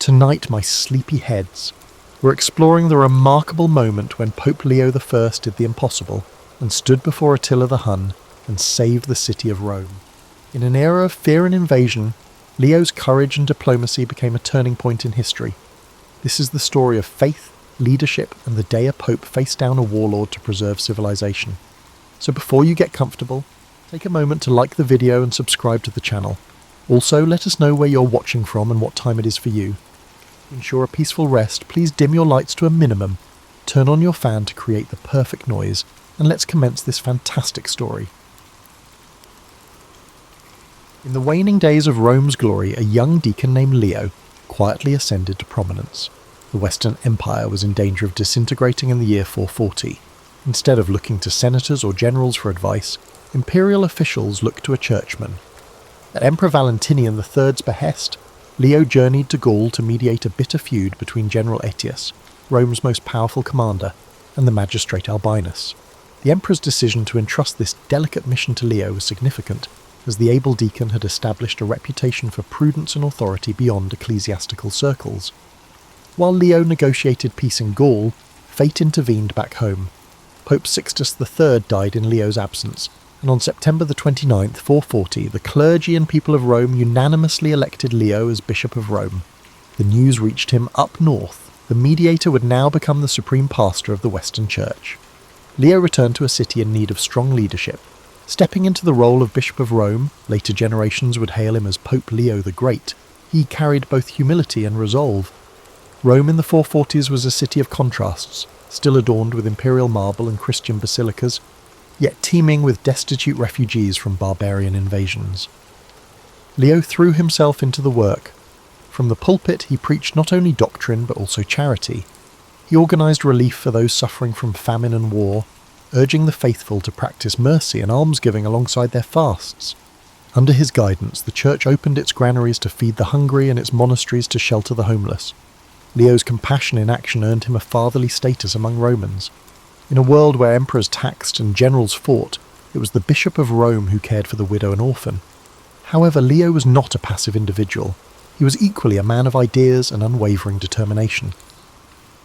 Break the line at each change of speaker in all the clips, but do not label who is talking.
Tonight, my sleepy heads, we're exploring the remarkable moment when Pope Leo I did the impossible and stood before Attila the Hun and saved the city of Rome. In an era of fear and invasion, Leo's courage and diplomacy became a turning point in history. This is the story of faith, leadership, and the day a pope faced down a warlord to preserve civilization. So before you get comfortable, take a moment to like the video and subscribe to the channel. Also, let us know where you're watching from and what time it is for you. To ensure a peaceful rest, please dim your lights to a minimum, turn on your fan to create the perfect noise, and let's commence this fantastic story. In the waning days of Rome's glory, a young deacon named Leo quietly ascended to prominence. The Western Empire was in danger of disintegrating in the year 440. Instead of looking to senators or generals for advice, imperial officials looked to a churchman. At Emperor Valentinian III's behest, Leo journeyed to Gaul to mediate a bitter feud between General Aetius, Rome's most powerful commander, and the magistrate Albinus. The emperor's decision to entrust this delicate mission to Leo was significant, as the able deacon had established a reputation for prudence and authority beyond ecclesiastical circles. While Leo negotiated peace in Gaul, fate intervened back home. Pope Sixtus III died in Leo's absence, and on September the 29th, 440, the clergy and people of Rome unanimously elected Leo as Bishop of Rome. The news reached him up north. The mediator would now become the supreme pastor of the Western Church. Leo returned to a city in need of strong leadership. Stepping into the role of Bishop of Rome, later generations would hail him as Pope Leo the Great. He carried both humility and resolve. Rome in the 440s was a city of contrasts, still adorned with imperial marble and Christian basilicas, yet teeming with destitute refugees from barbarian invasions. Leo threw himself into the work. From the pulpit he preached not only doctrine but also charity. He organised relief for those suffering from famine and war, urging the faithful to practice mercy and almsgiving alongside their fasts. Under his guidance, the church opened its granaries to feed the hungry and its monasteries to shelter the homeless. Leo's compassion in action earned him a fatherly status among Romans. In a world where emperors taxed and generals fought, it was the Bishop of Rome who cared for the widow and orphan. However, Leo was not a passive individual. He was equally a man of ideas and unwavering determination.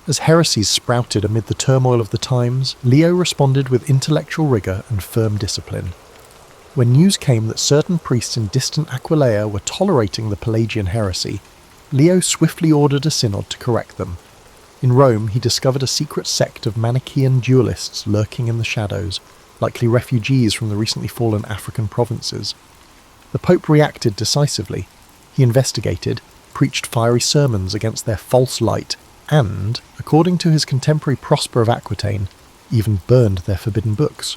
As heresies sprouted amid the turmoil of the times, Leo responded with intellectual rigour and firm discipline. When news came that certain priests in distant Aquileia were tolerating the Pelagian heresy, Leo swiftly ordered a synod to correct them. In Rome, he discovered a secret sect of Manichaean dualists lurking in the shadows, likely refugees from the recently fallen African provinces. The Pope reacted decisively. He investigated, preached fiery sermons against their false light, and, according to his contemporary Prosper of Aquitaine, even burned their forbidden books.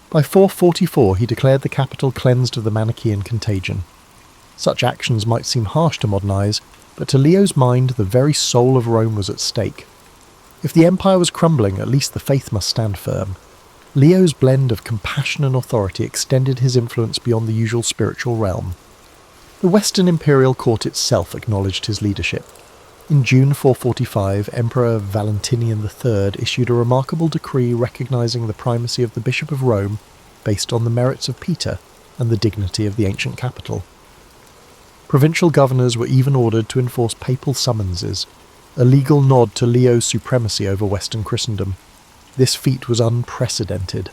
By 444 he declared the capital cleansed of the Manichaean contagion. Such actions might seem harsh to modern eyes, but to Leo's mind the very soul of Rome was at stake. If the empire was crumbling, at least the faith must stand firm. Leo's blend of compassion and authority extended his influence beyond the usual spiritual realm. The Western imperial court itself acknowledged his leadership. In June 445, Emperor Valentinian III issued a remarkable decree recognizing the primacy of the Bishop of Rome based on the merits of Peter and the dignity of the ancient capital. Provincial governors were even ordered to enforce papal summonses, a legal nod to Leo's supremacy over Western Christendom. This feat was unprecedented.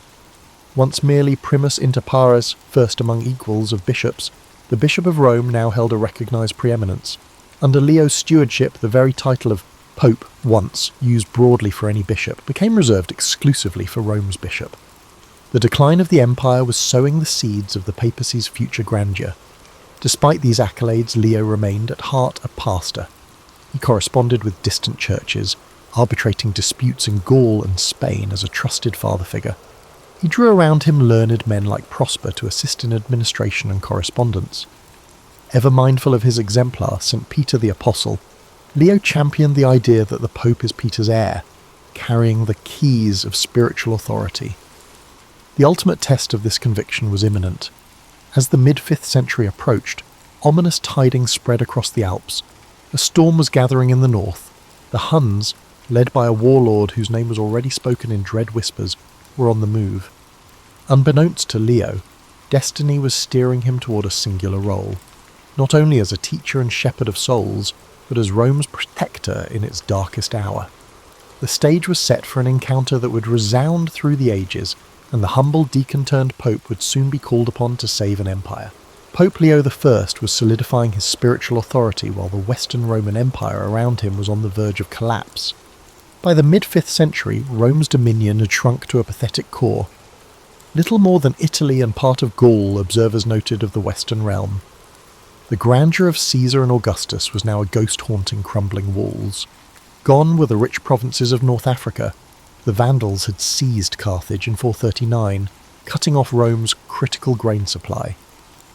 Once merely primus inter pares, first among equals of bishops, the Bishop of Rome now held a recognised preeminence. Under Leo's stewardship, the very title of Pope, once used broadly for any bishop, became reserved exclusively for Rome's bishop. The decline of the empire was sowing the seeds of the papacy's future grandeur. Despite these accolades, Leo remained at heart a pastor. He corresponded with distant churches, arbitrating disputes in Gaul and Spain as a trusted father figure. He drew around him learned men like Prosper to assist in administration and correspondence. Ever mindful of his exemplar, St. Peter the Apostle, Leo championed the idea that the Pope is Peter's heir, carrying the keys of spiritual authority. The ultimate test of this conviction was imminent. As the mid-5th century approached, ominous tidings spread across the Alps. A storm was gathering in the north. The Huns, led by a warlord whose name was already spoken in dread whispers, were on the move. Unbeknownst to Leo, destiny was steering him toward a singular role. Not only as a teacher and shepherd of souls, but as Rome's protector in its darkest hour. The stage was set for an encounter that would resound through the ages, and the humble deacon-turned pope would soon be called upon to save an empire. Pope Leo I was solidifying his spiritual authority while the Western Roman Empire around him was on the verge of collapse. By the mid-5th century, Rome's dominion had shrunk to a pathetic core. Little more than Italy and part of Gaul, observers noted of the Western realm. The grandeur of Caesar and Augustus was now a ghost haunting crumbling walls. Gone were the rich provinces of North Africa. The Vandals had seized Carthage in 439, cutting off Rome's critical grain supply.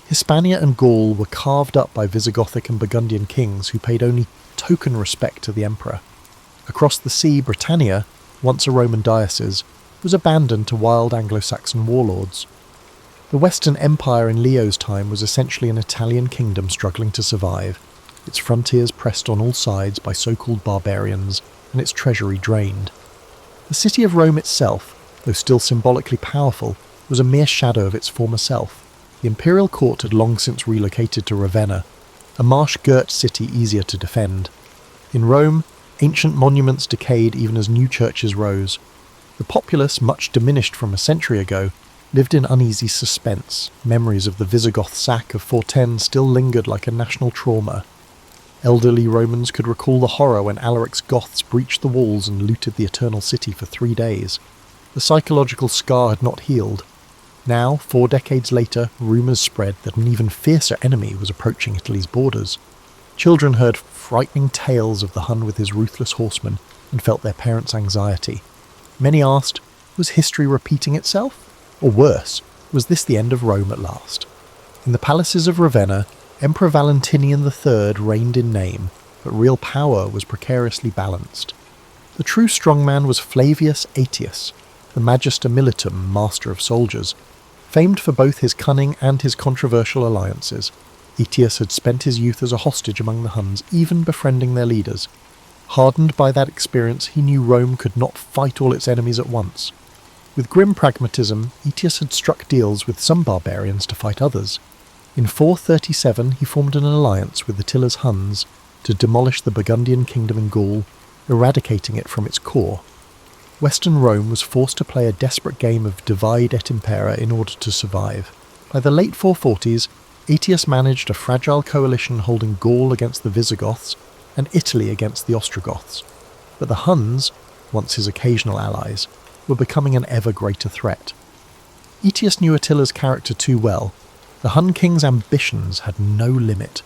Hispania and Gaul were carved up by Visigothic and Burgundian kings who paid only token respect to the emperor. Across the sea, Britannia, once a Roman diocese, was abandoned to wild Anglo-Saxon warlords. The Western Empire in Leo's time was essentially an Italian kingdom struggling to survive, its frontiers pressed on all sides by so-called barbarians, and its treasury drained. The city of Rome itself, though still symbolically powerful, was a mere shadow of its former self. The imperial court had long since relocated to Ravenna, a marsh-girt city easier to defend. In Rome, ancient monuments decayed even as new churches rose. The populace, much diminished from a century ago, lived in uneasy suspense. Memories of the Visigoth sack of 410 still lingered like a national trauma. Elderly Romans could recall the horror when Alaric's Goths breached the walls and looted the Eternal City for 3 days. The psychological scar had not healed. Now, 4 decades later, rumours spread that an even fiercer enemy was approaching Italy's borders. Children heard frightening tales of the Hun with his ruthless horsemen and felt their parents' anxiety. Many asked, was history repeating itself? Or worse, was this the end of Rome at last? In the palaces of Ravenna, Emperor Valentinian III reigned in name, but real power was precariously balanced. The true strongman was Flavius Aetius, the Magister Militum, master of soldiers. Famed for both his cunning and his controversial alliances, Aetius had spent his youth as a hostage among the Huns, even befriending their leaders. Hardened by that experience, he knew Rome could not fight all its enemies at once. With grim pragmatism, Aetius had struck deals with some barbarians to fight others. In 437 he formed an alliance with Attila's Huns to demolish the Burgundian kingdom in Gaul, eradicating it from its core. Western Rome was forced to play a desperate game of divide et impera in order to survive. By the late 440s, Aetius managed a fragile coalition holding Gaul against the Visigoths and Italy against the Ostrogoths. But the Huns, once his occasional allies, were becoming an ever greater threat. Aetius knew Attila's character too well. The Hun king's ambitions had no limit.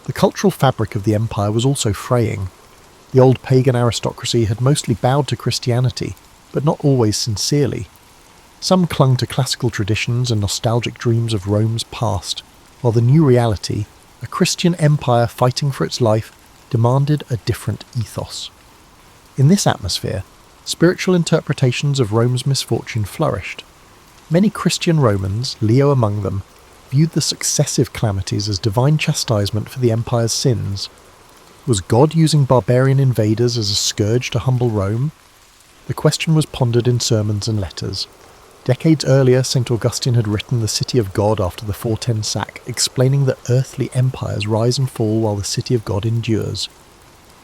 The cultural fabric of the empire was also fraying. The old pagan aristocracy had mostly bowed to Christianity, but not always sincerely. Some clung to classical traditions and nostalgic dreams of Rome's past, while the new reality, a Christian empire fighting for its life, demanded a different ethos. In this atmosphere, spiritual interpretations of Rome's misfortune flourished. Many Christian Romans, Leo among them, viewed the successive calamities as divine chastisement for the empire's sins. Was God using barbarian invaders as a scourge to humble Rome? The question was pondered in sermons and letters. Decades earlier, St. Augustine had written The City of God after the 410 sack, explaining that earthly empires rise and fall while the City of God endures.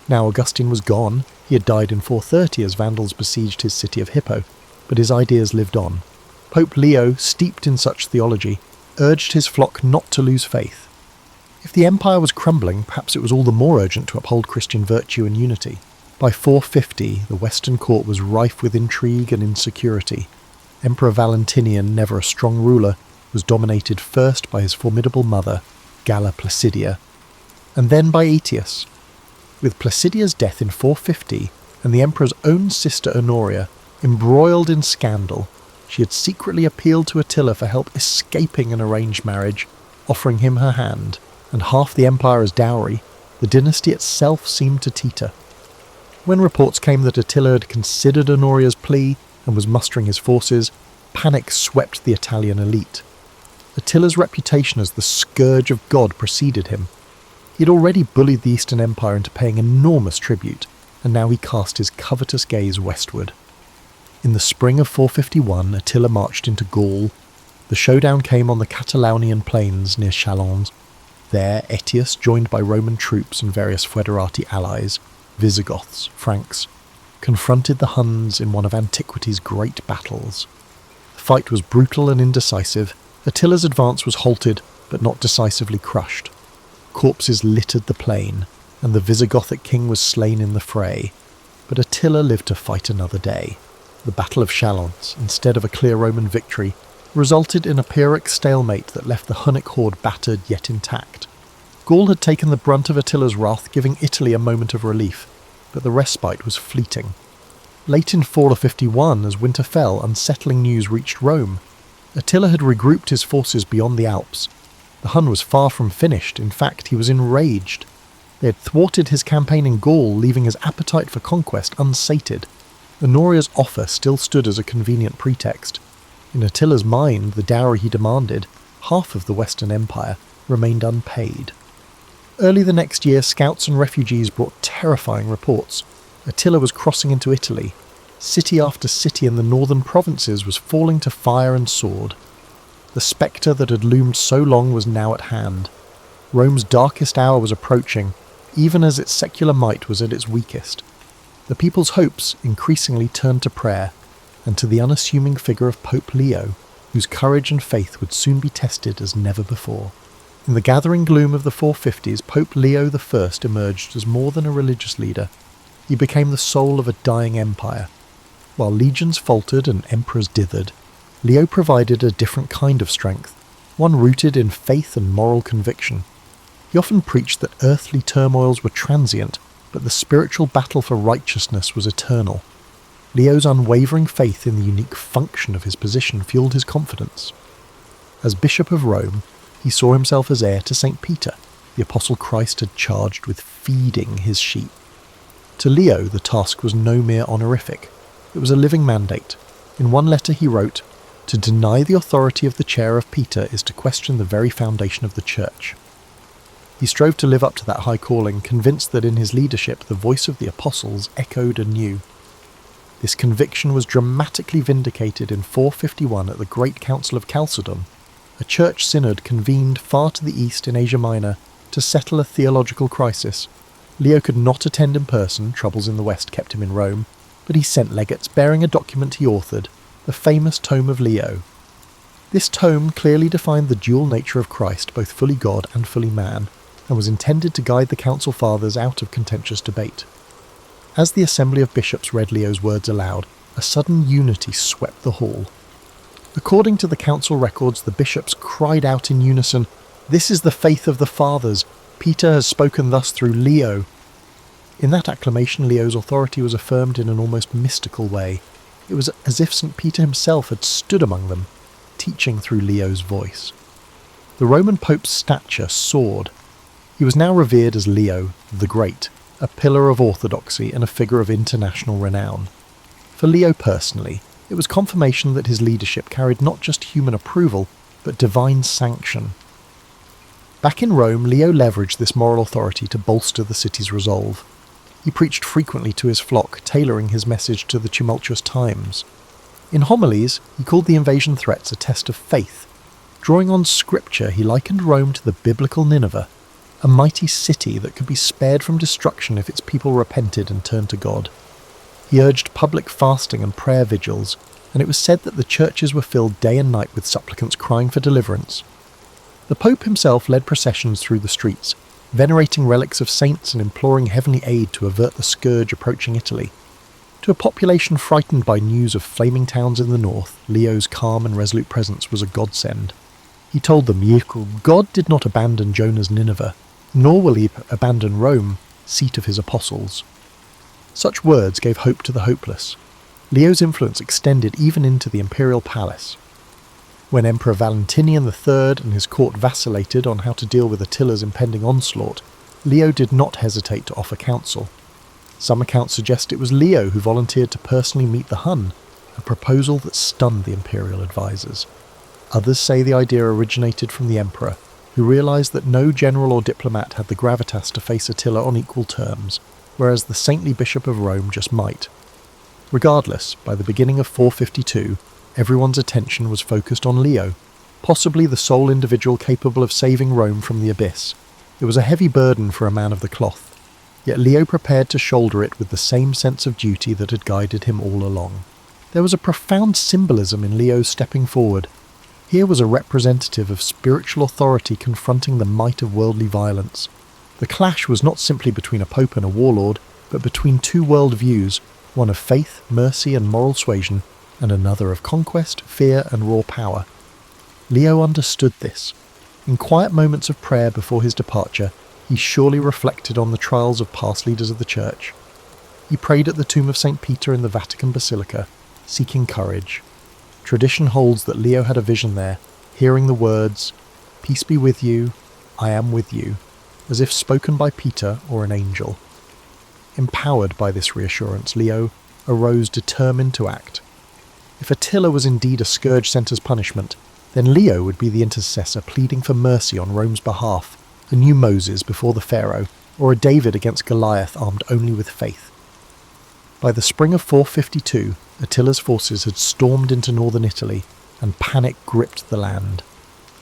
Now Augustine was gone. He had died in 430 as Vandals besieged his city of Hippo, but his ideas lived on. Pope Leo, steeped in such theology, urged his flock not to lose faith. If the empire was crumbling, perhaps it was all the more urgent to uphold Christian virtue and unity. By 450, the Western court was rife with intrigue and insecurity. Emperor Valentinian, never a strong ruler, was dominated first by his formidable mother, Galla Placidia, and then by Aetius. With Placidia's death in 450 and the emperor's own sister Honoria embroiled in scandal, she had secretly appealed to Attila for help escaping an arranged marriage, offering him her hand, and half the empire as dowry. The dynasty itself seemed to teeter. When reports came that Attila had considered Honoria's plea and was mustering his forces, panic swept the Italian elite. Attila's reputation as the scourge of God preceded him. He had already bullied the Eastern Empire into paying enormous tribute, and now he cast his covetous gaze westward. In the spring of 451, Attila marched into Gaul. The showdown came on the Catalaunian plains near Chalons. There, Aetius, joined by Roman troops and various foederati allies, Visigoths, Franks, confronted the Huns in one of antiquity's great battles. The fight was brutal and indecisive. Attila's advance was halted, but not decisively crushed. Corpses littered the plain, and the Visigothic king was slain in the fray. But Attila lived to fight another day. The Battle of Chalons, instead of a clear Roman victory, resulted in a Pyrrhic stalemate that left the Hunnic horde battered yet intact. Gaul had taken the brunt of Attila's wrath, giving Italy a moment of relief, but the respite was fleeting. Late in 451, as winter fell, unsettling news reached Rome. Attila had regrouped his forces beyond the Alps. The Hun was far from finished. In fact, he was enraged. They had thwarted his campaign in Gaul, leaving his appetite for conquest unsated. Honoria's offer still stood as a convenient pretext. In Attila's mind, the dowry he demanded, half of the Western Empire, remained unpaid. Early the next year, scouts and refugees brought terrifying reports. Attila was crossing into Italy. City after city in the northern provinces was falling to fire and sword. The spectre that had loomed so long was now at hand. Rome's darkest hour was approaching, even as its secular might was at its weakest. The people's hopes increasingly turned to prayer, and to the unassuming figure of Pope Leo, whose courage and faith would soon be tested as never before. In the gathering gloom of the 450s, Pope Leo I emerged as more than a religious leader. He became the soul of a dying empire. While legions faltered and emperors dithered, Leo provided a different kind of strength, one rooted in faith and moral conviction. He often preached that earthly turmoils were transient, but the spiritual battle for righteousness was eternal. Leo's unwavering faith in the unique function of his position fueled his confidence. As Bishop of Rome, he saw himself as heir to St. Peter, the Apostle Christ had charged with feeding his sheep. To Leo, the task was no mere honorific. It was a living mandate. In one letter he wrote, "To deny the authority of the chair of Peter is to question the very foundation of the Church." He strove to live up to that high calling, convinced that in his leadership the voice of the apostles echoed anew. This conviction was dramatically vindicated in 451 at the Great Council of Chalcedon, a church synod convened far to the east in Asia Minor to settle a theological crisis. Leo could not attend in person, troubles in the west kept him in Rome, but he sent legates bearing a document he authored, the famous Tome of Leo. This tome clearly defined the dual nature of Christ, both fully God and fully man, and was intended to guide the Council Fathers out of contentious debate. As the assembly of bishops read Leo's words aloud, a sudden unity swept the hall. According to the council records, the bishops cried out in unison, "This is the faith of the Fathers. Peter has spoken thus through Leo." In that acclamation, Leo's authority was affirmed in an almost mystical way. It was as if St. Peter himself had stood among them, teaching through Leo's voice. The Roman Pope's stature soared. He was now revered as Leo the Great, a pillar of orthodoxy and a figure of international renown. For Leo personally, it was confirmation that his leadership carried not just human approval, but divine sanction. Back in Rome, Leo leveraged this moral authority to bolster the city's resolve. He preached frequently to his flock, tailoring his message to the tumultuous times. In homilies, he called the invasion threats a test of faith. Drawing on scripture, he likened Rome to the biblical Nineveh, a mighty city that could be spared from destruction if its people repented and turned to God. He urged public fasting and prayer vigils, and it was said that the churches were filled day and night with supplicants crying for deliverance. The Pope himself led processions through the streets, venerating relics of saints and imploring heavenly aid to avert the scourge approaching Italy. To a population frightened by news of flaming towns in the north, Leo's calm and resolute presence was a godsend. He told them, God did not abandon Jonah's Nineveh, nor will he abandon Rome, seat of his apostles. Such words gave hope to the hopeless. Leo's influence extended even into the imperial palace. When Emperor Valentinian III and his court vacillated on how to deal with Attila's impending onslaught, Leo did not hesitate to offer counsel. Some accounts suggest it was Leo who volunteered to personally meet the Hun, a proposal that stunned the imperial advisors. Others say the idea originated from the emperor, who realised that no general or diplomat had the gravitas to face Attila on equal terms, whereas the saintly Bishop of Rome just might. Regardless, by the beginning of 452, everyone's attention was focused on Leo. possibly the sole individual capable of saving Rome from the abyss. It was a heavy burden for a man of the cloth, yet Leo prepared to shoulder it with the same sense of duty that had guided him all along. There was a profound symbolism in Leo's stepping forward. Here was a representative of spiritual authority confronting the might of worldly violence. The clash was not simply between a pope and a warlord, but between two world views, one of faith, mercy and moral suasion, and another of conquest, fear and raw power. Leo understood this. In quiet moments of prayer before his departure, he surely reflected on the trials of past leaders of the Church. He prayed at the tomb of St. Peter in the Vatican Basilica, seeking courage. Tradition holds that Leo had a vision there, hearing the words, "Peace be with you, I am with you," as if spoken by Peter or an angel. Empowered by this reassurance, Leo arose determined to act. If Attila was indeed a scourge sent as punishment, then Leo would be the intercessor pleading for mercy on Rome's behalf, a new Moses before the Pharaoh, or a David against Goliath armed only with faith. By the spring of 452, Attila's forces had stormed into northern Italy, and panic gripped the land.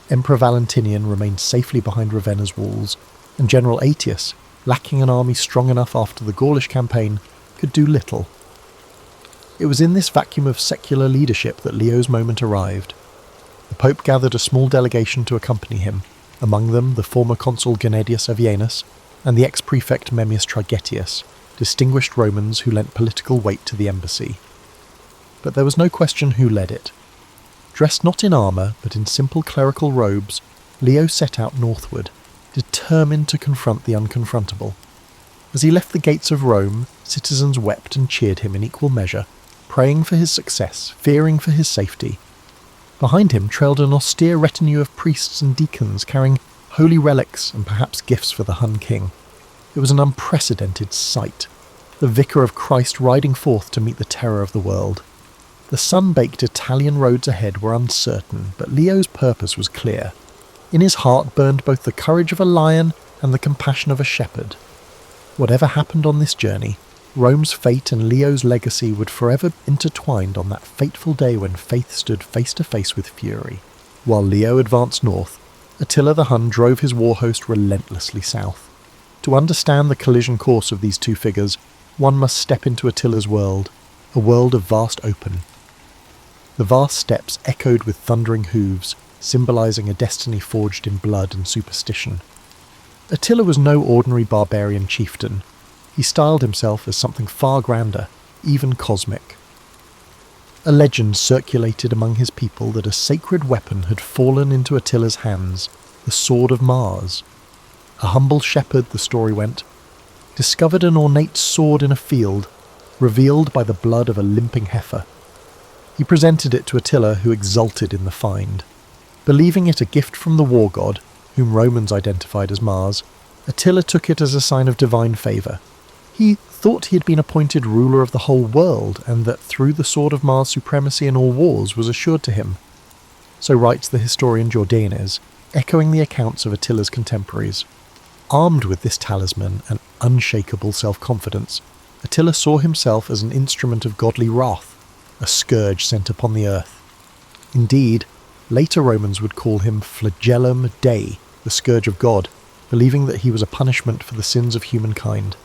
Emperor Valentinian remained safely behind Ravenna's walls, and General Aetius, lacking an army strong enough after the Gaulish campaign, could do little. It was in this vacuum of secular leadership that Leo's moment arrived. The Pope gathered a small delegation to accompany him, among them the former consul Gennadius Avienus and the ex-prefect Memmius Trigetius, distinguished Romans who lent political weight to the embassy. But there was no question who led it. Dressed not in armour, but in simple clerical robes, Leo set out northward, determined to confront the unconfrontable. As he left the gates of Rome, citizens wept and cheered him in equal measure, praying for his success, fearing for his safety. Behind him trailed an austere retinue of priests and deacons carrying holy relics and perhaps gifts for the Hun king. It was an unprecedented sight, the vicar of Christ riding forth to meet the terror of the world. The sun-baked Italian roads ahead were uncertain, but Leo's purpose was clear. In his heart burned both the courage of a lion and the compassion of a shepherd. Whatever happened on this journey, Rome's fate and Leo's legacy would forever be intertwined on that fateful day when faith stood face to face with fury. While Leo advanced north, Attila the Hun drove his war host relentlessly south. To understand the collision course of these two figures, one must step into Attila's world, a world of vast open. The vast steppes echoed with thundering hooves, symbolising a destiny forged in blood and superstition. Attila was no ordinary barbarian chieftain. He styled himself as something far grander, even cosmic. A legend circulated among his people that a sacred weapon had fallen into Attila's hands, the sword of Mars. A humble shepherd, the story went, discovered an ornate sword in a field, revealed by the blood of a limping heifer. He presented it to Attila, who exulted in the find. Believing it a gift from the war god, whom Romans identified as Mars, Attila took it as a sign of divine favour. He thought he had been appointed ruler of the whole world, and that through the sword of Mars supremacy in all wars was assured to him. So writes the historian Jordanes, echoing the accounts of Attila's contemporaries. Armed with this talisman and unshakable self-confidence, Attila saw himself as an instrument of godly wrath, a scourge sent upon the earth. Indeed, later Romans would call him flagellum Dei, the scourge of God, believing that he was a punishment for the sins of humankind.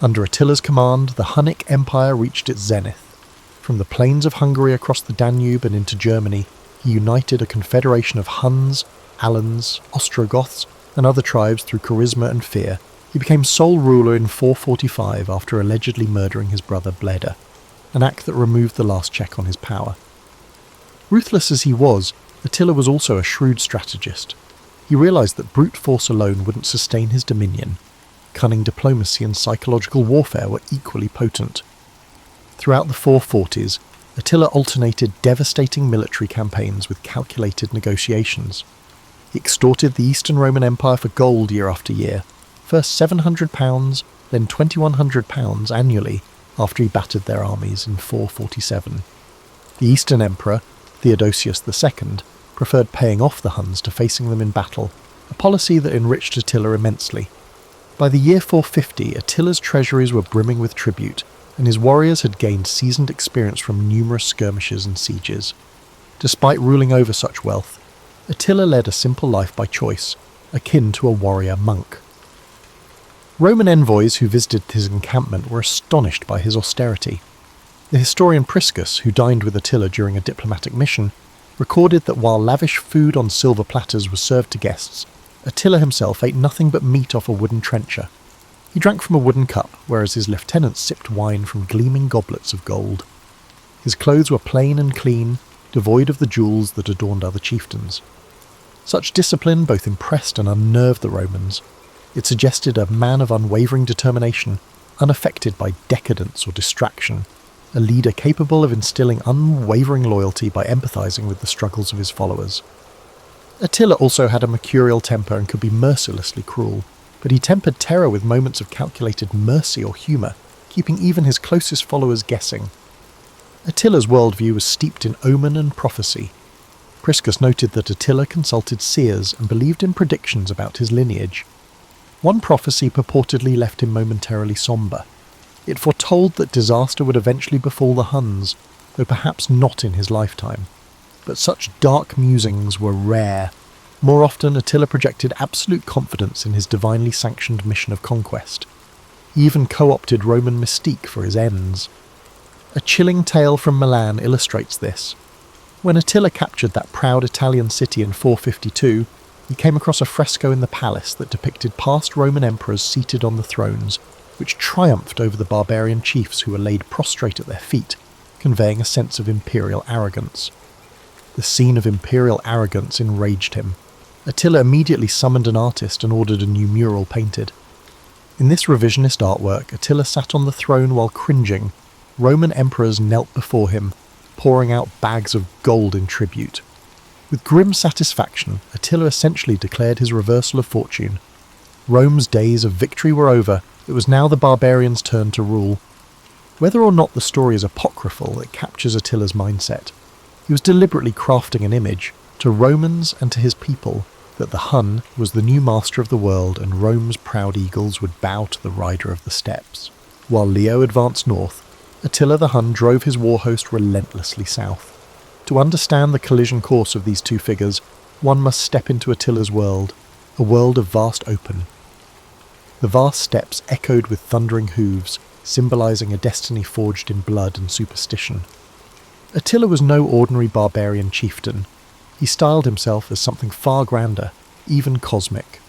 Under Attila's command, the Hunnic Empire reached its zenith. From the plains of Hungary across the Danube and into Germany, he united a confederation of Huns, Alans, Ostrogoths, and other tribes through charisma and fear. He became sole ruler in 445 after allegedly murdering his brother Bleda, an act that removed the last check on his power. Ruthless as he was, Attila was also a shrewd strategist. He realised that brute force alone wouldn't sustain his dominion. Cunning diplomacy and psychological warfare were equally potent. Throughout the 440s, Attila alternated devastating military campaigns with calculated negotiations. He extorted the Eastern Roman Empire for gold year after year, first £700, then £2,100 annually after he battered their armies in 447. The Eastern Emperor, Theodosius II, preferred paying off the Huns to facing them in battle, a policy that enriched Attila immensely. By the year 450, Attila's treasuries were brimming with tribute, and his warriors had gained seasoned experience from numerous skirmishes and sieges. Despite ruling over such wealth, Attila led a simple life by choice, akin to a warrior monk. Roman envoys who visited his encampment were astonished by his austerity. The historian Priscus, who dined with Attila during a diplomatic mission, recorded that while lavish food on silver platters was served to guests, Attila himself ate nothing but meat off a wooden trencher. He drank from a wooden cup, whereas his lieutenants sipped wine from gleaming goblets of gold. His clothes were plain and clean, devoid of the jewels that adorned other chieftains. Such discipline both impressed and unnerved the Romans. It suggested a man of unwavering determination, unaffected by decadence or distraction, a leader capable of instilling unwavering loyalty by empathizing with the struggles of his followers. Attila also had a mercurial temper and could be mercilessly cruel, but he tempered terror with moments of calculated mercy or humour, keeping even his closest followers guessing. Attila's worldview was steeped in omen and prophecy. Priscus noted that Attila consulted seers and believed in predictions about his lineage. One prophecy purportedly left him momentarily sombre. It foretold that disaster would eventually befall the Huns, though perhaps not in his lifetime. But such dark musings were rare. More often, Attila projected absolute confidence in his divinely sanctioned mission of conquest. He even co-opted Roman mystique for his ends. A chilling tale from Milan illustrates this. When Attila captured that proud Italian city in 452, he came across a fresco in the palace that depicted past Roman emperors seated on the thrones, which triumphed over the barbarian chiefs who were laid prostrate at their feet, conveying a sense of imperial arrogance. The scene of imperial arrogance enraged him. Attila immediately summoned an artist and ordered a new mural painted. In this revisionist artwork, Attila sat on the throne while cringing. Roman emperors knelt before him, pouring out bags of gold in tribute. With grim satisfaction, Attila essentially declared his reversal of fortune. Rome's days of victory were over. It was now the barbarians' turn to rule. Whether or not the story is apocryphal, it captures Attila's mindset. He was deliberately crafting an image, to Romans and to his people, that the Hun was the new master of the world and Rome's proud eagles would bow to the rider of the steppes. While Leo advanced north, Attila the Hun drove his war host relentlessly south. To understand the collision course of these two figures, one must step into Attila's world, a world of vast open. The vast steppes echoed with thundering hooves, symbolizing a destiny forged in blood and superstition. Attila was no ordinary barbarian chieftain. He styled himself as something far grander, even cosmic.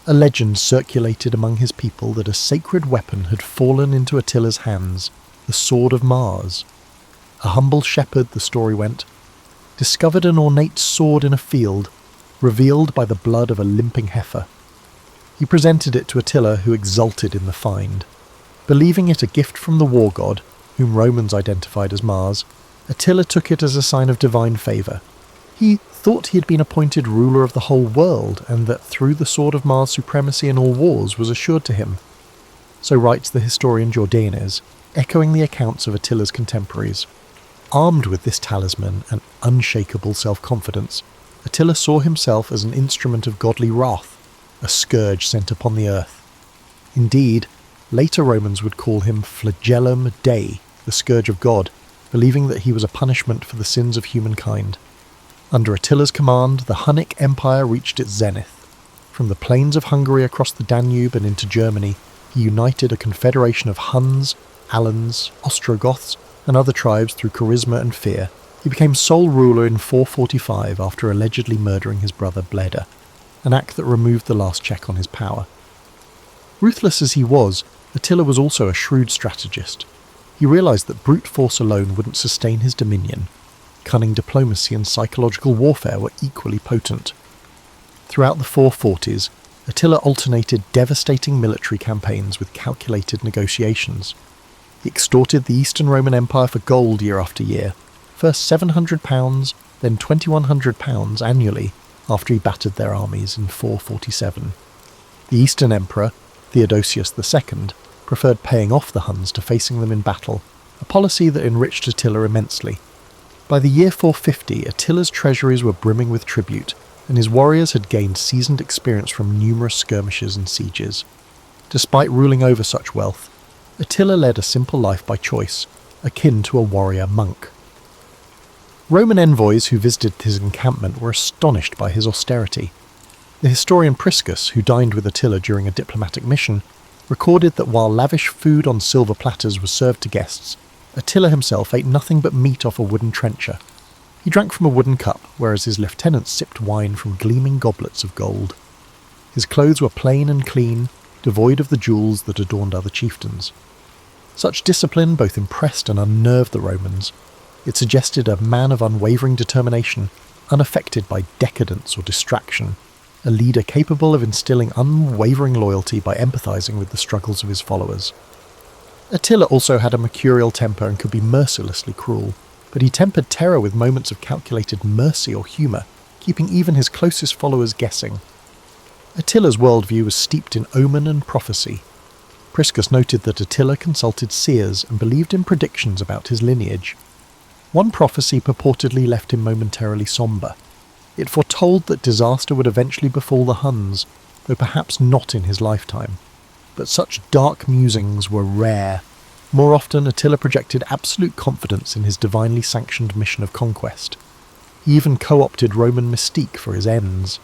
A legend circulated among his people that a sacred weapon had fallen into Attila's hands, the sword of Mars. A humble shepherd, the story went, discovered an ornate sword in a field, revealed by the blood of a limping heifer. He presented it to Attila, who exulted in the find. Believing it a gift from the war god, whom Romans identified as Mars, Attila took it as a sign of divine favour. He thought he had been appointed ruler of the whole world, and that through the sword of Mars supremacy in all wars was assured to him. So writes the historian Jordanes, echoing the accounts of Attila's contemporaries. Armed with this talisman and unshakable self-confidence, Attila saw himself as an instrument of godly wrath, a scourge sent upon the earth. Indeed, later Romans would call him flagellum Dei, the scourge of God, believing that he was a punishment for the sins of humankind. Under Attila's command, the Hunnic Empire reached its zenith. From the plains of Hungary across the Danube and into Germany, he united a confederation of Huns, Alans, Ostrogoths, and other tribes through charisma and fear. He became sole ruler in 445 after allegedly murdering his brother Bleda, an act that removed the last check on his power. Ruthless as he was, Attila was also a shrewd strategist. He realised that brute force alone wouldn't sustain his dominion. Cunning diplomacy and psychological warfare were equally potent. Throughout the 440s, Attila alternated devastating military campaigns with calculated negotiations. He extorted the Eastern Roman Empire for gold year after year, first £700, then £2,100 annually after he battered their armies in 447. The Eastern Emperor, Theodosius II, preferred paying off the Huns to facing them in battle, a policy that enriched Attila immensely. By the year 450, Attila's treasuries were brimming with tribute, and his warriors had gained seasoned experience from numerous skirmishes and sieges. Despite ruling over such wealth, Attila led a simple life by choice, akin to a warrior monk. Roman envoys who visited his encampment were astonished by his austerity. The historian Priscus, who dined with Attila during a diplomatic mission, recorded that while lavish food on silver platters was served to guests, Attila himself ate nothing but meat off a wooden trencher. He drank from a wooden cup, whereas his lieutenants sipped wine from gleaming goblets of gold. His clothes were plain and clean, devoid of the jewels that adorned other chieftains. Such discipline both impressed and unnerved the Romans. It suggested a man of unwavering determination, unaffected by decadence or distraction, a leader capable of instilling unwavering loyalty by empathizing with the struggles of his followers. Attila also had a mercurial temper and could be mercilessly cruel, but he tempered terror with moments of calculated mercy or humour, keeping even his closest followers guessing. Attila's worldview was steeped in omen and prophecy. Priscus noted that Attila consulted seers and believed in predictions about his lineage. One prophecy purportedly left him momentarily sombre. It foretold that disaster would eventually befall the Huns, though perhaps not in his lifetime. But such dark musings were rare. More often, Attila projected absolute confidence in his divinely sanctioned mission of conquest. He even co-opted Roman mystique for his ends.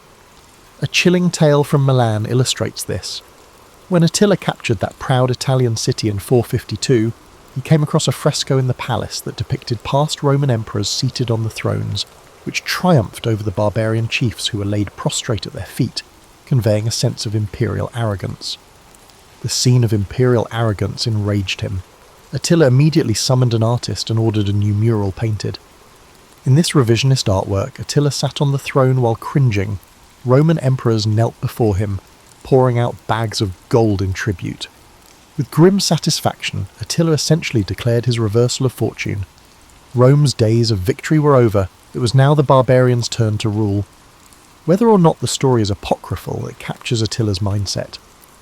A chilling tale from Milan illustrates this. When Attila captured that proud Italian city in 452, he came across a fresco in the palace that depicted past Roman emperors seated on the thrones, which triumphed over the barbarian chiefs who were laid prostrate at their feet, conveying a sense of imperial arrogance. The scene of imperial arrogance enraged him. Attila immediately summoned an artist and ordered a new mural painted. In this revisionist artwork, Attila sat on the throne while cringing. Roman emperors knelt before him, pouring out bags of gold in tribute. With grim satisfaction, Attila essentially declared his reversal of fortune. Rome's days of victory were over. It was now the barbarians' turn to rule. Whether or not the story is apocryphal, it captures Attila's mindset.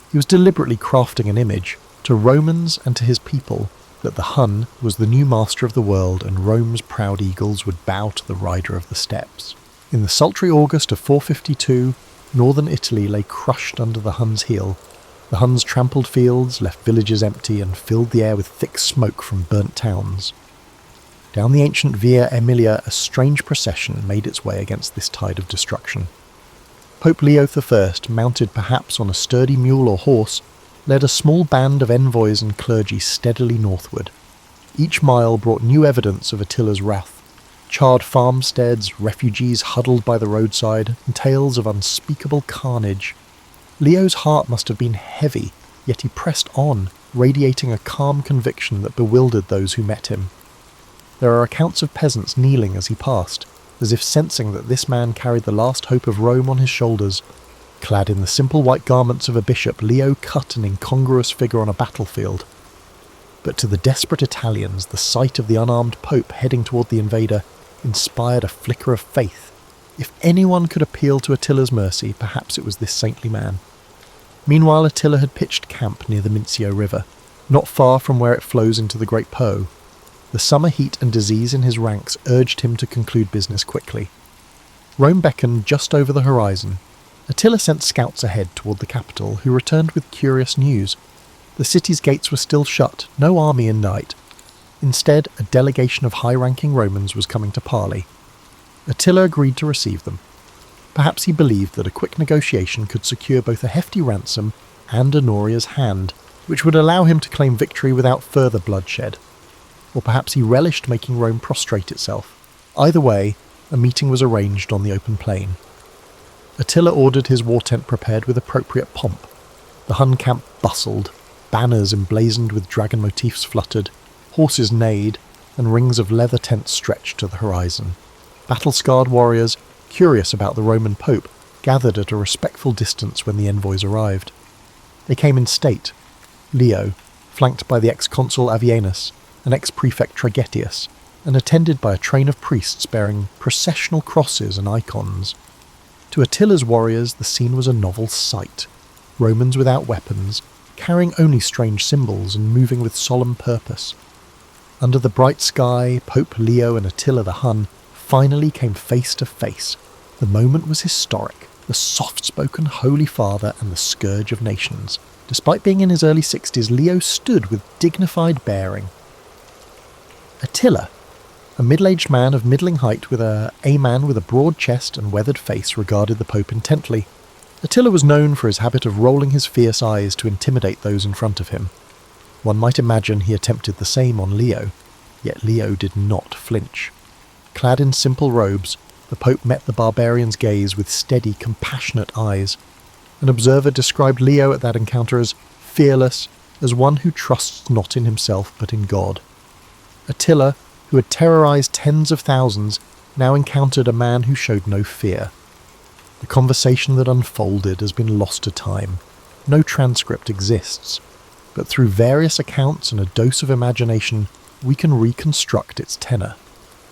He was deliberately crafting an image, to Romans and to his people, that the Hun was the new master of the world and Rome's proud eagles would bow to the rider of the steppes. In the sultry August of 452, northern Italy lay crushed under the Huns' heel. The Huns trampled fields, left villages empty, and filled the air with thick smoke from burnt towns. Down the ancient Via Aemilia, a strange procession made its way against this tide of destruction. Pope Leo I, mounted perhaps on a sturdy mule or horse, led a small band of envoys and clergy steadily northward. Each mile brought new evidence of Attila's wrath. Charred farmsteads, refugees huddled by the roadside, and tales of unspeakable carnage. Leo's heart must have been heavy, yet he pressed on, radiating a calm conviction that bewildered those who met him. There are accounts of peasants kneeling as he passed, as if sensing that this man carried the last hope of Rome on his shoulders. Clad in the simple white garments of a bishop, Leo cut an incongruous figure on a battlefield. But to the desperate Italians, the sight of the unarmed pope heading toward the invader inspired a flicker of faith. If anyone could appeal to Attila's mercy, perhaps it was this saintly man. Meanwhile, Attila had pitched camp near the Mincio River, not far from where it flows into the Great Po. The summer heat and disease in his ranks urged him to conclude business quickly. Rome beckoned just over the horizon. Attila sent scouts ahead toward the capital, who returned with curious news. The city's gates were still shut, no army in sight. Instead, a delegation of high-ranking Romans was coming to parley. Attila agreed to receive them. Perhaps he believed that a quick negotiation could secure both a hefty ransom and Honoria's hand, which would allow him to claim victory without further bloodshed. Or perhaps he relished making Rome prostrate itself. Either way, a meeting was arranged on the open plain. Attila ordered his war tent prepared with appropriate pomp. The Hun camp bustled, banners emblazoned with dragon motifs fluttered, horses neighed, and rings of leather tents stretched to the horizon. Battle-scarred warriors, curious about the Roman Pope, gathered at a respectful distance when the envoys arrived. They came in state. Leo, flanked by the ex-consul Avienus, and ex-prefect Tragetius, and attended by a train of priests bearing processional crosses and icons. To Attila's warriors, the scene was a novel sight. Romans without weapons, carrying only strange symbols and moving with solemn purpose. Under the bright sky, Pope Leo and Attila the Hun finally came face to face. The moment was historic. The soft-spoken Holy Father and the scourge of nations. Despite being in his early 60s, Leo stood with dignified bearing. Attila, A middle-aged man of middling height with a man with a broad chest and weathered face regarded the Pope intently. Attila was known for his habit of rolling his fierce eyes to intimidate those in front of him. One might imagine he attempted the same on Leo, yet Leo did not flinch. Clad in simple robes, the Pope met the barbarian's gaze with steady, compassionate eyes. An observer described Leo at that encounter as fearless, as one who trusts not in himself but in God. Attila, who had terrorized tens of thousands, now encountered a man who showed no fear. The conversation that unfolded has been lost to time. No transcript exists, but through various accounts and a dose of imagination, we can reconstruct its tenor.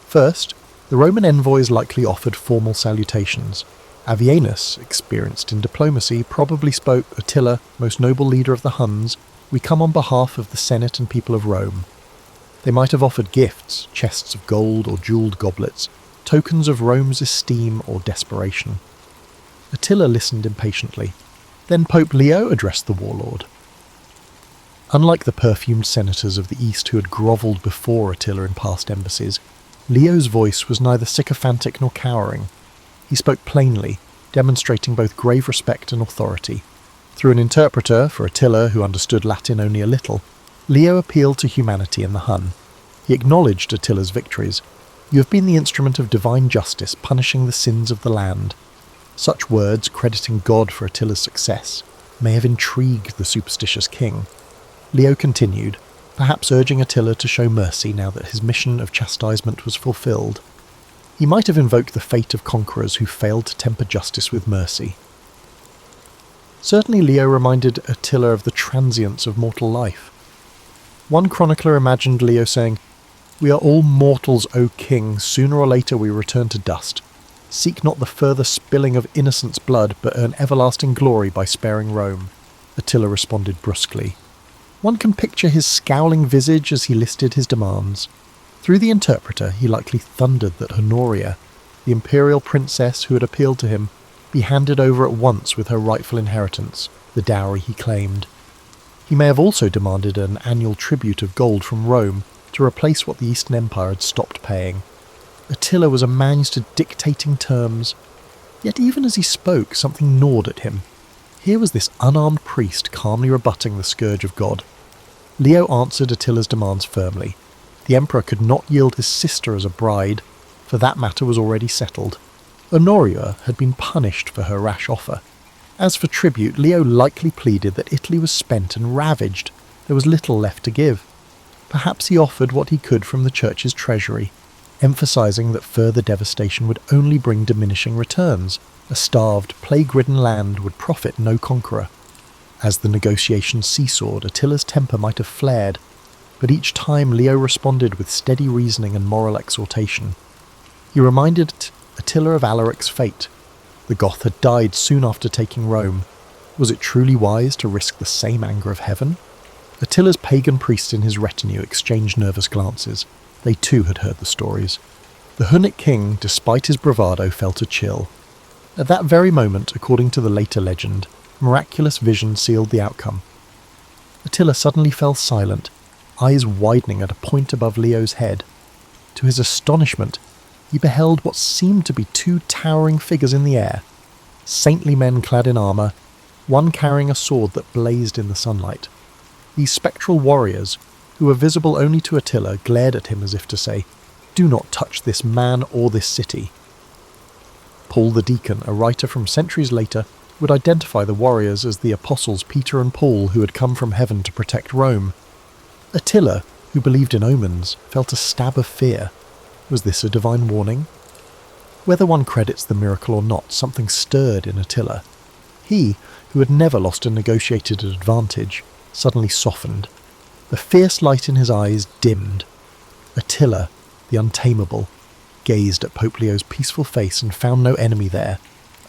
First, the Roman envoys likely offered formal salutations. Avienus, experienced in diplomacy, probably spoke, "Attila, most noble leader of the Huns, we come on behalf of the Senate and people of Rome." They might have offered gifts, chests of gold or jewelled goblets, tokens of Rome's esteem or desperation. Attila listened impatiently. Then Pope Leo addressed the warlord. Unlike the perfumed senators of the East who had grovelled before Attila in past embassies, Leo's voice was neither sycophantic nor cowering. He spoke plainly, demonstrating both grave respect and authority. Through an interpreter, for Attila, who understood Latin only a little, Leo appealed to humanity in the Hun. He acknowledged Attila's victories. "You have been the instrument of divine justice, punishing the sins of the land." Such words, crediting God for Attila's success, may have intrigued the superstitious king. Leo continued, perhaps urging Attila to show mercy now that his mission of chastisement was fulfilled. He might have invoked the fate of conquerors who failed to temper justice with mercy. Certainly Leo reminded Attila of the transience of mortal life. One chronicler imagined Leo saying, "We are all mortals, O king, sooner or later we return to dust. Seek not the further spilling of innocents' blood, but earn everlasting glory by sparing Rome." Attila responded brusquely. One can picture his scowling visage as he listed his demands. Through the interpreter, he likely thundered that Honoria, the imperial princess who had appealed to him, be handed over at once with her rightful inheritance, the dowry he claimed. He may have also demanded an annual tribute of gold from Rome to replace what the Eastern Empire had stopped paying. Attila was a man used to dictating terms, yet even as he spoke, something gnawed at him. Here was this unarmed priest calmly rebutting the scourge of God. Leo answered Attila's demands firmly. The emperor could not yield his sister as a bride, for that matter was already settled. Honoria had been punished for her rash offer. As for tribute, Leo likely pleaded that Italy was spent and ravaged. There was little left to give. Perhaps he offered what he could from the church's treasury, emphasizing that further devastation would only bring diminishing returns. A starved, plague-ridden land would profit no conqueror. As the negotiations seesawed, Attila's temper might have flared, but each time Leo responded with steady reasoning and moral exhortation. He reminded Attila of Alaric's fate. The Goth had died soon after taking Rome. Was it truly wise to risk the same anger of heaven? Attila's pagan priests in his retinue exchanged nervous glances. They too had heard the stories. The Hunnic king, despite his bravado, felt a chill. At that very moment, according to the later legend, miraculous vision sealed the outcome. Attila suddenly fell silent, eyes widening at a point above Leo's head. To his astonishment, he beheld what seemed to be two towering figures in the air, saintly men clad in armour, one carrying a sword that blazed in the sunlight. These spectral warriors, who were visible only to Attila, glared at him as if to say, "Do not touch this man or this city." Paul the Deacon, a writer from centuries later, would identify the warriors as the apostles Peter and Paul who had come from heaven to protect Rome. Attila, who believed in omens, felt a stab of fear. Was this a divine warning? Whether one credits the miracle or not, something stirred in Attila. He, who had never lost a negotiated advantage, suddenly softened. The fierce light in his eyes dimmed. Attila, the untamable, gazed at Pope Leo's peaceful face and found no enemy there,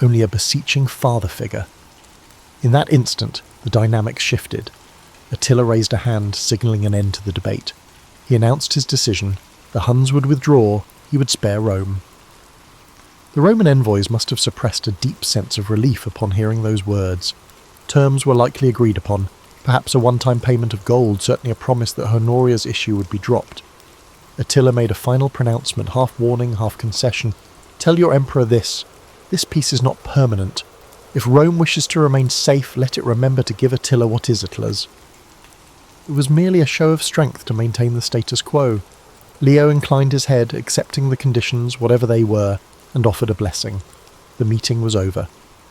only a beseeching father figure. In that instant, the dynamics shifted. Attila raised a hand, signalling an end to the debate. He announced his decision. The Huns would withdraw, he would spare Rome. The Roman envoys must have suppressed a deep sense of relief upon hearing those words. Terms were likely agreed upon, perhaps a one-time payment of gold, certainly a promise that Honoria's issue would be dropped. Attila made a final pronouncement, half warning, half concession. "Tell your emperor this. This peace is not permanent. If Rome wishes to remain safe, let it remember to give Attila what is Attila's." It was merely a show of strength to maintain the status quo. Leo inclined his head, accepting the conditions, whatever they were, and offered a blessing. The meeting was over.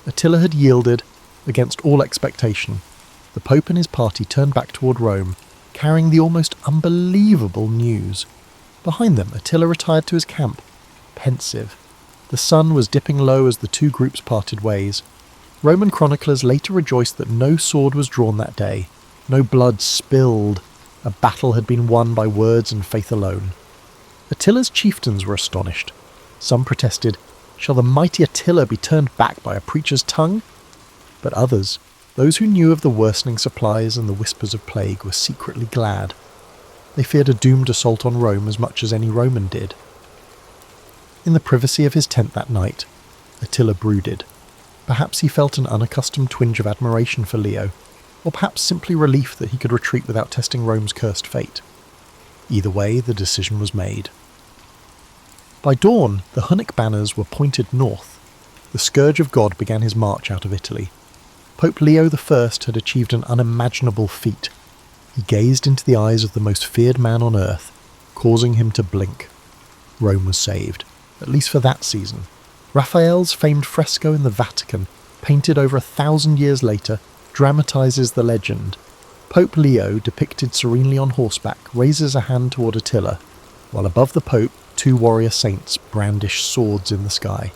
Attila had yielded, against all expectation. The Pope and his party turned back toward Rome, carrying the almost unbelievable news. Behind them, Attila retired to his camp, pensive. The sun was dipping low as the two groups parted ways. Roman chroniclers later rejoiced that no sword was drawn that day, no blood spilled. A battle had been won by words and faith alone. Attila's chieftains were astonished. Some protested, "Shall the mighty Attila be turned back by a preacher's tongue?" But others, those who knew of the worsening supplies and the whispers of plague, were secretly glad. They feared a doomed assault on Rome as much as any Roman did. In the privacy of his tent that night, Attila brooded. Perhaps he felt an unaccustomed twinge of admiration for Leo, or perhaps simply relief that he could retreat without testing Rome's cursed fate. Either way, the decision was made. By dawn, the Hunnic banners were pointed north. The scourge of God began his march out of Italy. Pope Leo I had achieved an unimaginable feat. He gazed into the eyes of the most feared man on earth, causing him to blink. Rome was saved, at least for that season. Raphael's famed fresco in the Vatican, painted over 1,000 years later, dramatizes the legend. Pope Leo, depicted serenely on horseback, raises a hand toward Attila, while above the Pope, two warrior saints brandish swords in the sky.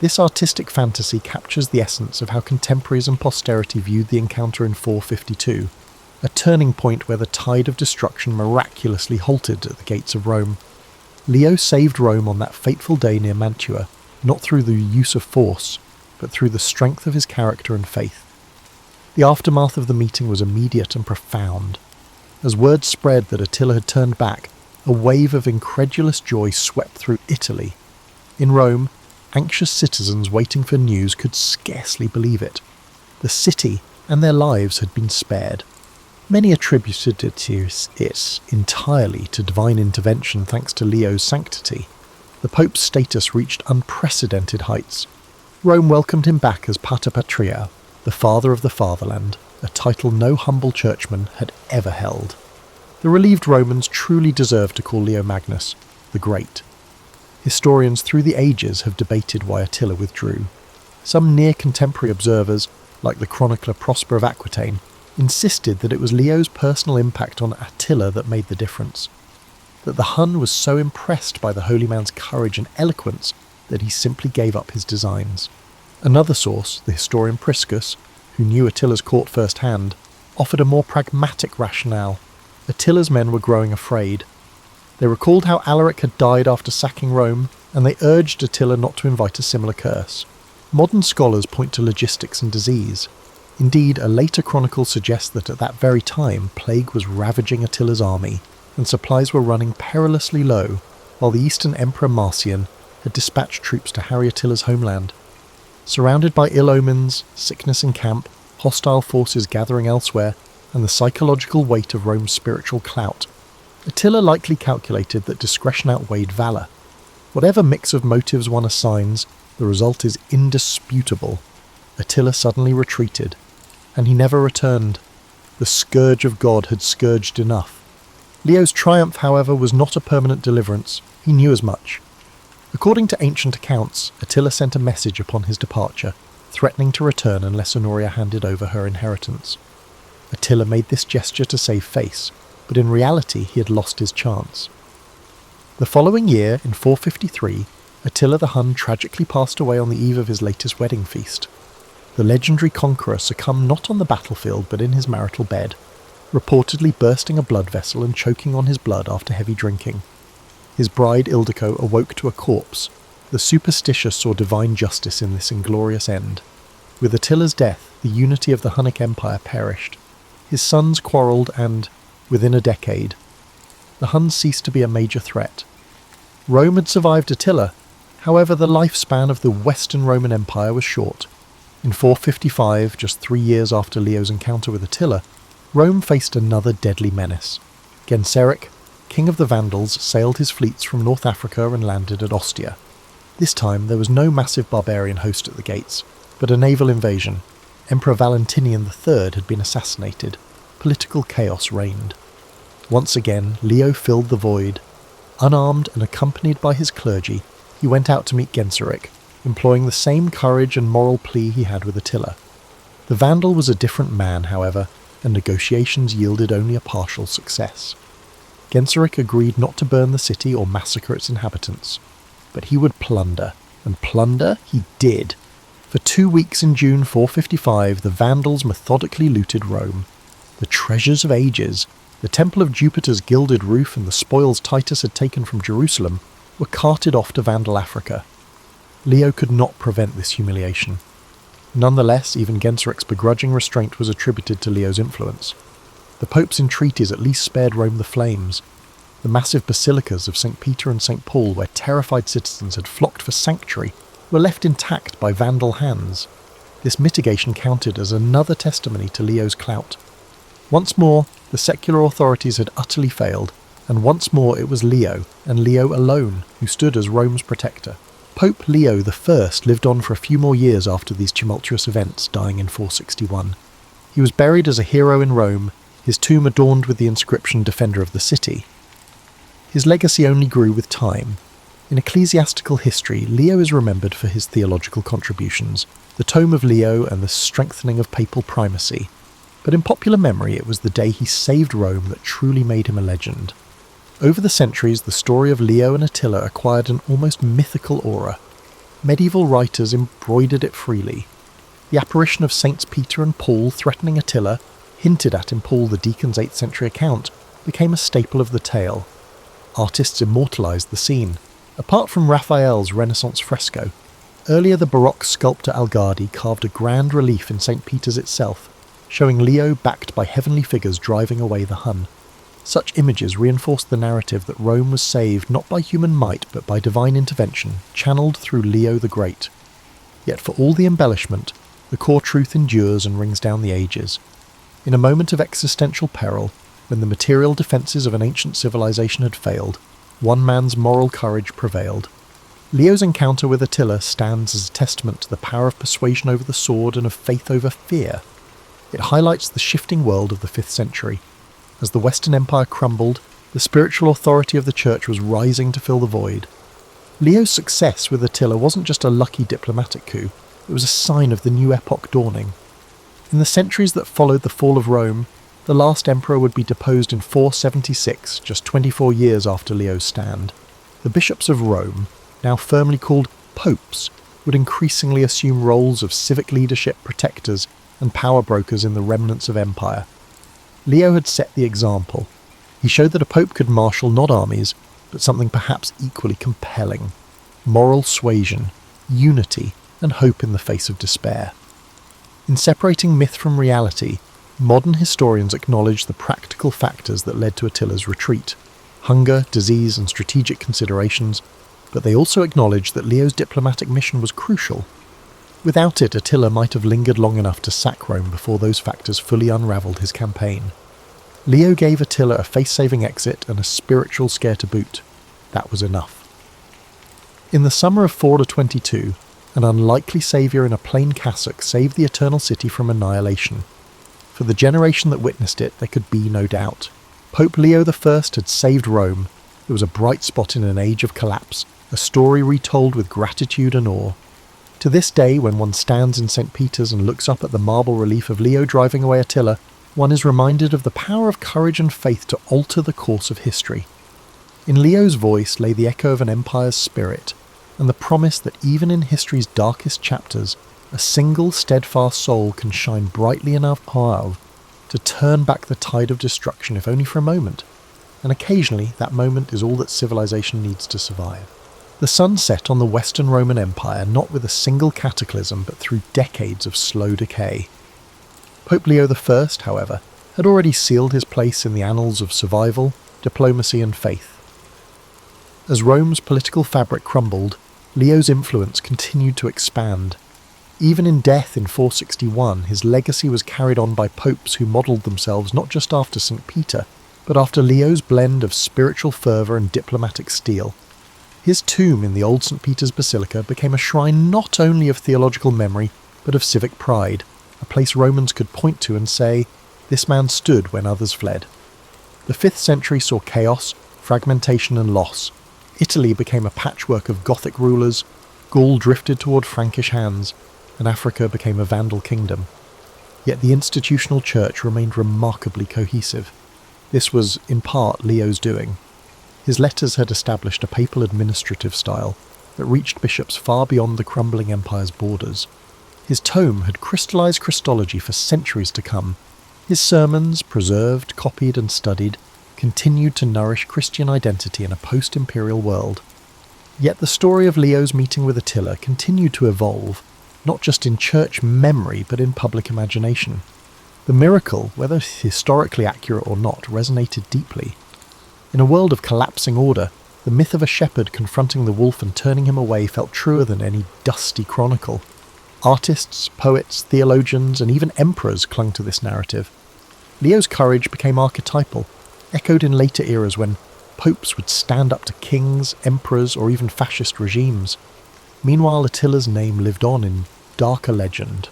This artistic fantasy captures the essence of how contemporaries and posterity viewed the encounter in 452, a turning point where the tide of destruction miraculously halted at the gates of Rome. Leo saved Rome on that fateful day near Mantua, not through the use of force, but through the strength of his character and faith. The aftermath of the meeting was immediate and profound. As word spread that Attila had turned back, a wave of incredulous joy swept through Italy. In Rome, anxious citizens waiting for news could scarcely believe it. The city and their lives had been spared. Many attributed it entirely to divine intervention thanks to Leo's sanctity. The Pope's status reached unprecedented heights. Rome welcomed him back as Pater Patria, the father of the fatherland, a title no humble churchman had ever held. The relieved Romans truly deserved to call Leo Magnus the Great. Historians through the ages have debated why Attila withdrew. Some near-contemporary observers, like the chronicler Prosper of Aquitaine, insisted that it was Leo's personal impact on Attila that made the difference, that the Hun was so impressed by the holy man's courage and eloquence that he simply gave up his designs. Another source, the historian Priscus, who knew Attila's court firsthand, offered a more pragmatic rationale. Attila's men were growing afraid. They recalled how Alaric had died after sacking Rome, and they urged Attila not to invite a similar curse. Modern scholars point to logistics and disease. Indeed, a later chronicle suggests that at that very time, plague was ravaging Attila's army, and supplies were running perilously low, while the Eastern Emperor Marcian had dispatched troops to harry Attila's homeland. Surrounded by ill omens, sickness in camp, hostile forces gathering elsewhere, and the psychological weight of Rome's spiritual clout, Attila likely calculated that discretion outweighed valour. Whatever mix of motives one assigns, the result is indisputable. Attila suddenly retreated, and he never returned. The scourge of God had scourged enough. Leo's triumph, however, was not a permanent deliverance. He knew as much. According to ancient accounts, Attila sent a message upon his departure, threatening to return unless Honoria handed over her inheritance. Attila made this gesture to save face, but in reality he had lost his chance. The following year, in 453, Attila the Hun tragically passed away on the eve of his latest wedding feast. The legendary conqueror succumbed not on the battlefield but in his marital bed, reportedly bursting a blood vessel and choking on his blood after heavy drinking. His bride Ildiko awoke to a corpse. The superstitious saw divine justice in this inglorious end. With Attila's death, the unity of the Hunnic Empire perished. His sons quarrelled and, within a decade, the Huns ceased to be a major threat. Rome had survived Attila. However, the lifespan of the Western Roman Empire was short. In 455, just 3 years after Leo's encounter with Attila, Rome faced another deadly menace. Genseric, king of the Vandals sailed his fleets from North Africa and landed at Ostia. This time there was no massive barbarian host at the gates, but a naval invasion. Emperor Valentinian III had been assassinated. Political chaos reigned. Once again, Leo filled the void. Unarmed and accompanied by his clergy, he went out to meet Genseric, employing the same courage and moral plea he had with Attila. The Vandal was a different man, however, and negotiations yielded only a partial success. Genseric agreed not to burn the city or massacre its inhabitants, but he would plunder, and plunder he did. For 2 weeks in June 455, the Vandals methodically looted Rome. The treasures of ages, the Temple of Jupiter's gilded roof and the spoils Titus had taken from Jerusalem, were carted off to Vandal Africa. Leo could not prevent this humiliation. Nonetheless, even Genseric's begrudging restraint was attributed to Leo's influence. The Pope's entreaties at least spared Rome the flames. The massive basilicas of St. Peter and St. Paul, where terrified citizens had flocked for sanctuary, were left intact by Vandal hands. This mitigation counted as another testimony to Leo's clout. Once more, the secular authorities had utterly failed, and once more it was Leo, and Leo alone, who stood as Rome's protector. Pope Leo I lived on for a few more years after these tumultuous events, dying in 461. He was buried as a hero in Rome, his tomb adorned with the inscription Defender of the City. His legacy only grew with time. In ecclesiastical history, Leo is remembered for his theological contributions, the Tome of Leo and the strengthening of papal primacy. But in popular memory, it was the day he saved Rome that truly made him a legend. Over the centuries, the story of Leo and Attila acquired an almost mythical aura. Medieval writers embroidered it freely. The apparition of Saints Peter and Paul threatening Attila, hinted at in Paul the Deacon's 8th century account, became a staple of the tale. Artists immortalised the scene. Apart from Raphael's Renaissance fresco, earlier the Baroque sculptor Algardi carved a grand relief in St. Peter's itself, showing Leo backed by heavenly figures driving away the Hun. Such images reinforced the narrative that Rome was saved not by human might but by divine intervention, channeled through Leo the Great. Yet for all the embellishment, the core truth endures and rings down the ages. In a moment of existential peril, when the material defences of an ancient civilization had failed, one man's moral courage prevailed. Leo's encounter with Attila stands as a testament to the power of persuasion over the sword and of faith over fear. It highlights the shifting world of the 5th century. As the Western Empire crumbled, the spiritual authority of the Church was rising to fill the void. Leo's success with Attila wasn't just a lucky diplomatic coup, it was a sign of the new epoch dawning. In the centuries that followed the fall of Rome, the last emperor would be deposed in 476, just 24 years after Leo's stand. The bishops of Rome, now firmly called popes, would increasingly assume roles of civic leadership, protectors, and power brokers in the remnants of empire. Leo had set the example. He showed that a pope could marshal not armies, but something perhaps equally compelling: moral suasion, unity, and hope in the face of despair. In separating myth from reality, modern historians acknowledge the practical factors that led to Attila's retreat: hunger, disease, and strategic considerations, but they also acknowledge that Leo's diplomatic mission was crucial. Without it, Attila might have lingered long enough to sack Rome before those factors fully unravelled his campaign. Leo gave Attila a face-saving exit and a spiritual scare to boot. That was enough. In the summer of 422, an unlikely saviour in a plain cassock saved the Eternal City from annihilation. For the generation that witnessed it, there could be no doubt. Pope Leo I had saved Rome. It was a bright spot in an age of collapse, a story retold with gratitude and awe. To this day, when one stands in St. Peter's and looks up at the marble relief of Leo driving away Attila, one is reminded of the power of courage and faith to alter the course of history. In Leo's voice lay the echo of an empire's spirit, and the promise that even in history's darkest chapters, a single steadfast soul can shine brightly enough to turn back the tide of destruction, if only for a moment. And occasionally, that moment is all that civilization needs to survive. The sun set on the Western Roman Empire not with a single cataclysm, but through decades of slow decay. Pope Leo I, however, had already sealed his place in the annals of survival, diplomacy, and faith. As Rome's political fabric crumbled, Leo's influence continued to expand. Even in death in 461, his legacy was carried on by popes who modelled themselves not just after St. Peter, But after Leo's blend of spiritual fervour and diplomatic steel, his tomb in the old St. Peter's Basilica became a shrine not only of theological memory, but of civic pride, a place Romans could point to and say, "This man stood when others fled." The 5th century saw chaos, fragmentation and loss. Italy became a patchwork of Gothic rulers, Gaul drifted toward Frankish hands, and Africa became a Vandal kingdom. Yet the institutional church remained remarkably cohesive. This was, in part, Leo's doing. His letters had established a papal administrative style that reached bishops far beyond the crumbling empire's borders. His tome had crystallized Christology for centuries to come. His sermons, preserved, copied and studied, continued to nourish Christian identity in a post-imperial world. Yet the story of Leo's meeting with Attila continued to evolve, not just in church memory but in public imagination. The miracle, whether historically accurate or not, resonated deeply. In a world of collapsing order, the myth of a shepherd confronting the wolf and turning him away felt truer than any dusty chronicle. Artists, poets, theologians, and even emperors clung to this narrative. Leo's courage became archetypal, echoed in later eras when popes would stand up to kings, emperors, or even fascist regimes. Meanwhile, Attila's name lived on in darker legend.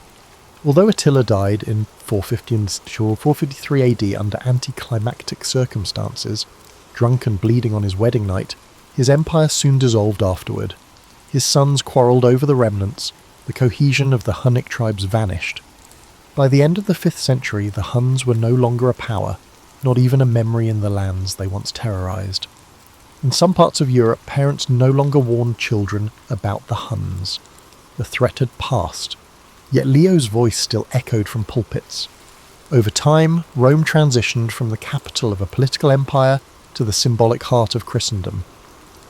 Although Attila died in 453 AD under anticlimactic circumstances, drunk and bleeding on his wedding night, his empire soon dissolved afterward. His sons quarrelled over the remnants, the cohesion of the Hunnic tribes vanished. By the end of the 5th century, the Huns were no longer a power, not even a memory in the lands they once terrorised. In some parts of Europe, parents no longer warned children about the Huns. The threat had passed, yet Leo's voice still echoed from pulpits. Over time, Rome transitioned from the capital of a political empire to the symbolic heart of Christendom.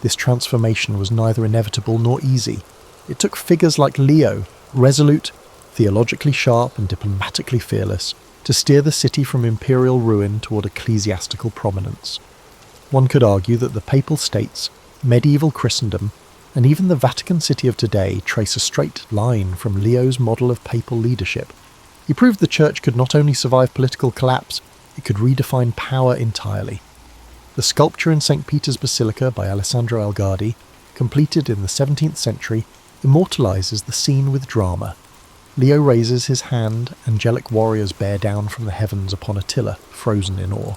This transformation was neither inevitable nor easy. It took figures like Leo, resolute, theologically sharp and diplomatically fearless, to steer the city from imperial ruin toward ecclesiastical prominence. One could argue that the Papal States, medieval Christendom, and even the Vatican City of today trace a straight line from Leo's model of papal leadership. He proved the Church could not only survive political collapse, it could redefine power entirely. The sculpture in St. Peter's Basilica by Alessandro Algardi, completed in the 17th century, immortalizes the scene with drama. Leo raises his hand, angelic warriors bear down from the heavens upon Attila, frozen in awe.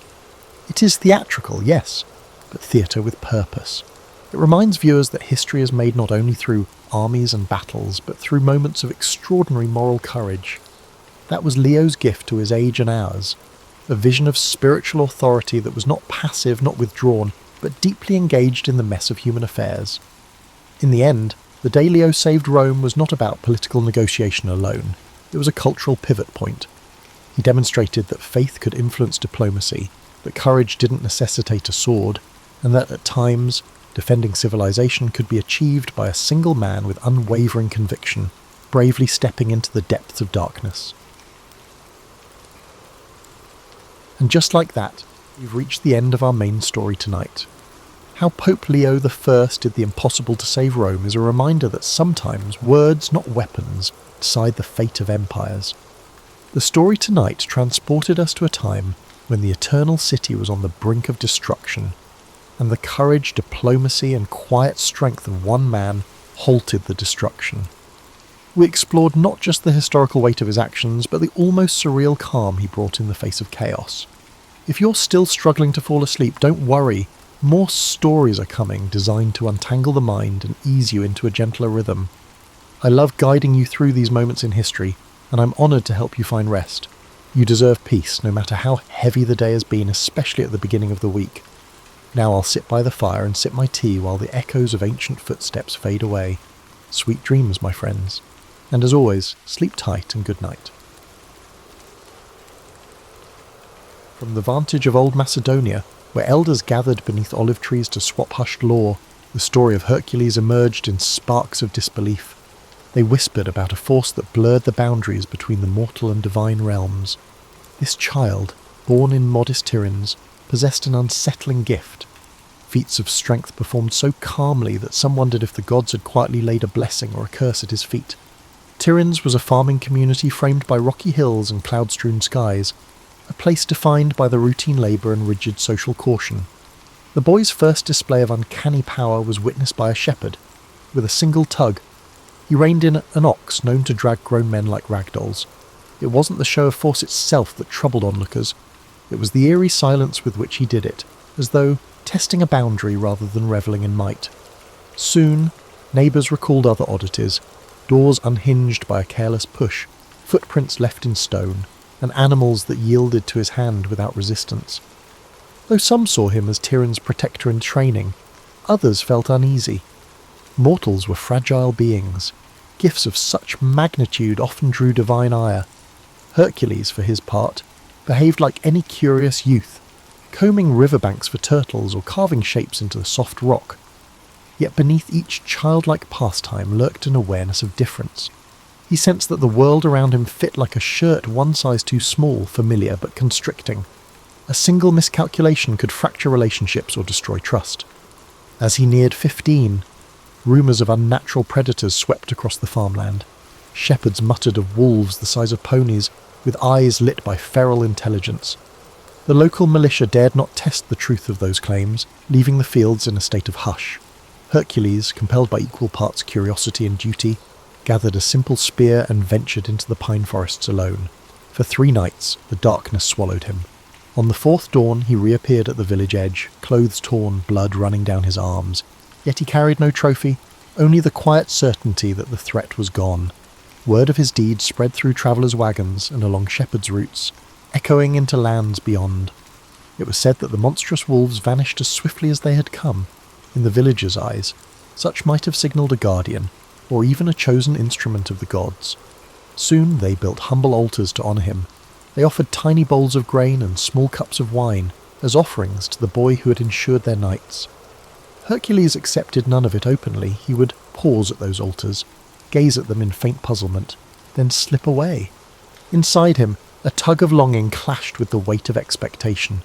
It is theatrical, yes, but theatre with purpose. It reminds viewers that history is made not only through armies and battles, but through moments of extraordinary moral courage. That was Leo's gift to his age and ours, a vision of spiritual authority that was not passive, not withdrawn, but deeply engaged in the mess of human affairs. In the end, the day Leo saved Rome was not about political negotiation alone. It was a cultural pivot point. He demonstrated that faith could influence diplomacy, that courage didn't necessitate a sword, and that at times, defending civilization could be achieved by a single man with unwavering conviction, bravely stepping into the depths of darkness. And just like that, we've reached the end of our main story tonight. How Pope Leo I did the impossible to save Rome is a reminder that sometimes words, not weapons, decide the fate of empires. The story tonight transported us to a time when the eternal city was on the brink of destruction, and the courage, diplomacy and quiet strength of one man halted the destruction. We explored not just the historical weight of his actions, but the almost surreal calm he brought in the face of chaos. If you're still struggling to fall asleep, don't worry. More stories are coming designed to untangle the mind and ease you into a gentler rhythm. I love guiding you through these moments in history, and I'm honoured to help you find rest. You deserve peace, no matter how heavy the day has been, especially at the beginning of the week. Now I'll sit by the fire and sip my tea while the echoes of ancient footsteps fade away. Sweet dreams, my friends. And as always, sleep tight and good night. From the vantage of old Macedonia, where elders gathered beneath olive trees to swap hushed lore, the story of Hercules emerged in sparks of disbelief. They whispered about a force that blurred the boundaries between the mortal and divine realms. This child, born in modest Tiryns, possessed an unsettling gift. Feats of strength performed so calmly that some wondered if the gods had quietly laid a blessing or a curse at his feet. Tiryns was a farming community framed by rocky hills and cloud-strewn skies. a place defined by the routine labour and rigid social caution. The boy's first display of uncanny power was witnessed by a shepherd. With a single tug, he reined in an ox known to drag grown men like ragdolls. It wasn't the show of force itself that troubled onlookers. It was the eerie silence with which he did it, as though testing a boundary rather than revelling in might. Soon, neighbours recalled other oddities, doors unhinged by a careless push, footprints left in stone, and animals that yielded to his hand without resistance. Though some saw him as Tyrion's protector in training, others felt uneasy. Mortals were fragile beings. Gifts of such magnitude often drew divine ire. Hercules, for his part, behaved like any curious youth, combing riverbanks for turtles or carving shapes into the soft rock. Yet beneath each childlike pastime lurked an awareness of difference. He sensed that the world around him fit like a shirt one size too small, familiar but constricting. A single miscalculation could fracture relationships or destroy trust. As he neared 15, rumours of unnatural predators swept across the farmland. Shepherds muttered of wolves the size of ponies, with eyes lit by feral intelligence. The local militia dared not test the truth of those claims, leaving the fields in a state of hush. Hercules, compelled by equal parts curiosity and duty, gathered a simple spear and ventured into the pine forests alone. For 3 nights, the darkness swallowed him. On the 4th dawn, he reappeared at the village edge, clothes torn, blood running down his arms. Yet he carried no trophy, only the quiet certainty that the threat was gone. Word of his deeds spread through travellers' wagons and along shepherds' routes, echoing into lands beyond. It was said that the monstrous wolves vanished as swiftly as they had come. In the villagers' eyes, such might have signalled a guardian, or even a chosen instrument of the gods. Soon they built humble altars to honour him. They offered tiny bowls of grain and small cups of wine as offerings to the boy who had ensured their nights. Hercules accepted none of it openly. He would pause at those altars, gaze at them in faint puzzlement, then slip away. Inside him, a tug of longing clashed with the weight of expectation.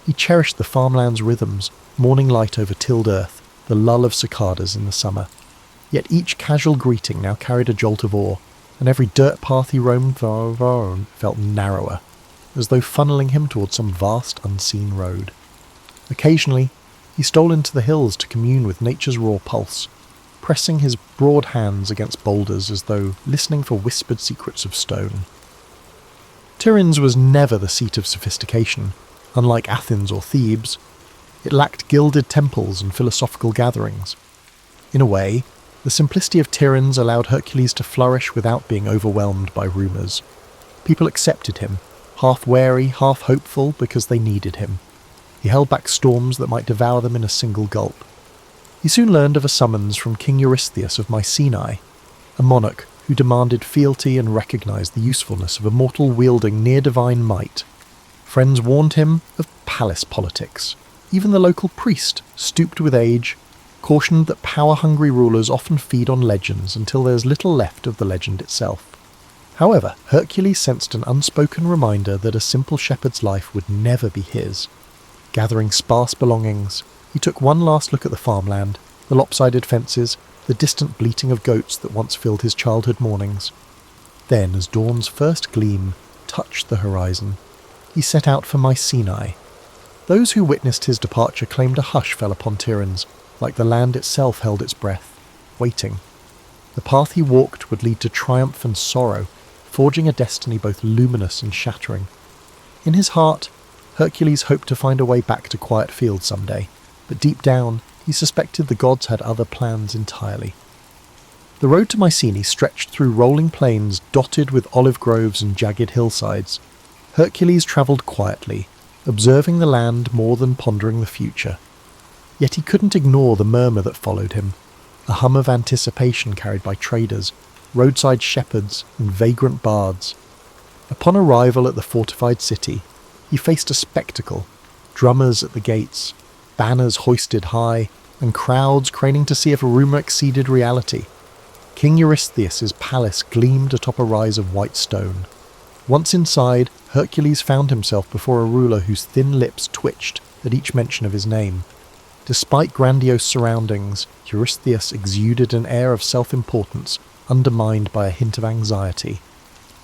He cherished the farmland's rhythms, morning light over tilled earth, the lull of cicadas in the summer. Yet each casual greeting now carried a jolt of awe, and every dirt path he roamed felt narrower, as though funneling him towards some vast unseen road. Occasionally, he stole into the hills to commune with nature's raw pulse, pressing his broad hands against boulders as though listening for whispered secrets of stone. Tiryns was never the seat of sophistication. Unlike Athens or Thebes, it lacked gilded temples and philosophical gatherings. In a way, the simplicity of Tiryns allowed Hercules to flourish without being overwhelmed by rumours. People accepted him, half wary, half hopeful, because they needed him. He held back storms that might devour them in a single gulp. He soon learned of a summons from King Eurystheus of Mycenae, a monarch who demanded fealty and recognised the usefulness of a mortal wielding near-divine might. Friends warned him of palace politics. Even the local priest, stooped with age, cautioned that power-hungry rulers often feed on legends until there is little left of the legend itself. However, Hercules sensed an unspoken reminder that a simple shepherd's life would never be his. Gathering sparse belongings, he took one last look at the farmland, the lopsided fences, the distant bleating of goats that once filled his childhood mornings. Then, as dawn's first gleam touched the horizon, he set out for Mycenae. Those who witnessed his departure claimed a hush fell upon Tiryns, like the land itself held its breath, waiting. The path he walked would lead to triumph and sorrow, forging a destiny both luminous and shattering. In his heart, Hercules hoped to find a way back to quiet fields someday, but deep down, he suspected the gods had other plans entirely. The road to Mycenae stretched through rolling plains dotted with olive groves and jagged hillsides. Hercules travelled quietly, observing the land more than pondering the future. Yet he couldn't ignore the murmur that followed him, a hum of anticipation carried by traders, roadside shepherds, and vagrant bards. Upon arrival at the fortified city, he faced a spectacle: drummers at the gates, banners hoisted high, and crowds craning to see if a rumour exceeded reality. King Eurystheus's palace gleamed atop a rise of white stone. Once inside, Hercules found himself before a ruler whose thin lips twitched at each mention of his name. Despite grandiose surroundings, Eurystheus exuded an air of self-importance, undermined by a hint of anxiety.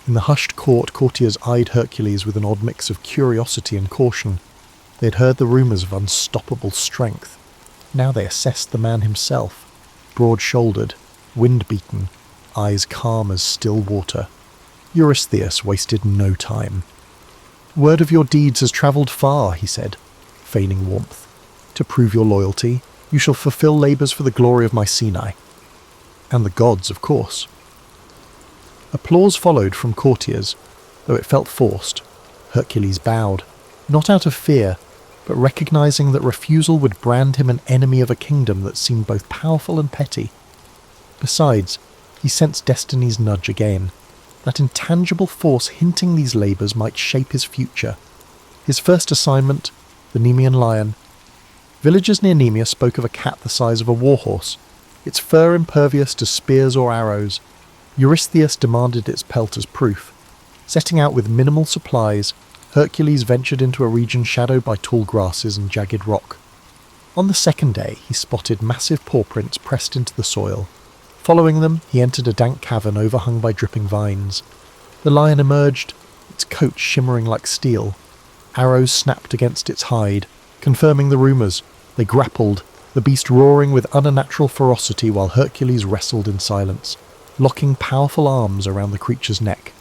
In the hushed court, courtiers eyed Hercules with an odd mix of curiosity and caution. They had heard the rumours of unstoppable strength. Now they assessed the man himself, broad-shouldered, wind-beaten, eyes calm as still water. Eurystheus wasted no time. "Word of your deeds has travelled far," he said, feigning warmth. "To prove your loyalty, you shall fulfil labours for the glory of Mycenae. And the gods, of course." Applause followed from courtiers, though it felt forced. Hercules bowed, not out of fear, but recognising that refusal would brand him an enemy of a kingdom that seemed both powerful and petty. Besides, he sensed destiny's nudge again, that intangible force hinting these labours might shape his future. His first assignment, the Nemean lion. Villagers near Nemea spoke of a cat the size of a warhorse, its fur impervious to spears or arrows. Eurystheus demanded its pelt as proof. Setting out with minimal supplies, Hercules ventured into a region shadowed by tall grasses and jagged rock. On the second day, he spotted massive paw prints pressed into the soil. Following them, he entered a dank cavern overhung by dripping vines. The lion emerged, its coat shimmering like steel. Arrows snapped against its hide, confirming the rumours. They grappled, the beast roaring with unnatural ferocity while Hercules wrestled in silence, locking powerful arms around the creature's neck.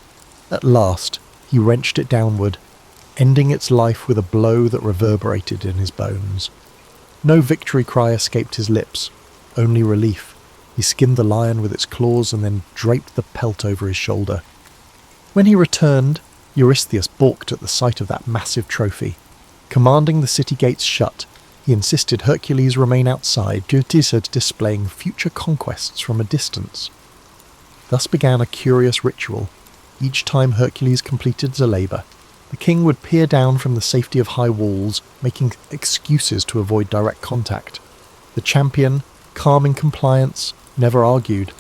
At last, he wrenched it downward, ending its life with a blow that reverberated in his bones. No victory cry escaped his lips, only relief. He skinned the lion with its claws and then draped the pelt over his shoulder. When he returned, Eurystheus balked at the sight of that massive trophy. Commanding the city gates shut, he insisted Hercules remain outside due to displaying future conquests from a distance. Thus began a curious ritual. Each time Hercules completed a labour, the king would peer down from the safety of high walls, making excuses to avoid direct contact. The champion, calm in compliance, never argued.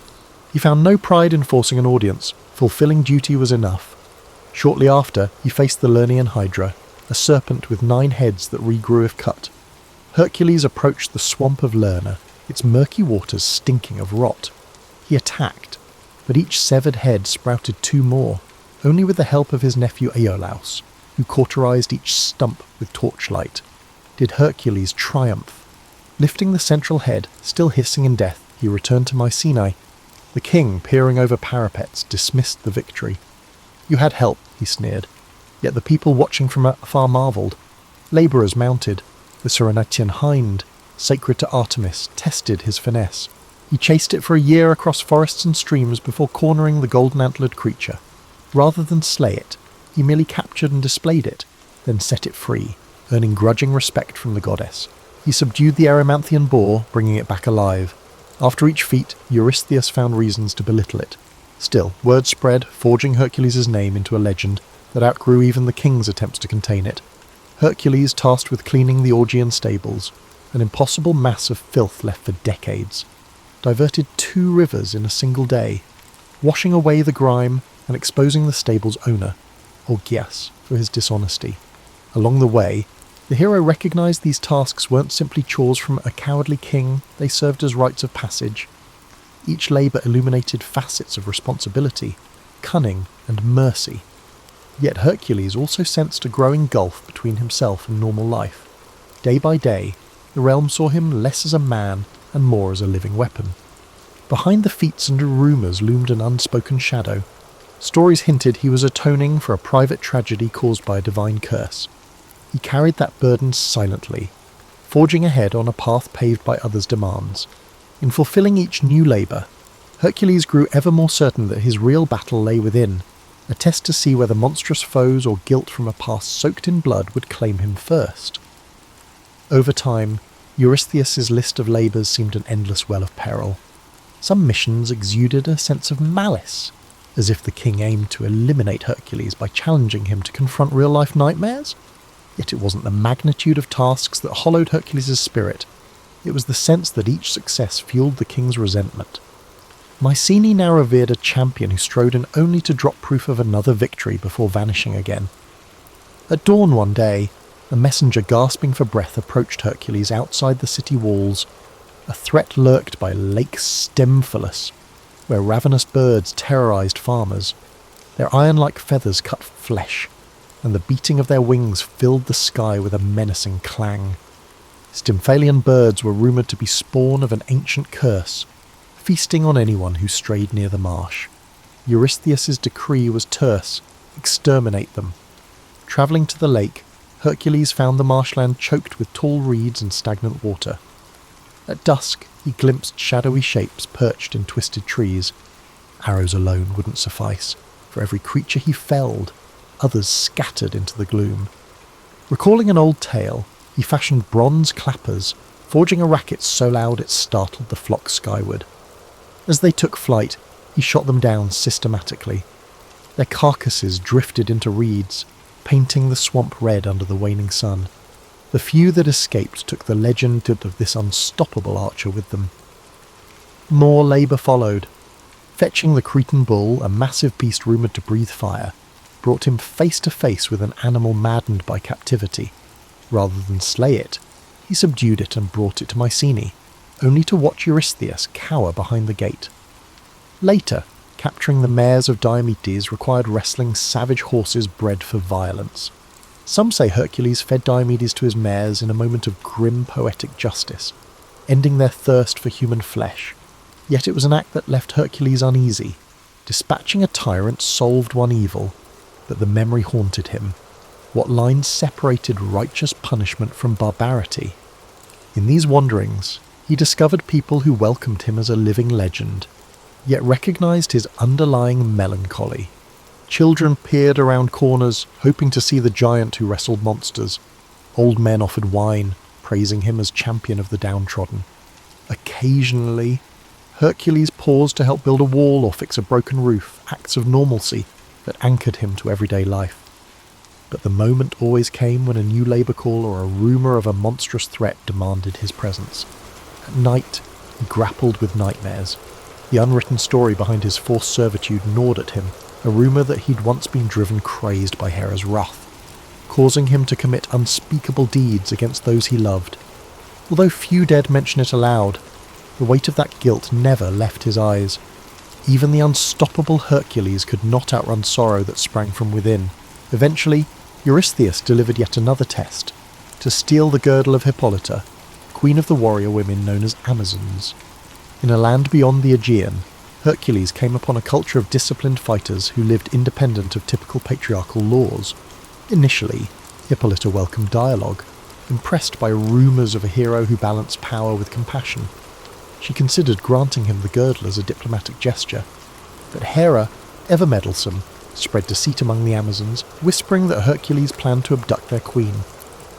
He found no pride in forcing an audience. Fulfilling duty was enough. Shortly after, he faced the Lernaean Hydra, a serpent with 9 heads that regrew if cut. Hercules approached the swamp of Lerna, its murky waters stinking of rot. He attacked, but each severed head sprouted 2 more, only with the help of his nephew Iolaus, who cauterized each stump with torchlight. Did Hercules triumph. Lifting the central head, still hissing in death, he returned to Mycenae. The king, peering over parapets, dismissed the victory. "You had help," he sneered, yet the people watching from afar marvelled. Labourers mounted. The Cyrenaian hind, sacred to Artemis, tested his finesse. He chased it for a year across forests and streams before cornering the golden-antlered creature. Rather than slay it, he merely captured and displayed it, then set it free, earning grudging respect from the goddess. He subdued the Erymanthian boar, bringing it back alive. After each feat, Eurystheus found reasons to belittle it. Still, word spread, forging Hercules' name into a legend that outgrew even the king's attempts to contain it. Hercules tasked with cleaning the Augean stables, an impossible mass of filth left for decades. Diverted 2 rivers in a single day, washing away the grime and exposing the stable's owner, Augeas, for his dishonesty. Along the way, the hero recognised these tasks weren't simply chores from a cowardly king, they served as rites of passage. Each labour illuminated facets of responsibility, cunning and mercy. Yet Hercules also sensed a growing gulf between himself and normal life. Day by day, the realm saw him less as a man and more as a living weapon. Behind the feats and rumours loomed an unspoken shadow. Stories hinted he was atoning for a private tragedy caused by a divine curse. He carried that burden silently, forging ahead on a path paved by others' demands. In fulfilling each new labour, Hercules grew ever more certain that his real battle lay within, a test to see whether monstrous foes or guilt from a past soaked in blood would claim him first. Over time, Eurystheus' list of labours seemed an endless well of peril. Some missions exuded a sense of malice, as if the king aimed to eliminate Hercules by challenging him to confront real-life nightmares. Yet it wasn't the magnitude of tasks that hollowed Hercules' spirit. It was the sense that each success fueled the king's resentment. Mycenae now revered a champion who strode in only to drop proof of another victory before vanishing again. At dawn one day, a messenger gasping for breath approached Hercules outside the city walls. A threat lurked by Lake Stymphalus, where ravenous birds terrorized farmers. Their iron-like feathers cut flesh, and the beating of their wings filled the sky with a menacing clang. Stymphalian birds were rumoured to be spawn of an ancient curse, feasting on anyone who strayed near the marsh. Eurystheus' decree was terse: exterminate them. Travelling to the lake, Hercules found the marshland choked with tall reeds and stagnant water. At dusk, he glimpsed shadowy shapes perched in twisted trees. Arrows alone wouldn't suffice. For every creature he felled, others scattered into the gloom. Recalling an old tale, he fashioned bronze clappers, forging a racket so loud it startled the flock skyward. As they took flight, he shot them down systematically. Their carcasses drifted into reeds, painting the swamp red under the waning sun. The few that escaped took the legend of this unstoppable archer with them. More labour followed. Fetching the Cretan bull, a massive beast rumoured to breathe fire, brought him face to face with an animal maddened by captivity. Rather than slay it, he subdued it and brought it to Mycenae, only to watch Eurystheus cower behind the gate. Later, capturing the mares of Diomedes required wrestling savage horses bred for violence. Some say Hercules fed Diomedes to his mares in a moment of grim poetic justice, ending their thirst for human flesh. Yet it was an act that left Hercules uneasy. Dispatching a tyrant solved one evil, but the memory haunted him. What lines separated righteous punishment from barbarity? In these wanderings, he discovered people who welcomed him as a living legend, yet recognised his underlying melancholy. Children peered around corners, hoping to see the giant who wrestled monsters. Old men offered wine, praising him as champion of the downtrodden. Occasionally, Hercules paused to help build a wall or fix a broken roof, acts of normalcy that anchored him to everyday life. But the moment always came when a new labour call or a rumour of a monstrous threat demanded his presence. At night, he grappled with nightmares. The unwritten story behind his forced servitude gnawed at him, a rumour that he'd once been driven crazed by Hera's wrath, causing him to commit unspeakable deeds against those he loved. Although few dared mention it aloud, the weight of that guilt never left his eyes. Even the unstoppable Hercules could not outrun sorrow that sprang from within. Eventually, Eurystheus delivered yet another test, to steal the girdle of Hippolyta, queen of the warrior women known as Amazons. In a land beyond the Aegean, Hercules came upon a culture of disciplined fighters who lived independent of typical patriarchal laws. Initially, Hippolyta welcomed dialogue, impressed by rumours of a hero who balanced power with compassion. She considered granting him the girdle as a diplomatic gesture, but Hera, ever meddlesome, spread deceit among the Amazons, whispering that Hercules planned to abduct their queen.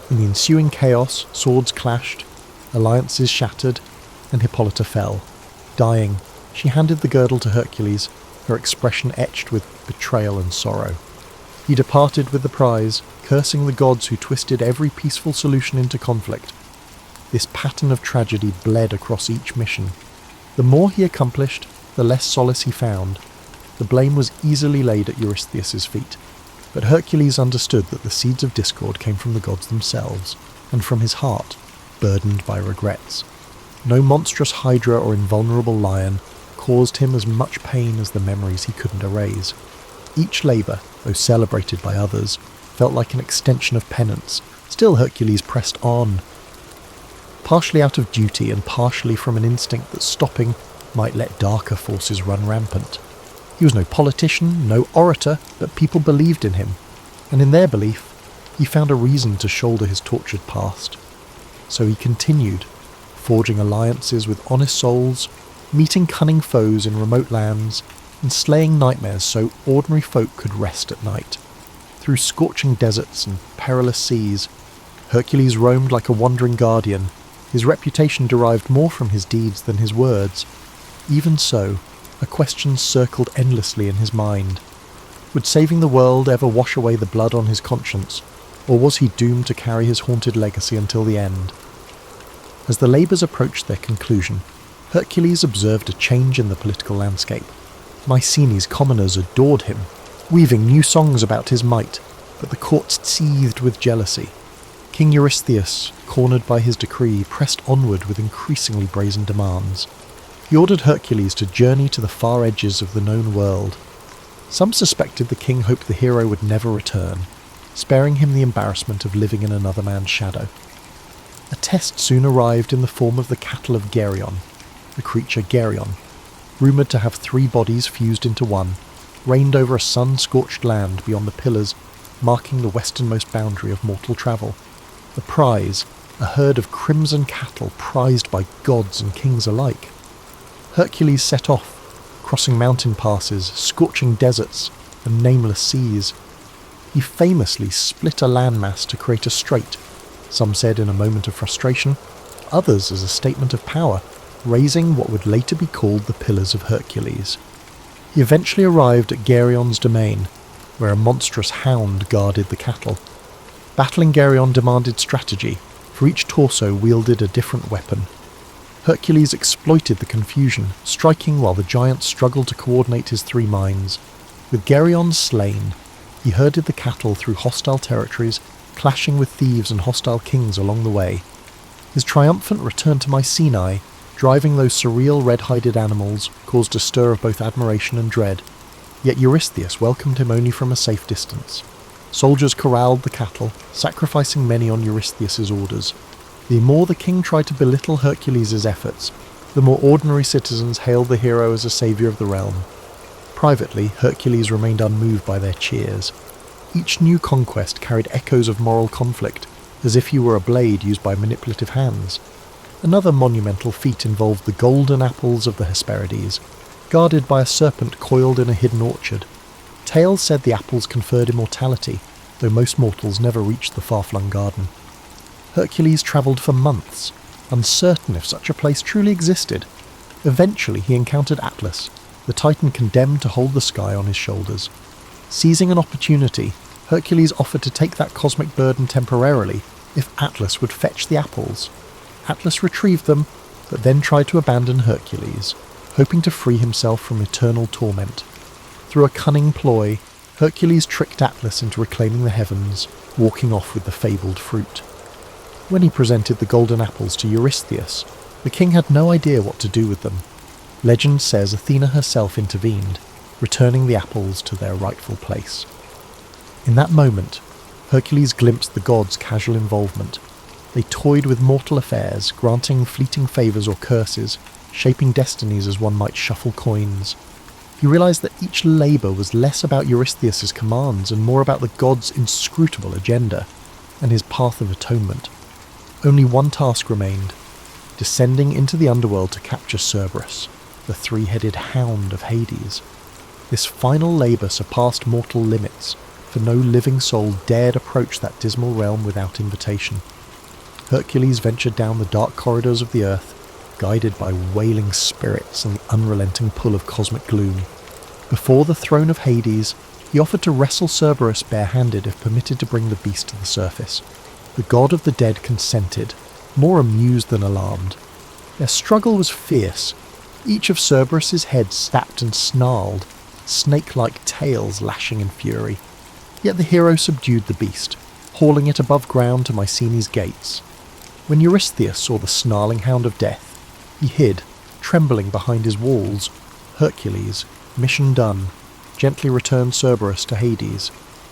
In the ensuing chaos, swords clashed, alliances shattered, and Hippolyta fell. Dying, she handed the girdle to Hercules, her expression etched with betrayal and sorrow. He departed with the prize, cursing the gods who twisted every peaceful solution into conflict. This pattern of tragedy bled across each mission. The more he accomplished, the less solace he found. The blame was easily laid at Eurystheus' feet, but Hercules understood that the seeds of discord came from the gods themselves, and from his heart, burdened by regrets. No monstrous hydra or invulnerable lion caused him as much pain as the memories he couldn't erase. Each labour, though celebrated by others, felt like an extension of penance. Still Hercules pressed on, partially out of duty and partially from an instinct that stopping might let darker forces run rampant. He was no politician, no orator, but people believed in him, and in their belief, he found a reason to shoulder his tortured past. So he continued, forging alliances with honest souls, meeting cunning foes in remote lands, and slaying nightmares so ordinary folk could rest at night. Through scorching deserts and perilous seas, Hercules roamed like a wandering guardian. His reputation derived more from his deeds than his words. Even so, a question circled endlessly in his mind. Would saving the world ever wash away the blood on his conscience, or was he doomed to carry his haunted legacy until the end? As the labours approached their conclusion, Hercules observed a change in the political landscape. Mycenae's commoners adored him, weaving new songs about his might, but the court seethed with jealousy. King Eurystheus, cornered by his decree, pressed onward with increasingly brazen demands. He ordered Hercules to journey to the far edges of the known world. Some suspected the king hoped the hero would never return, sparing him the embarrassment of living in another man's shadow. A test soon arrived in the form of the cattle of Geryon, the creature Geryon, rumoured to have 3 bodies fused into one, reigned over a sun-scorched land beyond the pillars marking the westernmost boundary of mortal travel. The prize, a herd of crimson cattle prized by gods and kings alike. Hercules set off, crossing mountain passes, scorching deserts, and nameless seas. He famously split a landmass to create a strait, some said in a moment of frustration, others as a statement of power, raising what would later be called the Pillars of Hercules. He eventually arrived at Geryon's domain, where a monstrous hound guarded the cattle. Battling Geryon demanded strategy, for each torso wielded a different weapon. Hercules exploited the confusion, striking while the giant struggled to coordinate his 3 minds. With Geryon slain, he herded the cattle through hostile territories, clashing with thieves and hostile kings along the way. His triumphant return to Mycenae, driving those surreal red-hided animals, caused a stir of both admiration and dread. Yet Eurystheus welcomed him only from a safe distance. Soldiers corralled the cattle, sacrificing many on Eurystheus's orders. The more the king tried to belittle Hercules' efforts, the more ordinary citizens hailed the hero as a saviour of the realm. Privately, Hercules remained unmoved by their cheers. Each new conquest carried echoes of moral conflict, as if he were a blade used by manipulative hands. Another monumental feat involved the golden apples of the Hesperides, guarded by a serpent coiled in a hidden orchard. Tales said the apples conferred immortality, though most mortals never reached the far-flung garden. Hercules travelled for months, uncertain if such a place truly existed. Eventually he encountered Atlas, the titan condemned to hold the sky on his shoulders. Seizing an opportunity, Hercules offered to take that cosmic burden temporarily if Atlas would fetch the apples. Atlas retrieved them, but then tried to abandon Hercules, hoping to free himself from eternal torment. Through a cunning ploy, Hercules tricked Atlas into reclaiming the heavens, walking off with the fabled fruit. When he presented the golden apples to Eurystheus, the king had no idea what to do with them. Legend says Athena herself intervened, returning the apples to their rightful place. In that moment, Hercules glimpsed the gods' casual involvement. They toyed with mortal affairs, granting fleeting favours or curses, shaping destinies as one might shuffle coins. He realised that each labour was less about Eurystheus' commands and more about the gods' inscrutable agenda and his path of atonement. Only one task remained, descending into the underworld to capture Cerberus, the 3-headed hound of Hades. This final labour surpassed mortal limits, for no living soul dared approach that dismal realm without invitation. Hercules ventured down the dark corridors of the earth, guided by wailing spirits and the unrelenting pull of cosmic gloom. Before the throne of Hades, he offered to wrestle Cerberus barehanded if permitted to bring the beast to the surface. The god of the dead consented, more amused than alarmed. Their struggle was fierce. Each of Cerberus's heads snapped and snarled, snake-like tails lashing in fury. Yet the hero subdued the beast, hauling it above ground to Mycenae's gates. When Eurystheus saw the snarling hound of death, he hid, trembling behind his walls. Hercules, mission done, gently returned Cerberus to Hades.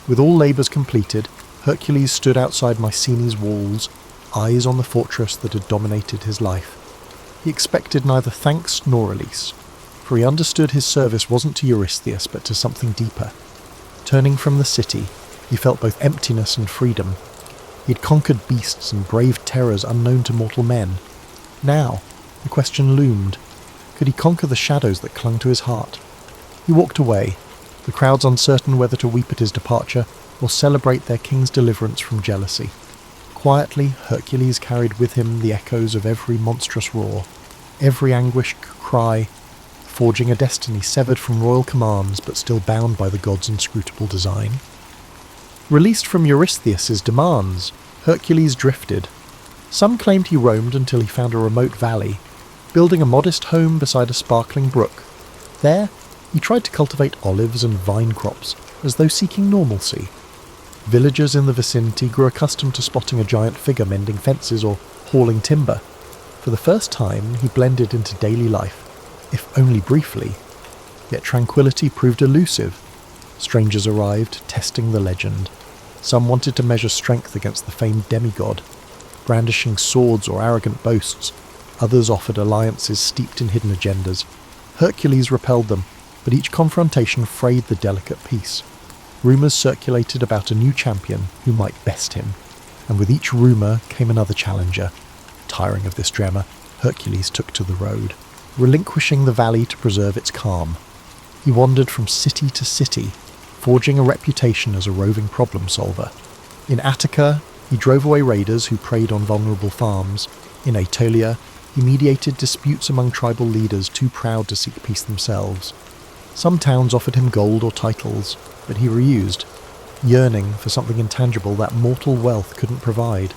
With all labours completed, Hercules stood outside Mycenae's walls, eyes on the fortress that had dominated his life. He expected neither thanks nor release, for he understood his service wasn't to Eurystheus but to something deeper. Turning from the city, he felt both emptiness and freedom. He had conquered beasts and braved terrors unknown to mortal men. Now, the question loomed, could he conquer the shadows that clung to his heart? He walked away, the crowds uncertain whether to weep at his departure or celebrate their king's deliverance from jealousy. Quietly, Hercules carried with him the echoes of every monstrous roar, every anguished cry, forging a destiny severed from royal commands but still bound by the gods' inscrutable design. Released from Eurystheus' demands, Hercules drifted. Some claimed he roamed until he found a remote valley, building a modest home beside a sparkling brook. There, he tried to cultivate olives and vine crops, as though seeking normalcy. Villagers in the vicinity grew accustomed to spotting a giant figure mending fences or hauling timber. For the first time, he blended into daily life, if only briefly. Yet tranquility proved elusive. Strangers arrived, testing the legend. Some wanted to measure strength against the famed demigod, brandishing swords or arrogant boasts. Others offered alliances steeped in hidden agendas. Hercules repelled them, but each confrontation frayed the delicate peace. Rumours circulated about a new champion who might best him, and with each rumour came another challenger. Tiring of this drama, Hercules took to the road, relinquishing the valley to preserve its calm. He wandered from city to city, forging a reputation as a roving problem solver. In Attica, he drove away raiders who preyed on vulnerable farms. In Aetolia, he mediated disputes among tribal leaders too proud to seek peace themselves. Some towns offered him gold or titles, but he refused, yearning for something intangible that mortal wealth couldn't provide.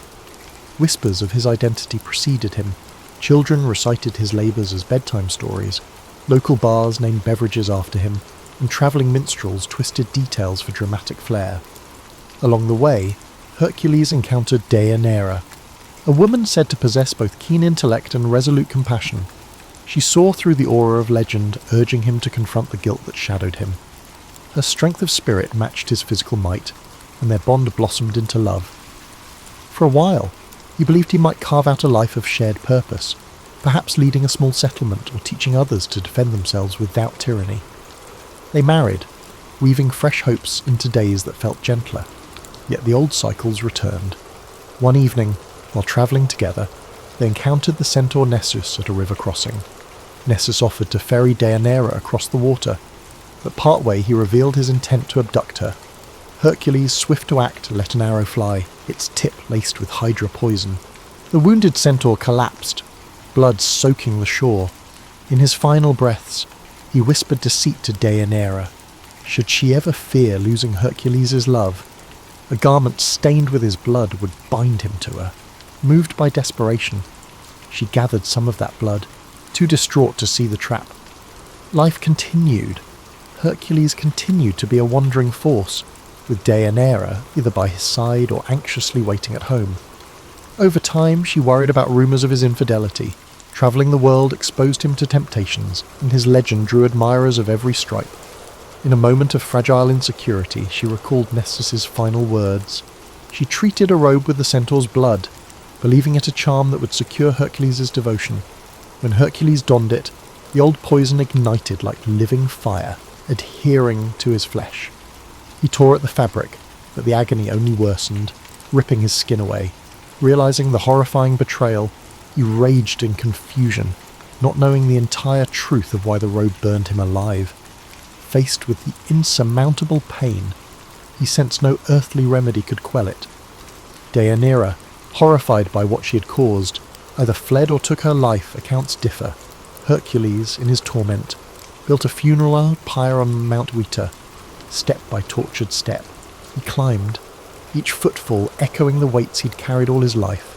Whispers of his identity preceded him. Children recited his labours as bedtime stories. Local bars named beverages after him, and travelling minstrels twisted details for dramatic flair. Along the way, Hercules encountered Deianira, a woman said to possess both keen intellect and resolute compassion. She saw through the aura of legend, urging him to confront the guilt that shadowed him. Her strength of spirit matched his physical might, and their bond blossomed into love. For a while, he believed he might carve out a life of shared purpose, perhaps leading a small settlement or teaching others to defend themselves without tyranny. They married, weaving fresh hopes into days that felt gentler, yet the old cycles returned. One evening, while travelling together, they encountered the centaur Nessus at a river crossing. Nessus offered to ferry Deianira across the water, but partway he revealed his intent to abduct her. Hercules, swift to act, let an arrow fly, its tip laced with hydra poison. The wounded centaur collapsed, blood soaking the shore. In his final breaths, he whispered deceit to Deianira. Should she ever fear losing Hercules' love, a garment stained with his blood would bind him to her. Moved by desperation, she gathered some of that blood, too distraught to see the trap. Life continued. Hercules continued to be a wandering force, with Deianira either by his side or anxiously waiting at home. Over time, she worried about rumours of his infidelity. Travelling the world exposed him to temptations, and his legend drew admirers of every stripe. In a moment of fragile insecurity, she recalled Nessus's final words. She treated a robe with the centaur's blood, believing it a charm that would secure Hercules' devotion. When Hercules donned it, the old poison ignited like living fire, adhering to his flesh. He tore at the fabric, but the agony only worsened, ripping his skin away. Realizing the horrifying betrayal, he raged in confusion, not knowing the entire truth of why the robe burned him alive. Faced with the insurmountable pain, he sensed no earthly remedy could quell it. Deianira, horrified by what she had caused, either fled or took her life. Accounts differ. Hercules, in his torment, built a funeral pyre on Mount Weta. Step by tortured step, he climbed, each footfall echoing the weights he'd carried all his life.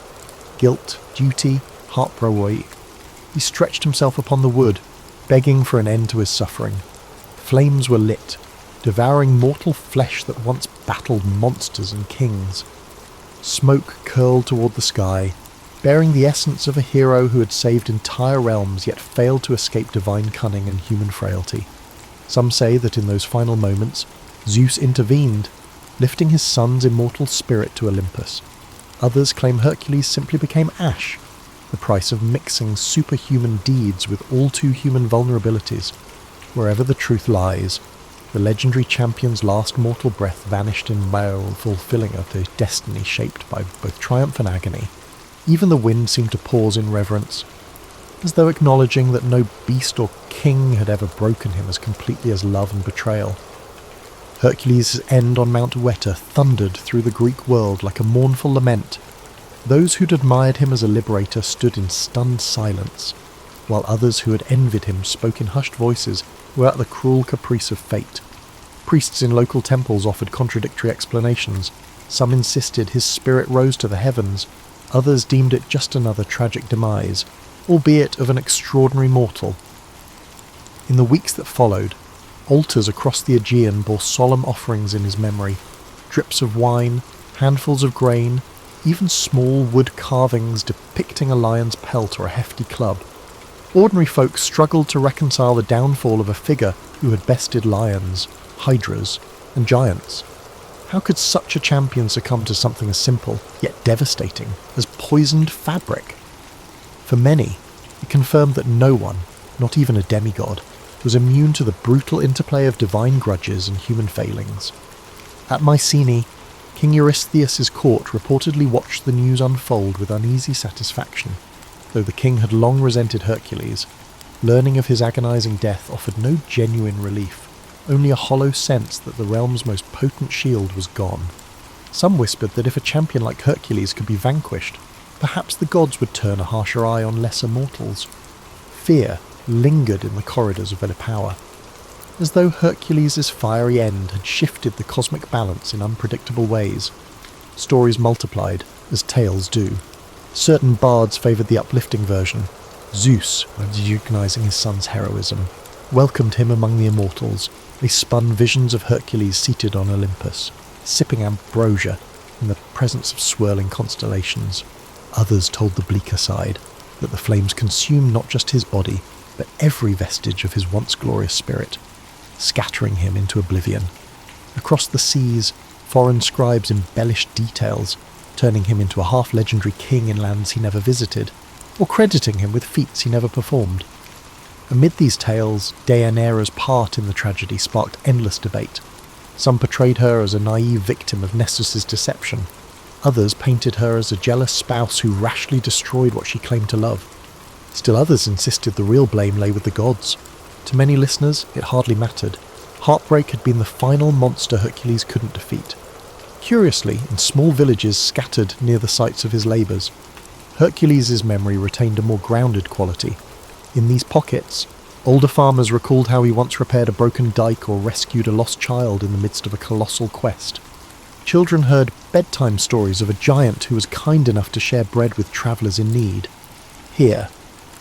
Guilt, duty, heartbreak. He stretched himself upon the wood, begging for an end to his suffering. Flames were lit, devouring mortal flesh that once battled monsters and kings. Smoke curled toward the sky, bearing the essence of a hero who had saved entire realms yet failed to escape divine cunning and human frailty. Some say that in those final moments, Zeus intervened, lifting his son's immortal spirit to Olympus. Others claim Hercules simply became ash, the price of mixing superhuman deeds with all too human vulnerabilities. Wherever the truth lies, the legendary champion's last mortal breath vanished in male fulfilling of the destiny shaped by both triumph and agony. Even the wind seemed to pause in reverence, as though acknowledging that no beast or king had ever broken him as completely as love and betrayal. Hercules' end on Mount Weta thundered through the Greek world like a mournful lament. Those who'd admired him as a liberator stood in stunned silence, while others who had envied him spoke in hushed voices were at the cruel caprice of fate. Priests in local temples offered contradictory explanations. Some insisted his spirit rose to the heavens, others deemed it just another tragic demise, albeit of an extraordinary mortal. In the weeks that followed, altars across the Aegean bore solemn offerings in his memory. Drips of wine, handfuls of grain, even small wood carvings depicting a lion's pelt or a hefty club. Ordinary folk struggled to reconcile the downfall of a figure who had bested lions, hydras, and giants. How could such a champion succumb to something as simple, yet devastating, as poisoned fabric? For many, it confirmed that no one, not even a demigod, was immune to the brutal interplay of divine grudges and human failings. At Mycenae, King Eurystheus' court reportedly watched the news unfold with uneasy satisfaction. Though the king had long resented Hercules, learning of his agonizing death offered no genuine relief, only a hollow sense that the realm's most potent shield was gone. Some whispered that if a champion like Hercules could be vanquished, perhaps the gods would turn a harsher eye on lesser mortals. Fear lingered in the corridors of their power, as though Hercules' fiery end had shifted the cosmic balance in unpredictable ways. Stories multiplied, as tales do. Certain bards favoured the uplifting version. Zeus, when eulogizing his son's heroism, welcomed him among the immortals. They spun visions of Hercules seated on Olympus, sipping ambrosia in the presence of swirling constellations. Others told the bleaker side, that the flames consumed not just his body, but every vestige of his once glorious spirit, scattering him into oblivion. Across the seas, foreign scribes embellished details, turning him into a half-legendary king in lands he never visited, or crediting him with feats he never performed. Amid these tales, Deianira's part in the tragedy sparked endless debate. Some portrayed her as a naive victim of Nessus' deception. Others painted her as a jealous spouse who rashly destroyed what she claimed to love. Still others insisted the real blame lay with the gods. To many listeners, it hardly mattered. Heartbreak had been the final monster Hercules couldn't defeat. Curiously, in small villages scattered near the sites of his labours, Hercules' memory retained a more grounded quality. In these pockets, older farmers recalled how he once repaired a broken dike or rescued a lost child in the midst of a colossal quest. Children heard bedtime stories of a giant who was kind enough to share bread with travellers in need. Here,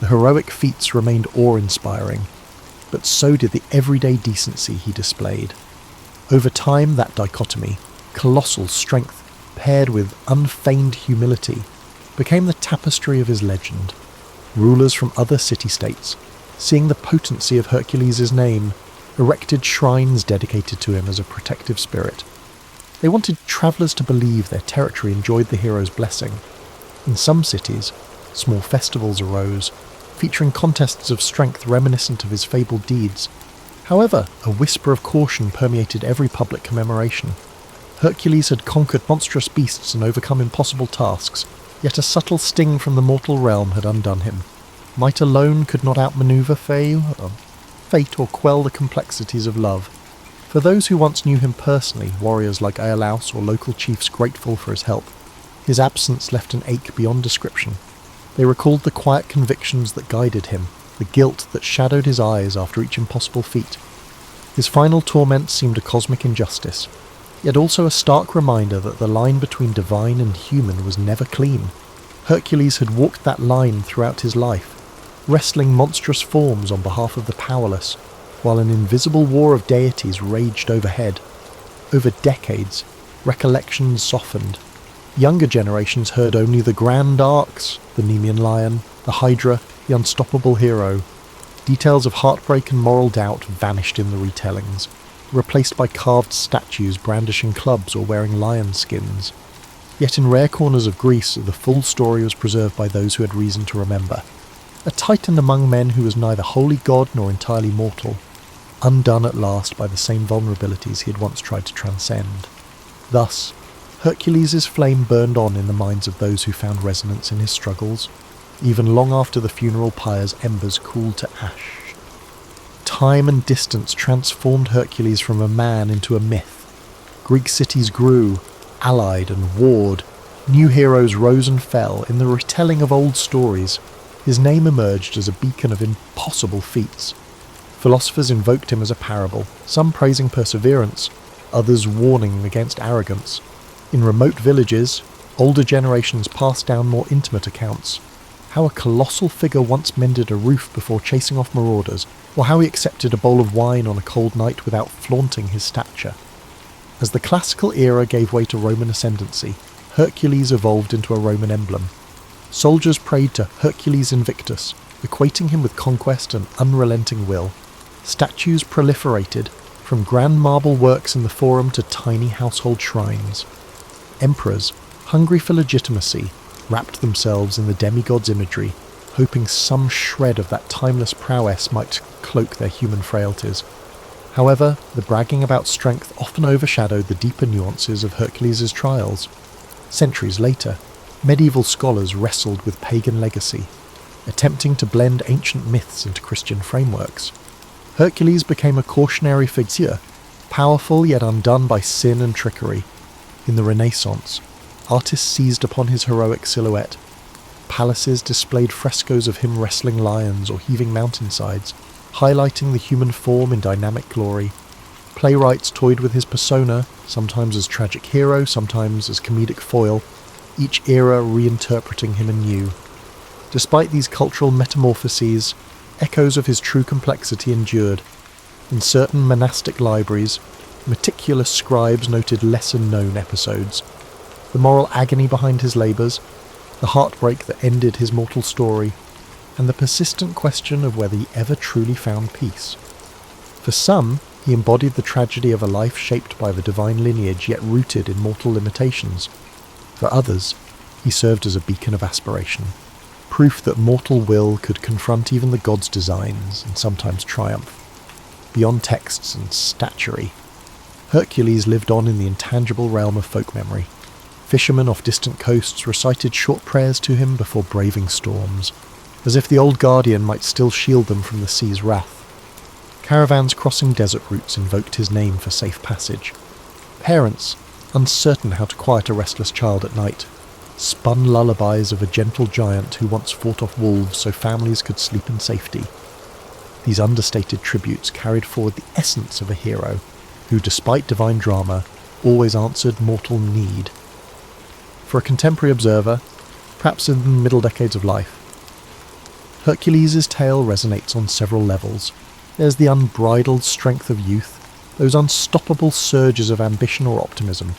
the heroic feats remained awe-inspiring, but so did the everyday decency he displayed. Over time, that dichotomy, colossal strength paired with unfeigned humility, became the tapestry of his legend. Rulers from other city-states, seeing the potency of Hercules' name, erected shrines dedicated to him as a protective spirit. They wanted travellers to believe their territory enjoyed the hero's blessing. In some cities, small festivals arose, featuring contests of strength reminiscent of his fabled deeds. However, a whisper of caution permeated every public commemoration. Hercules had conquered monstrous beasts and overcome impossible tasks, yet a subtle sting from the mortal realm had undone him. Might alone could not outmaneuver fate or quell the complexities of love. For those who once knew him personally, warriors like Iolaus or local chiefs grateful for his help, his absence left an ache beyond description. They recalled the quiet convictions that guided him, the guilt that shadowed his eyes after each impossible feat. His final torment seemed a cosmic injustice, yet also a stark reminder that the line between divine and human was never clean. Hercules had walked that line throughout his life, wrestling monstrous forms on behalf of the powerless, while an invisible war of deities raged overhead. Over decades, recollections softened. Younger generations heard only the grand arcs, the Nemean lion, the Hydra, the unstoppable hero. Details of heartbreak and moral doubt vanished in the retellings, replaced by carved statues brandishing clubs or wearing lion skins. Yet in rare corners of Greece, the full story was preserved by those who had reason to remember. A titan among men who was neither wholly god nor entirely mortal, undone at last by the same vulnerabilities he had once tried to transcend. Thus, Hercules' flame burned on in the minds of those who found resonance in his struggles, even long after the funeral pyre's embers cooled to ash. Time and distance transformed Hercules from a man into a myth. Greek cities grew, allied and warred. New heroes rose and fell. In the retelling of old stories, his name emerged as a beacon of impossible feats. Philosophers invoked him as a parable, some praising perseverance, others warning against arrogance. In remote villages, older generations passed down more intimate accounts. How a colossal figure once mended a roof before chasing off marauders, or how he accepted a bowl of wine on a cold night without flaunting his stature. As the classical era gave way to Roman ascendancy, Hercules evolved into a Roman emblem. Soldiers prayed to Hercules Invictus, equating him with conquest and unrelenting will. Statues proliferated, from grand marble works in the Forum to tiny household shrines. Emperors, hungry for legitimacy, wrapped themselves in the demigod's imagery, hoping some shred of that timeless prowess might cloak their human frailties. However, the bragging about strength often overshadowed the deeper nuances of Hercules' trials. Centuries later, medieval scholars wrestled with pagan legacy, attempting to blend ancient myths into Christian frameworks. Hercules became a cautionary figure, powerful yet undone by sin and trickery. In the Renaissance, artists seized upon his heroic silhouette. Palaces displayed frescoes of him wrestling lions or heaving mountainsides, highlighting the human form in dynamic glory. Playwrights toyed with his persona, sometimes as tragic hero, sometimes as comedic foil, each era reinterpreting him anew. Despite these cultural metamorphoses, echoes of his true complexity endured. In certain monastic libraries, meticulous scribes noted lesser-known episodes. The moral agony behind his labours, the heartbreak that ended his mortal story, and the persistent question of whether he ever truly found peace. For some, he embodied the tragedy of a life shaped by the divine lineage yet rooted in mortal limitations. For others, he served as a beacon of aspiration, proof that mortal will could confront even the gods' designs and sometimes triumph. Beyond texts and statuary, Hercules lived on in the intangible realm of folk memory. Fishermen off distant coasts recited short prayers to him before braving storms, as if the old guardian might still shield them from the sea's wrath. Caravans crossing desert routes invoked his name for safe passage. Parents, uncertain how to quiet a restless child at night, spun lullabies of a gentle giant who once fought off wolves so families could sleep in safety. These understated tributes carried forward the essence of a hero who, despite divine drama, always answered mortal need. For a contemporary observer, perhaps in the middle decades of life, Hercules' tale resonates on several levels. There's the unbridled strength of youth, those unstoppable surges of ambition or optimism.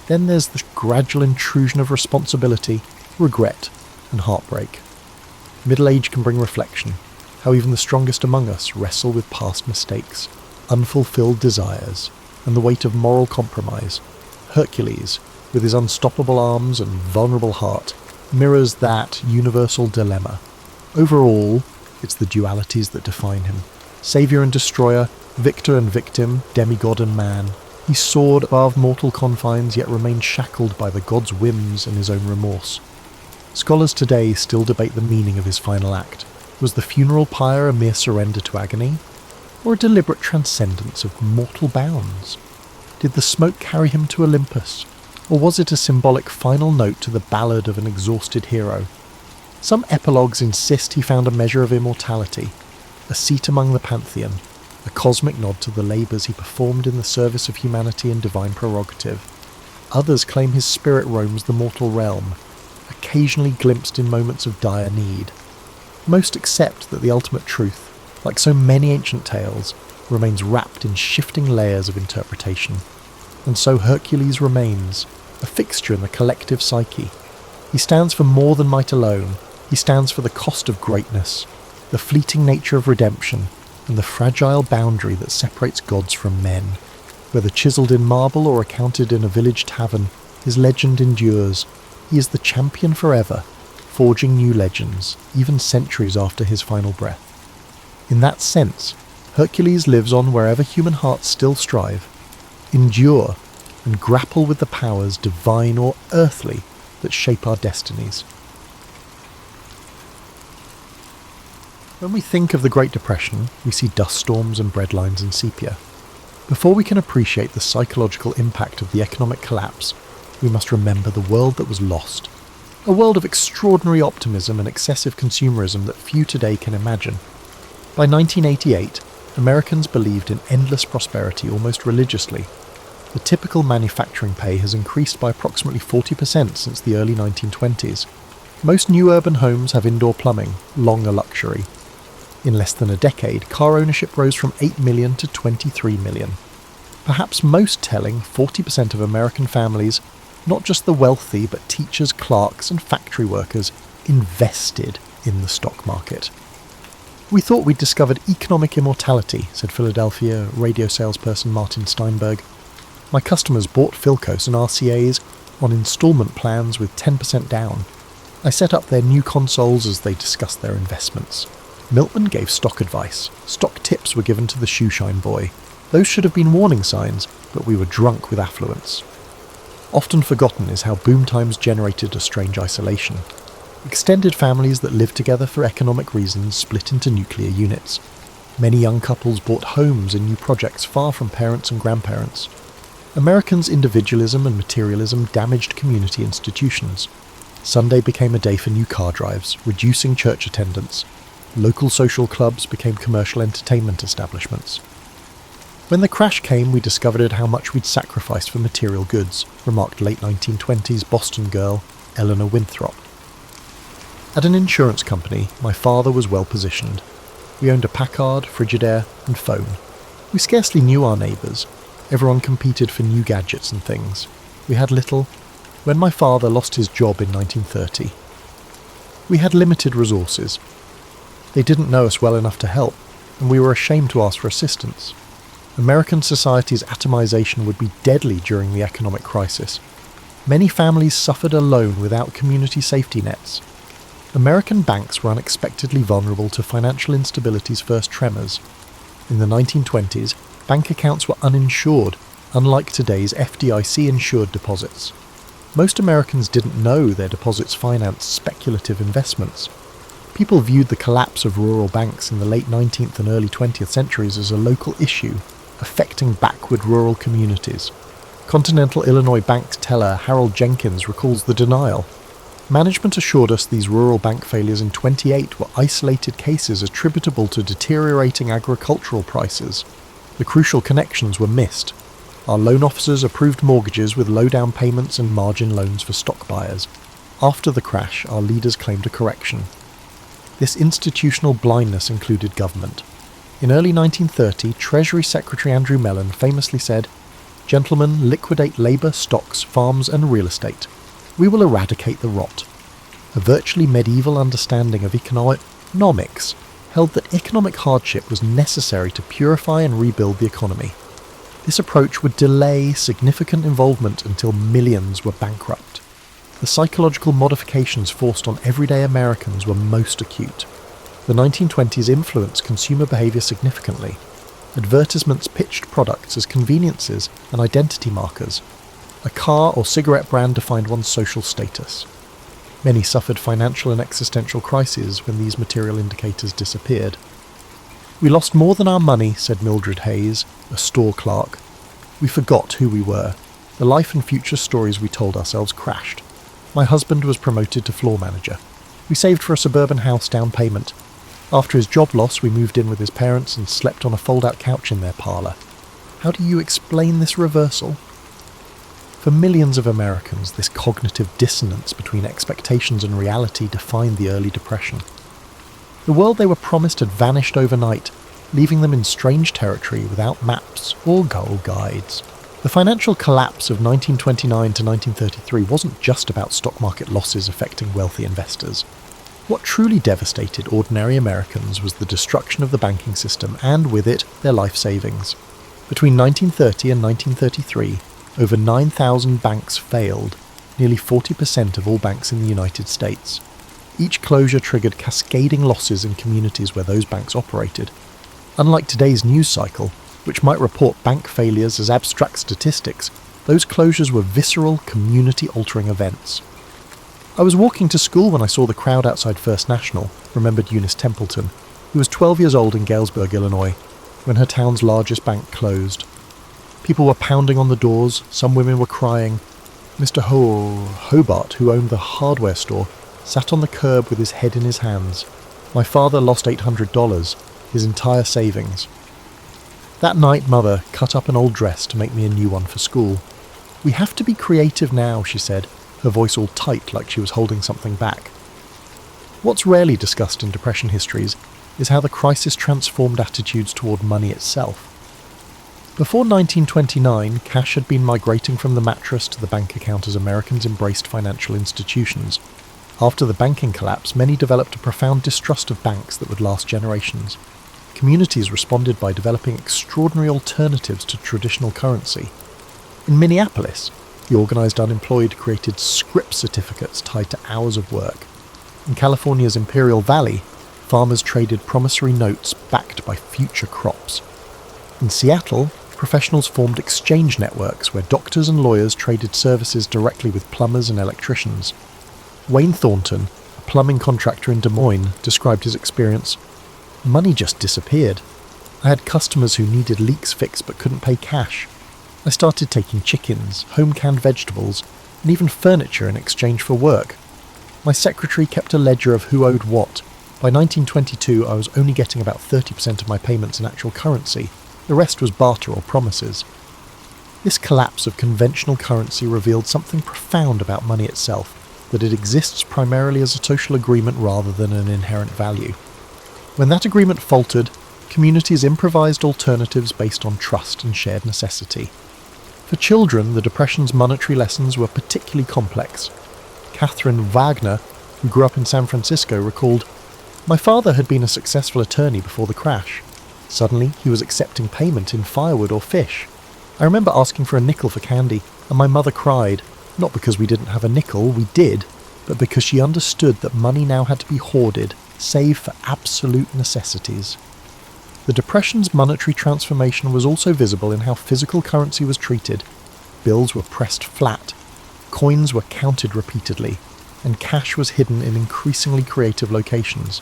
Then there's the gradual intrusion of responsibility, regret, and heartbreak. Middle age can bring reflection, how even the strongest among us wrestle with past mistakes, unfulfilled desires, and the weight of moral compromise. Hercules, with his unstoppable arms and vulnerable heart, mirrors that universal dilemma. Overall, it's the dualities that define him. Saviour and destroyer, victor and victim, demigod and man. He soared above mortal confines yet remained shackled by the god's whims and his own remorse. Scholars today still debate the meaning of his final act. Was the funeral pyre a mere surrender to agony, or a deliberate transcendence of mortal bounds? Did the smoke carry him to Olympus, or was it a symbolic final note to the ballad of an exhausted hero? Some epilogues insist he found a measure of immortality, a seat among the pantheon, a cosmic nod to the labours he performed in the service of humanity and divine prerogative. Others claim his spirit roams the mortal realm, occasionally glimpsed in moments of dire need. Most accept that the ultimate truth, like so many ancient tales, remains wrapped in shifting layers of interpretation. And so Hercules remains, a fixture in the collective psyche. He stands for more than might alone. He stands for the cost of greatness, the fleeting nature of redemption, and the fragile boundary that separates gods from men. Whether chiselled in marble or accounted in a village tavern, his legend endures. He is the champion forever, forging new legends, even centuries after his final breath. In that sense, Hercules lives on wherever human hearts still strive, endure, and grapple with the powers, divine or earthly, that shape our destinies. When we think of the Great Depression, we see dust storms and breadlines and sepia. Before we can appreciate the psychological impact of the economic collapse, we must remember the world that was lost. A world of extraordinary optimism and excessive consumerism that few today can imagine. By 1988, Americans believed in endless prosperity almost religiously. The typical manufacturing pay has increased by approximately 40% since the early 1920s. Most new urban homes have indoor plumbing, long a luxury. In less than a decade, car ownership rose from 8 million to 23 million. Perhaps most telling, 40% of American families, not just the wealthy but teachers, clerks and factory workers, invested in the stock market. "We thought we'd discovered economic immortality," said Philadelphia radio salesperson Martin Steinberg. "My customers bought Philcos and RCAs on installment plans with 10% down. I set up their new consoles as they discussed their investments. Miltman gave stock advice. Stock tips were given to the shoeshine boy. Those should have been warning signs, but we were drunk with affluence." Often forgotten is how boom times generated a strange isolation. Extended families that lived together for economic reasons split into nuclear units. Many young couples bought homes in new projects far from parents and grandparents. Americans' individualism and materialism damaged community institutions. Sunday became a day for new car drives, reducing church attendance. Local social clubs became commercial entertainment establishments. "When the crash came, we discovered how much we'd sacrificed for material goods," remarked late 1920s Boston girl Eleanor Winthrop. At an insurance company, my father was well positioned. We owned a Packard, Frigidaire, and phone. We scarcely knew our neighbours. Everyone competed for new gadgets and things. We had little. When my father lost his job in 1930, we had limited resources. They didn't know us well enough to help, and we were ashamed to ask for assistance. American society's atomization would be deadly during the economic crisis. Many families suffered alone without community safety nets. American banks were unexpectedly vulnerable to financial instability's first tremors. In the 1920s, bank accounts were uninsured, unlike today's FDIC-insured deposits. Most Americans didn't know their deposits financed speculative investments. People viewed the collapse of rural banks in the late 19th and early 20th centuries as a local issue, affecting backward rural communities. Continental Illinois bank teller Harold Jenkins recalls the denial. "Management assured us these rural bank failures in 28 were isolated cases attributable to deteriorating agricultural prices. The crucial connections were missed. Our loan officers approved mortgages with low down payments and margin loans for stock buyers. After the crash, our leaders claimed a correction." This institutional blindness included government. In early 1930, Treasury Secretary Andrew Mellon famously said, "Gentlemen, liquidate labour, stocks, farms and real estate. We will eradicate the rot." A virtually medieval understanding of economics held that economic hardship was necessary to purify and rebuild the economy. This approach would delay significant involvement until millions were bankrupt. The psychological modifications forced on everyday Americans were most acute. The 1920s influenced consumer behaviour significantly. Advertisements pitched products as conveniences and identity markers. A car or cigarette brand defined one's social status. Many suffered financial and existential crises when these material indicators disappeared. "We lost more than our money," said Mildred Hayes, a store clerk. "We forgot who we were. The life and future stories we told ourselves crashed. My husband was promoted to floor manager. We saved for a suburban house down payment. After his job loss, we moved in with his parents and slept on a fold-out couch in their parlour. How do you explain this reversal?" For millions of Americans, this cognitive dissonance between expectations and reality defined the early Depression. The world they were promised had vanished overnight, leaving them in strange territory without maps or goal guides. The financial collapse of 1929 to 1933 wasn't just about stock market losses affecting wealthy investors. What truly devastated ordinary Americans was the destruction of the banking system and, with it, their life savings. Between 1930 and 1933, over 9,000 banks failed, nearly 40% of all banks in the United States. Each closure triggered cascading losses in communities where those banks operated. Unlike today's news cycle, which might report bank failures as abstract statistics, those closures were visceral, community-altering events. "I was walking to school when I saw the crowd outside First National," remembered Eunice Templeton, who was 12 years old in Galesburg, Illinois, when her town's largest bank closed. People were pounding on the doors, some women were crying. Mr. Hobart, who owned the hardware store, sat on the curb with his head in his hands. "My father lost $800, his entire savings. That night, Mother cut up an old dress to make me a new one for school. We have to be creative now," she said, her voice all tight like she was holding something back. What's rarely discussed in Depression histories is how the crisis transformed attitudes toward money itself. Before 1929, cash had been migrating from the mattress to the bank account as Americans embraced financial institutions. After the banking collapse, many developed a profound distrust of banks that would last generations. Communities responded by developing extraordinary alternatives to traditional currency. In Minneapolis, the organised unemployed created scrip certificates tied to hours of work. In California's Imperial Valley, farmers traded promissory notes backed by future crops. In Seattle, professionals formed exchange networks where doctors and lawyers traded services directly with plumbers and electricians. Wayne Thornton, a plumbing contractor in Des Moines, described his experience. Money just disappeared. I had customers who needed leaks fixed but couldn't pay cash. I started taking chickens, home-canned vegetables, and even furniture in exchange for work. My secretary kept a ledger of who owed what. By 1922, I was only getting about 30% of my payments in actual currency. The rest was barter or promises. This collapse of conventional currency revealed something profound about money itself, that it exists primarily as a social agreement rather than an inherent value. When that agreement faltered, communities improvised alternatives based on trust and shared necessity. For children, the Depression's monetary lessons were particularly complex. Catherine Wagner, who grew up in San Francisco, recalled, "My father had been a successful attorney before the crash. Suddenly, he was accepting payment in firewood or fish. I remember asking for a nickel for candy, and my mother cried, not because we didn't have a nickel, we did, but because she understood that money now had to be hoarded, save for absolute necessities." The Depression's monetary transformation was also visible in how physical currency was treated. Bills were pressed flat, coins were counted repeatedly, and cash was hidden in increasingly creative locations.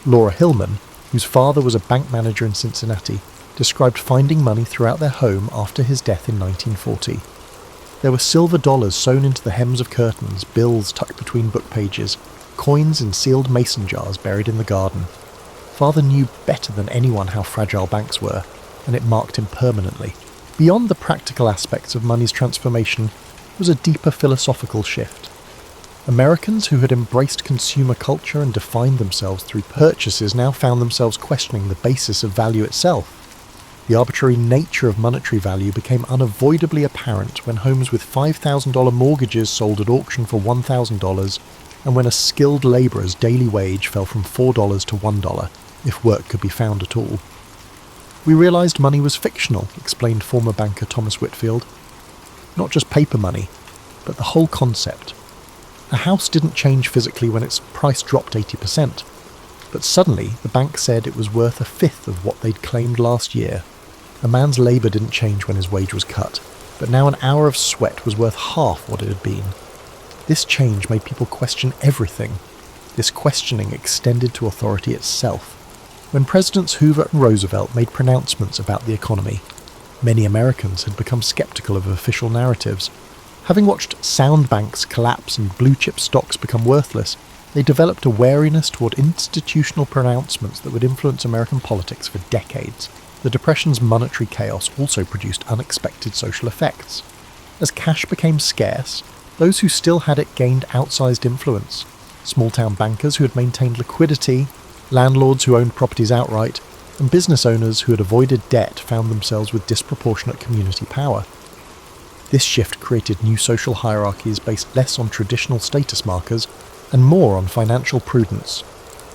Laura Hillman, whose father was a bank manager in Cincinnati, described finding money throughout their home after his death in 1940. There were silver dollars sewn into the hems of curtains, bills tucked between book pages, coins in sealed mason jars buried in the garden. Father knew better than anyone how fragile banks were, and it marked him permanently. Beyond the practical aspects of money's transformation was a deeper philosophical shift. Americans who had embraced consumer culture and defined themselves through purchases now found themselves questioning the basis of value itself. The arbitrary nature of monetary value became unavoidably apparent when homes with $5,000 mortgages sold at auction for $1,000, and when a skilled labourer's daily wage fell from $4 to $1, if work could be found at all. "We realised money was fictional," explained former banker Thomas Whitfield. "Not just paper money, but the whole concept. A house didn't change physically when its price dropped 80%, but suddenly the bank said it was worth a fifth of what they'd claimed last year. A man's labour didn't change when his wage was cut, but now an hour of sweat was worth half what it had been. This change made people question everything. This questioning extended to authority itself. When Presidents Hoover and Roosevelt made pronouncements about the economy, many Americans had become skeptical of official narratives. Having watched sound banks collapse and blue-chip stocks become worthless, they developed a wariness toward institutional pronouncements that would influence American politics for decades. The Depression's monetary chaos also produced unexpected social effects. As cash became scarce, those who still had it gained outsized influence. Small-town bankers who had maintained liquidity, landlords who owned properties outright, and business owners who had avoided debt found themselves with disproportionate community power. This shift created new social hierarchies based less on traditional status markers and more on financial prudence,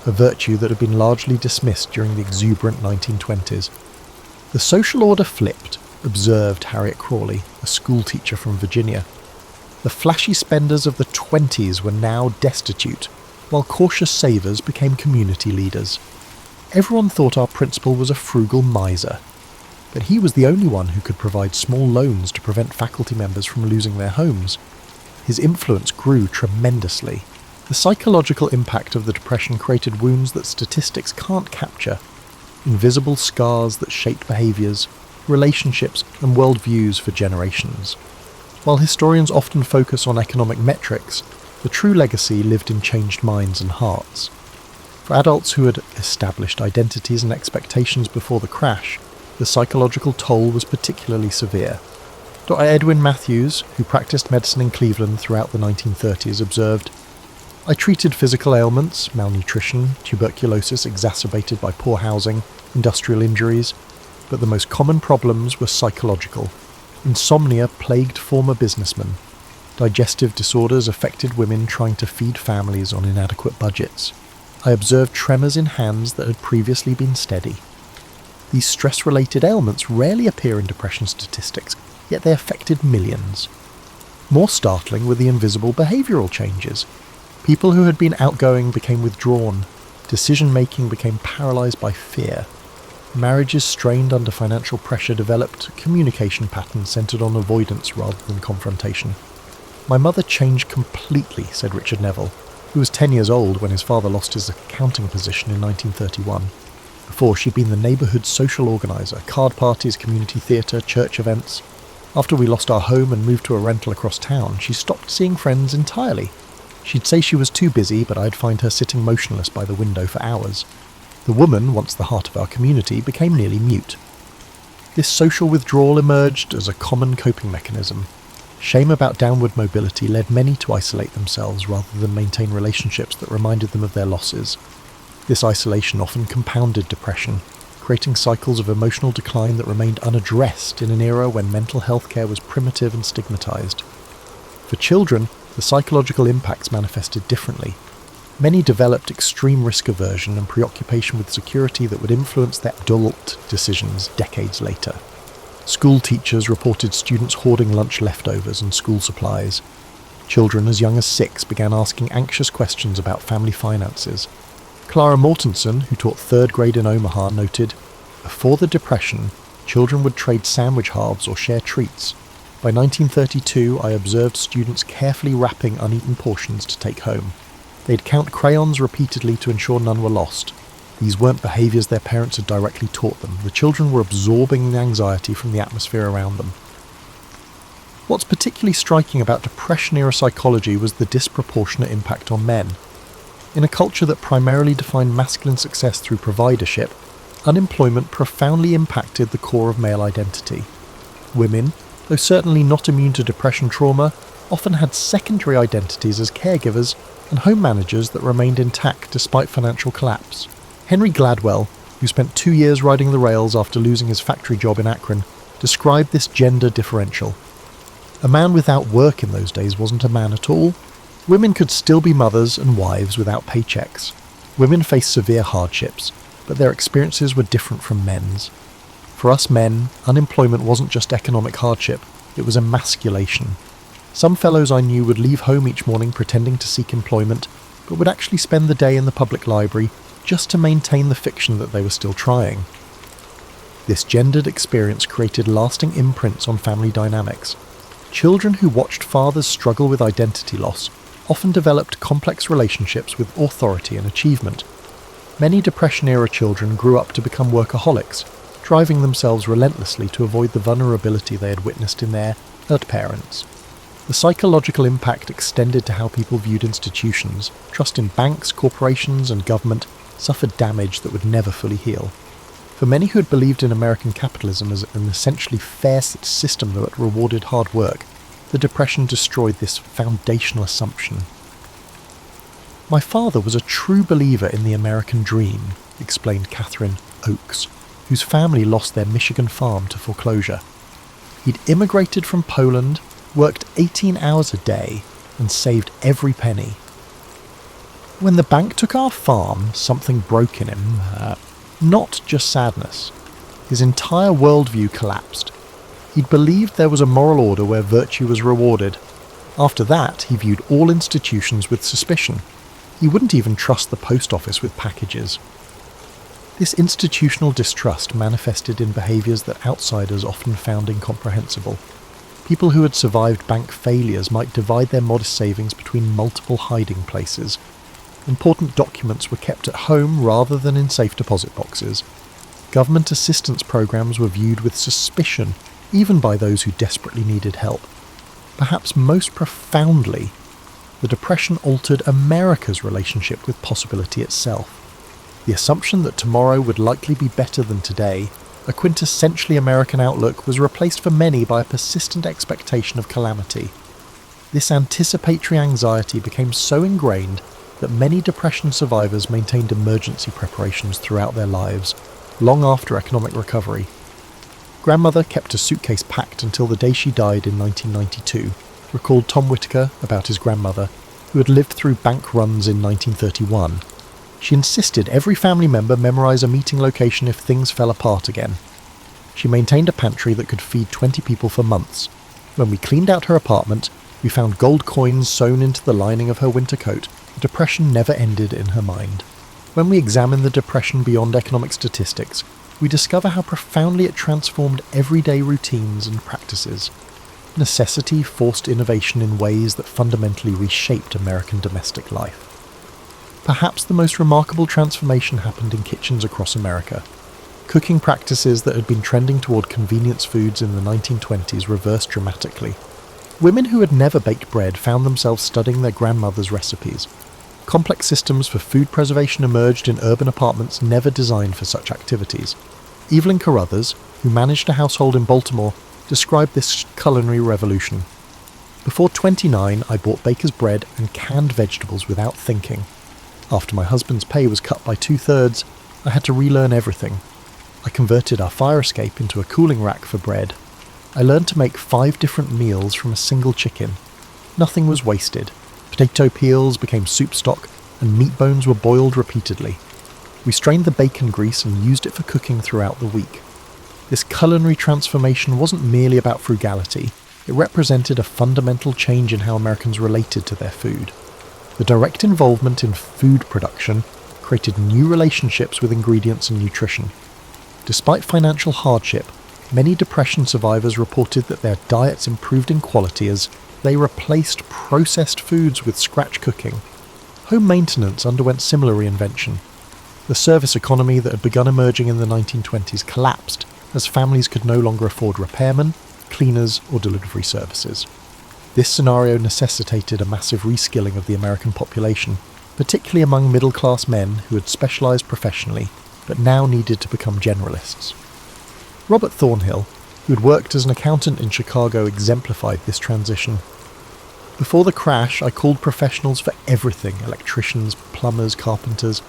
a virtue that had been largely dismissed during the exuberant 1920s. "The social order flipped," observed Harriet Crawley, a schoolteacher from Virginia. "The flashy spenders of the 20s were now destitute, while cautious savers became community leaders. Everyone thought our principal was a frugal miser, but he was the only one who could provide small loans to prevent faculty members from losing their homes. His influence grew tremendously. The psychological impact of the Depression created wounds that statistics can't capture, invisible scars that shaped behaviours, relationships and worldviews for generations. While historians often focus on economic metrics, the true legacy lived in changed minds and hearts. For adults who had established identities and expectations before the crash, the psychological toll was particularly severe. Dr. Edwin Matthews, who practiced medicine in Cleveland throughout the 1930s, observed, "I treated physical ailments, malnutrition, tuberculosis exacerbated by poor housing, industrial injuries, but the most common problems were psychological. Insomnia plagued former businessmen. Digestive disorders affected women trying to feed families on inadequate budgets. I observed tremors in hands that had previously been steady. These stress-related ailments rarely appear in depression statistics, yet they affected millions. More startling were the invisible behavioural changes. People who had been outgoing became withdrawn. Decision-making became paralysed by fear. Marriages strained under financial pressure developed communication patterns centred on avoidance rather than confrontation. "My mother changed completely," said Richard Neville, who was 10 years old when his father lost his accounting position in 1931. Before, she'd been the neighbourhood social organiser, card parties, community theatre, church events. After we lost our home and moved to a rental across town, she stopped seeing friends entirely. She'd say she was too busy, but I'd find her sitting motionless by the window for hours. The woman, once the heart of our community, became nearly mute. This social withdrawal emerged as a common coping mechanism. Shame about downward mobility led many to isolate themselves rather than maintain relationships that reminded them of their losses. This isolation often compounded depression, creating cycles of emotional decline that remained unaddressed in an era when mental health care was primitive and stigmatized. For children, the psychological impacts manifested differently. Many developed extreme risk aversion and preoccupation with security that would influence their adult decisions decades later. School teachers reported students hoarding lunch leftovers and school supplies. Children as young as 6 began asking anxious questions about family finances. Clara Mortensen, who taught 3rd grade in Omaha, noted, "Before the Depression, children would trade sandwich halves or share treats. By 1932, I observed students carefully wrapping uneaten portions to take home. They'd count crayons repeatedly to ensure none were lost. These weren't behaviours their parents had directly taught them. The children were absorbing the anxiety from the atmosphere around them." What's particularly striking about Depression-era psychology was the disproportionate impact on men. In a culture that primarily defined masculine success through providership, unemployment profoundly impacted the core of male identity. Women, though certainly not immune to depression trauma, often had secondary identities as caregivers and home managers that remained intact despite financial collapse. Henry Gladwell, who spent 2 years riding the rails after losing his factory job in Akron, described this gender differential. A man without work in those days wasn't a man at all. Women could still be mothers and wives without paychecks. Women faced severe hardships, but their experiences were different from men's. For us men, unemployment wasn't just economic hardship, it was emasculation. Some fellows I knew would leave home each morning pretending to seek employment, but would actually spend the day in the public library just to maintain the fiction that they were still trying. This gendered experience created lasting imprints on family dynamics. Children who watched fathers struggle with identity loss often developed complex relationships with authority and achievement. Many Depression-era children grew up to become workaholics, driving themselves relentlessly to avoid the vulnerability they had witnessed in their parents. The psychological impact extended to how people viewed institutions. Trust in banks, corporations, and government suffered damage that would never fully heal. For many who had believed in American capitalism as an essentially fair system that rewarded hard work, the Depression destroyed this foundational assumption. "My father was a true believer in the American dream," explained Catherine Oakes, whose family lost their Michigan farm to foreclosure. "He'd immigrated from Poland, worked 18 hours a day, and saved every penny. When the bank took our farm, something broke in him. Not just sadness. His entire worldview collapsed. He'd believed there was a moral order where virtue was rewarded. After that, he viewed all institutions with suspicion. He wouldn't even trust the post office with packages." This institutional distrust manifested in behaviours that outsiders often found incomprehensible. People who had survived bank failures might divide their modest savings between multiple hiding places. Important documents were kept at home rather than in safe deposit boxes. Government assistance programs were viewed with suspicion, even by those who desperately needed help. Perhaps most profoundly, the Depression altered America's relationship with possibility itself. The assumption that tomorrow would likely be better than today, a quintessentially American outlook, was replaced for many by a persistent expectation of calamity. This anticipatory anxiety became so ingrained that many Depression survivors maintained emergency preparations throughout their lives, long after economic recovery. Grandmother kept a suitcase packed until the day she died in 1992. recalled Tom Whitaker about his grandmother, who had lived through bank runs in 1931. She insisted every family member memorize a meeting location if things fell apart again. She maintained a pantry that could feed 20 people for months. When we cleaned out her apartment, we found gold coins sewn into the lining of her winter coat. The depression never ended in her mind. When we examine the depression beyond economic statistics, we discover how profoundly it transformed everyday routines and practices. Necessity forced innovation in ways that fundamentally reshaped American domestic life. Perhaps the most remarkable transformation happened in kitchens across America. Cooking practices that had been trending toward convenience foods in the 1920s reversed dramatically. Women who had never baked bread found themselves studying their grandmother's recipes. Complex systems for food preservation emerged in urban apartments never designed for such activities. Evelyn Carruthers, who managed a household in Baltimore, described this culinary revolution. Before 29, I bought baker's bread and canned vegetables without thinking. After my husband's pay was cut by 2/3, I had to relearn everything. I converted our fire escape into a cooling rack for bread. I learned to make 5 different meals from a single chicken. Nothing was wasted. Potato peels became soup stock, and meat bones were boiled repeatedly. We strained the bacon grease and used it for cooking throughout the week. This culinary transformation wasn't merely about frugality. It represented a fundamental change in how Americans related to their food. The direct involvement in food production created new relationships with ingredients and nutrition. Despite financial hardship, many depression survivors reported that their diets improved in quality as they replaced processed foods with scratch cooking. Home maintenance underwent similar reinvention. The service economy that had begun emerging in the 1920s collapsed as families could no longer afford repairmen, cleaners, or delivery services. This scenario necessitated a massive reskilling of the American population, particularly among middle-class men who had specialized professionally but now needed to become generalists. Robert Thornhill, who had worked as an accountant in Chicago, exemplified this transition. Before the crash, I called professionals for everything: electricians, plumbers, carpenters.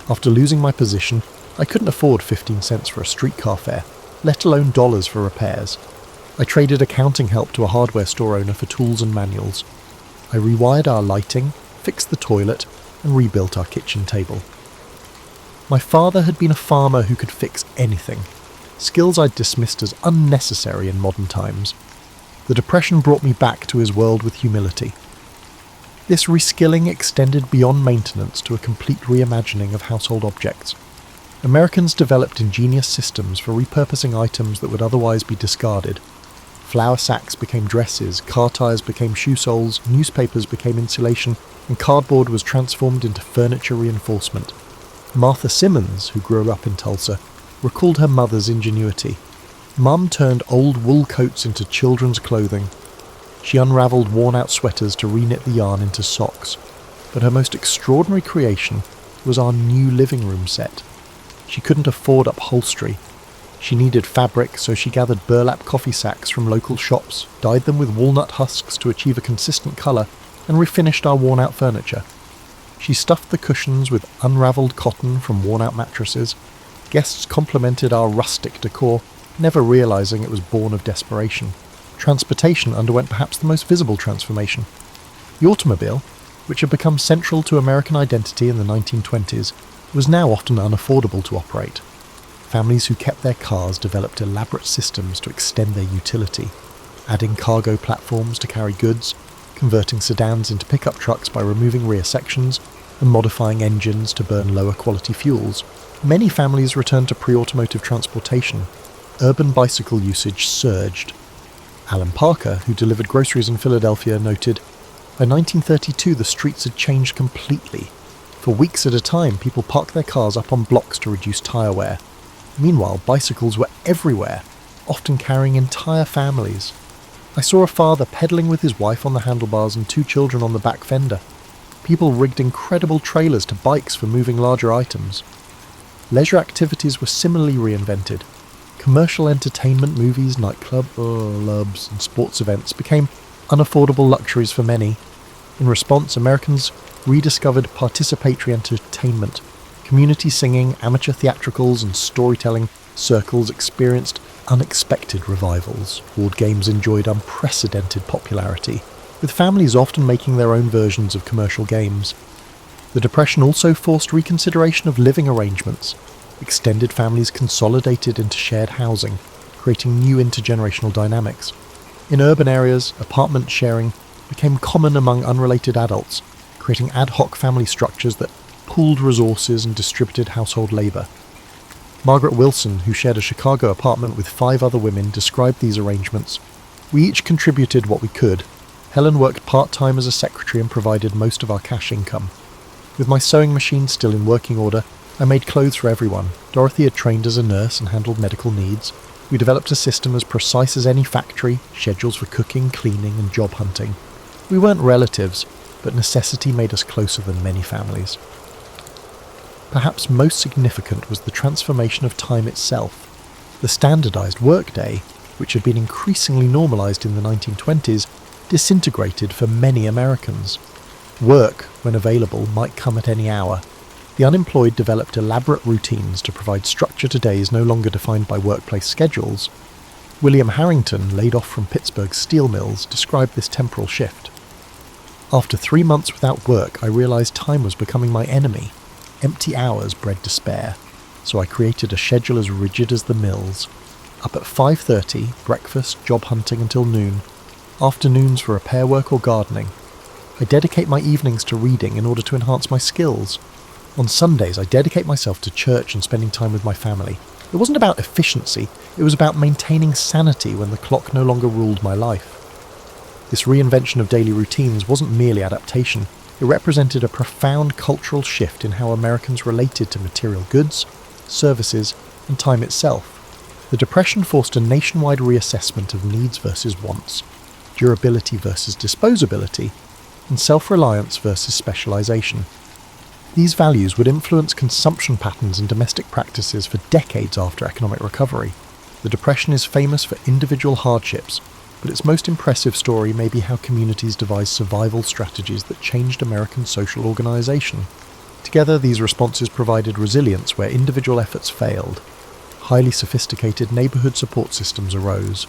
After losing my position, I couldn't afford 15 cents for a streetcar fare, let alone dollars for repairs. I traded accounting help to a hardware store owner for tools and manuals. I rewired our lighting, fixed the toilet, and rebuilt our kitchen table. My father had been a farmer who could fix anything, skills I'd dismissed as unnecessary in modern times. The Depression brought me back to his world with humility. This reskilling extended beyond maintenance to a complete reimagining of household objects. Americans developed ingenious systems for repurposing items that would otherwise be discarded. Flour sacks became dresses, car tires became shoe soles, newspapers became insulation, and cardboard was transformed into furniture reinforcement. Martha Simmons, who grew up in Tulsa, recalled her mother's ingenuity. Mum turned old wool coats into children's clothing. She unravelled worn-out sweaters to reknit the yarn into socks. But her most extraordinary creation was our new living room set. She couldn't afford upholstery. She needed fabric, so she gathered burlap coffee sacks from local shops, dyed them with walnut husks to achieve a consistent colour, and refinished our worn-out furniture. She stuffed the cushions with unravelled cotton from worn-out mattresses. Guests complimented our rustic decor, never realising it was born of desperation. Transportation underwent perhaps the most visible transformation. The automobile, which had become central to American identity in the 1920s, was now often unaffordable to operate. Families who kept their cars developed elaborate systems to extend their utility, adding cargo platforms to carry goods, converting sedans into pickup trucks by removing rear sections, and modifying engines to burn lower quality fuels. Many families returned to pre-automotive transportation. Urban bicycle usage surged. Alan Parker, who delivered groceries in Philadelphia, noted, "By 1932 the streets had changed completely. For weeks at a time, people parked their cars up on blocks to reduce tyre wear. Meanwhile, bicycles were everywhere, often carrying entire families. I saw a father pedalling with his wife on the handlebars and 2 children on the back fender. People rigged incredible trailers to bikes for moving larger items. Leisure activities were similarly reinvented. Commercial entertainment, movies, nightclubs, and sports events became unaffordable luxuries for many. In response, Americans rediscovered participatory entertainment. Community singing, amateur theatricals, and storytelling circles experienced unexpected revivals. Board games enjoyed unprecedented popularity. with families often making their own versions of commercial games. The Depression also forced reconsideration of living arrangements. Extended families consolidated into shared housing, creating new intergenerational dynamics. In urban areas, apartment sharing became common among unrelated adults, creating ad hoc family structures that pooled resources and distributed household labour. Margaret Wilson, who shared a Chicago apartment with 5 other women, described these arrangements. We each contributed what we could. Helen worked part-time as a secretary and provided most of our cash income. With my sewing machine still in working order, I made clothes for everyone. Dorothy had trained as a nurse and handled medical needs. We developed a system as precise as any factory, schedules for cooking, cleaning, and job hunting. We weren't relatives, but necessity made us closer than many families. Perhaps most significant was the transformation of time itself. The standardized workday, which had been increasingly normalized in the 1920s, disintegrated for many Americans. Work, when available, might come at any hour. The unemployed developed elaborate routines to provide structure to days no longer defined by workplace schedules. William Harrington, laid off from Pittsburgh's steel mills, described this temporal shift. After 3 months without work, I realized time was becoming my enemy. Empty hours bred despair, so I created a schedule as rigid as the mills. Up at 5:30, breakfast, job hunting until noon. Afternoons for repair work or gardening. I dedicate my evenings to reading in order to enhance my skills. On Sundays, I dedicate myself to church and spending time with my family. It wasn't about efficiency, it was about maintaining sanity when the clock no longer ruled my life. This reinvention of daily routines wasn't merely adaptation, it represented a profound cultural shift in how Americans related to material goods, services, and time itself. The Depression forced a nationwide reassessment of needs versus wants, durability versus disposability, and self-reliance versus specialization. These values would influence consumption patterns and domestic practices for decades after economic recovery. The Depression is famous for individual hardships, but its most impressive story may be how communities devised survival strategies that changed American social organization. Together, these responses provided resilience where individual efforts failed. Highly sophisticated neighborhood support systems arose.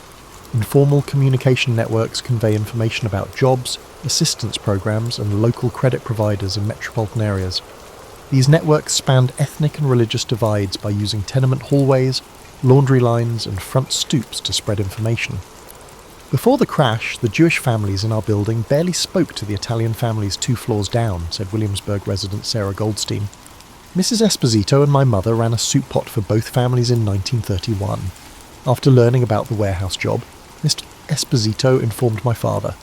Informal communication networks convey information about jobs, assistance programs, and local credit providers in metropolitan areas. These networks spanned ethnic and religious divides by using tenement hallways, laundry lines, and front stoops to spread information. Before the crash, the Jewish families in our building barely spoke to the Italian families 2 floors down, said Williamsburg resident Sarah Goldstein. Mrs. Esposito and my mother ran a soup pot for both families in 1931. After learning about the warehouse job, Mr. Esposito informed my father.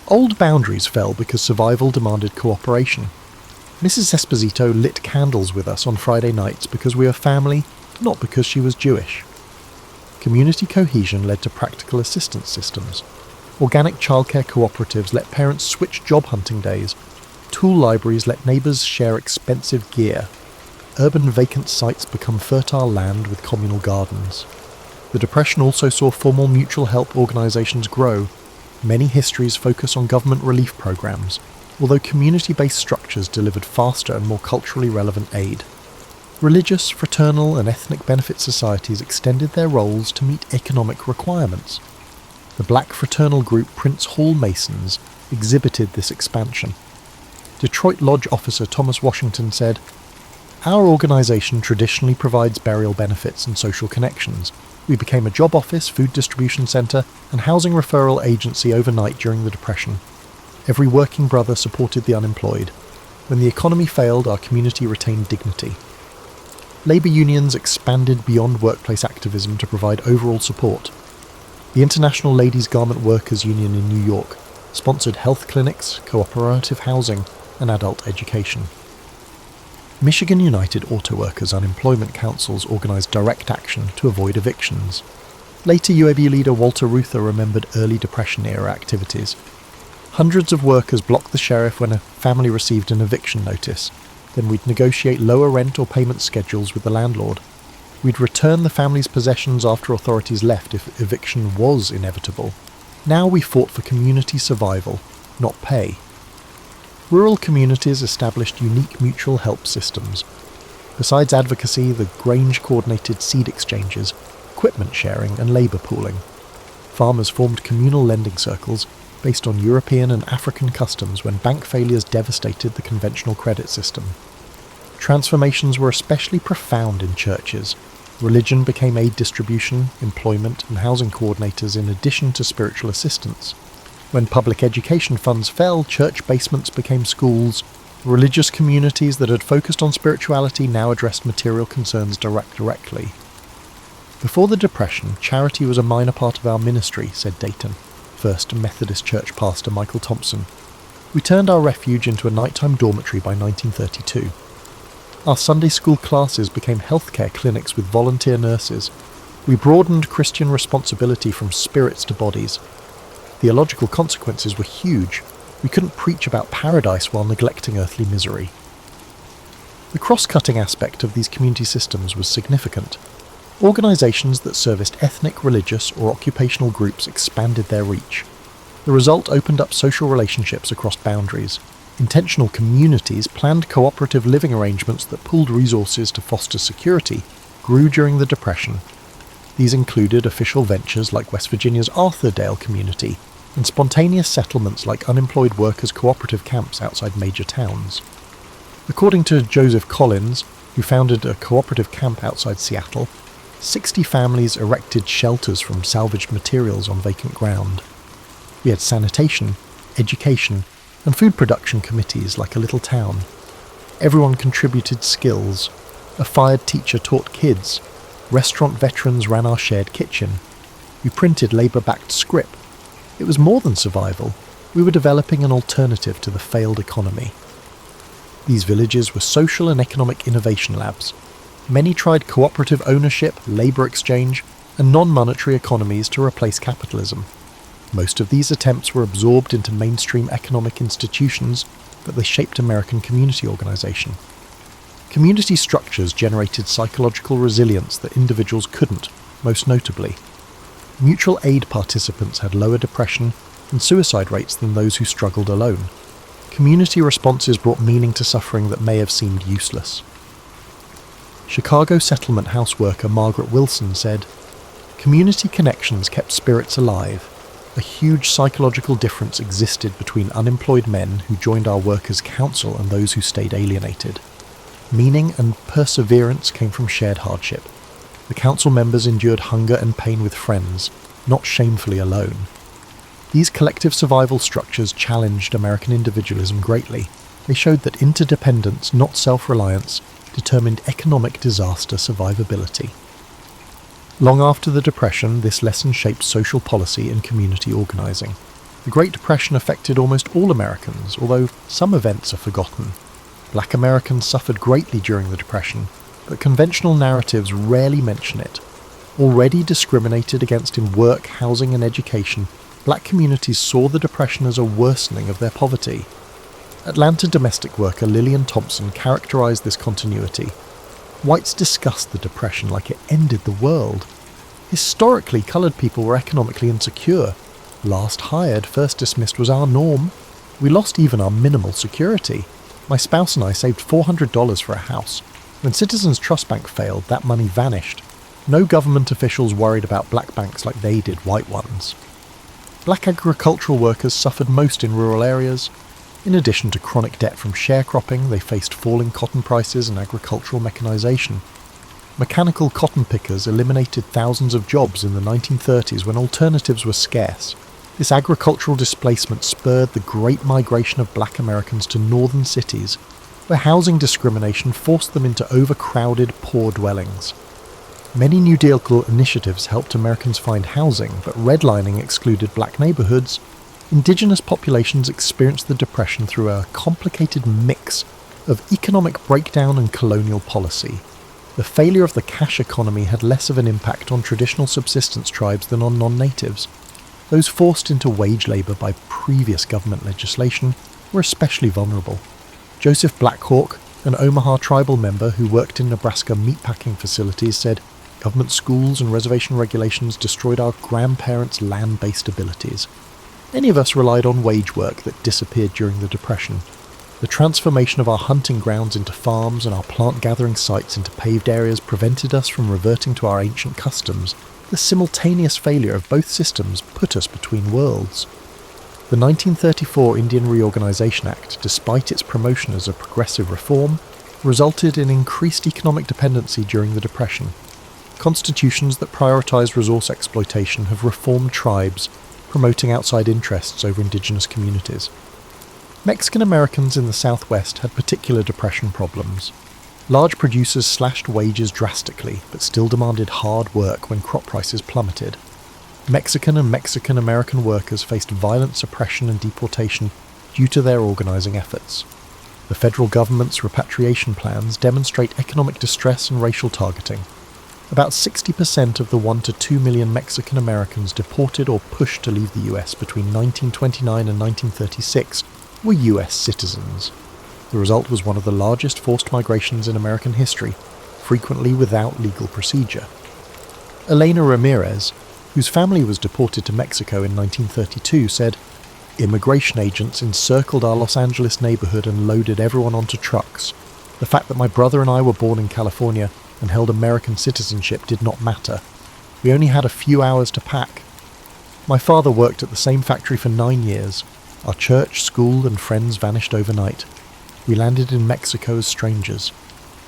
Old boundaries fell because survival demanded cooperation. Mrs. Esposito lit candles with us on Friday nights because we were family, not because she was Jewish. Community cohesion led to practical assistance systems. Organic childcare cooperatives let parents switch job hunting days. Tool libraries let neighbours share expensive gear. Urban vacant sites become fertile land with communal gardens. The Depression also saw formal mutual help organisations grow. Many histories focus on government relief programs, although community-based structures delivered faster and more culturally relevant aid. Religious, fraternal, and ethnic benefit societies extended their roles to meet economic requirements. The black fraternal group Prince Hall Masons exhibited this expansion. Detroit Lodge officer Thomas Washington said, "Our organisation traditionally provides burial benefits and social connections. We became a job office, food distribution centre, and housing referral agency overnight during the Depression. Every working brother supported the unemployed. When the economy failed, our community retained dignity." Labour unions expanded beyond workplace activism to provide overall support. The International Ladies Garment Workers Union in New York sponsored health clinics, cooperative housing, and adult education. Michigan United Auto Workers Unemployment Councils organised direct action to avoid evictions. Later UAB leader Walter Reuther remembered early Depression-era activities. Hundreds of workers blocked the sheriff when a family received an eviction notice. Then we'd negotiate lower rent or payment schedules with the landlord. We'd return the family's possessions after authorities left if eviction was inevitable. Now we fought for community survival, not pay. Rural communities established unique mutual help systems. Besides advocacy, the Grange coordinated seed exchanges, equipment sharing, and labour pooling. Farmers formed communal lending circles, based on European and African customs when bank failures devastated the conventional credit system. Transformations were especially profound in churches. Religion became aid distribution, employment, and housing coordinators in addition to spiritual assistance. When public education funds fell, church basements became schools. Religious communities that had focused on spirituality now addressed material concerns directly. Before the Depression, charity was a minor part of our ministry, said Dayton, First Methodist Church pastor Michael Thompson. We turned our refuge into a nighttime dormitory by 1932. Our Sunday school classes became healthcare clinics with volunteer nurses. We broadened Christian responsibility from spirits to bodies. Theological consequences were huge. We couldn't preach about paradise while neglecting earthly misery. The cross-cutting aspect of these community systems was significant. Organisations that serviced ethnic, religious, or occupational groups expanded their reach. The result opened up social relationships across boundaries. Intentional communities planned cooperative living arrangements that pooled resources to foster security grew during the Depression. These included official ventures like West Virginia's Arthurdale community and spontaneous settlements like unemployed workers' cooperative camps outside major towns. According to Joseph Collins, who founded a cooperative camp outside Seattle, 60 families erected shelters from salvaged materials on vacant ground. We had sanitation, education, and food production committees like a little town. Everyone contributed skills. A fired teacher taught kids. Restaurant veterans ran our shared kitchen. We printed labour-backed scrip. It was more than survival. We were developing an alternative to the failed economy. These villages were social and economic innovation labs. Many tried cooperative ownership, labour exchange, and non-monetary economies to replace capitalism. Most of these attempts were absorbed into mainstream economic institutions, but they shaped American community organisation. Community structures generated psychological resilience that individuals couldn't, most notably. Mutual aid participants had lower depression and suicide rates than those who struggled alone. Community responses brought meaning to suffering that may have seemed useless. Chicago settlement house worker Margaret Wilson said, "Community connections kept spirits alive. A huge psychological difference existed between unemployed men who joined our workers' council and those who stayed alienated. Meaning and perseverance came from shared hardship. The council members endured hunger and pain with friends, not shamefully alone. These collective survival structures challenged American individualism greatly. They showed that interdependence, not self-reliance, determined economic disaster survivability." Long after the Depression, this lesson shaped social policy and community organising. The Great Depression affected almost all Americans, although some events are forgotten. Black Americans suffered greatly during the Depression, but conventional narratives rarely mention it. Already discriminated against in work, housing and education, black communities saw the Depression as a worsening of their poverty. Atlanta domestic worker Lillian Thompson characterised this continuity. Whites discussed the Depression like it ended the world. Historically, coloured people were economically insecure. Last hired, first dismissed was our norm. We lost even our minimal security. My spouse and I saved $400 for a house. When Citizens Trust Bank failed, that money vanished. No government officials worried about black banks like they did white ones. Black agricultural workers suffered most in rural areas. In addition to chronic debt from sharecropping, they faced falling cotton prices and agricultural mechanisation. Mechanical cotton pickers eliminated thousands of jobs in the 1930s when alternatives were scarce. This agricultural displacement spurred the great migration of black Americans to northern cities, where housing discrimination forced them into overcrowded, poor dwellings. Many New Deal initiatives helped Americans find housing, but redlining excluded black neighbourhoods. Indigenous populations experienced the Depression through a complicated mix of economic breakdown and colonial policy. The failure of the cash economy had less of an impact on traditional subsistence tribes than on non-natives. Those forced into wage labour by previous government legislation were especially vulnerable. Joseph Blackhawk, an Omaha tribal member who worked in Nebraska meatpacking facilities, said, "Government schools and reservation regulations destroyed our grandparents' land-based abilities. Many of us relied on wage work that disappeared during the Depression. The transformation of our hunting grounds into farms and our plant-gathering sites into paved areas prevented us from reverting to our ancient customs. The simultaneous failure of both systems put us between worlds." The 1934 Indian Reorganization Act, despite its promotion as a progressive reform, resulted in increased economic dependency during the Depression. Constitutions that prioritize resource exploitation have reformed tribes, promoting outside interests over indigenous communities. Mexican Americans in the Southwest had particular depression problems. Large producers slashed wages drastically, but still demanded hard work when crop prices plummeted. Mexican and Mexican American workers faced violent suppression and deportation due to their organizing efforts. The federal government's repatriation plans demonstrate economic distress and racial targeting. About 60% of the 1 to 2 million Mexican Americans deported or pushed to leave the US between 1929 and 1936 were US citizens. The result was one of the largest forced migrations in American history, frequently without legal procedure. Elena Ramirez, whose family was deported to Mexico in 1932, said, "Immigration agents encircled our Los Angeles neighborhood and loaded everyone onto trucks. The fact that my brother and I were born in California and held American citizenship did not matter. We only had a few hours to pack. My father worked at the same factory for 9 years. Our church, school, and friends vanished overnight. We landed in Mexico as strangers.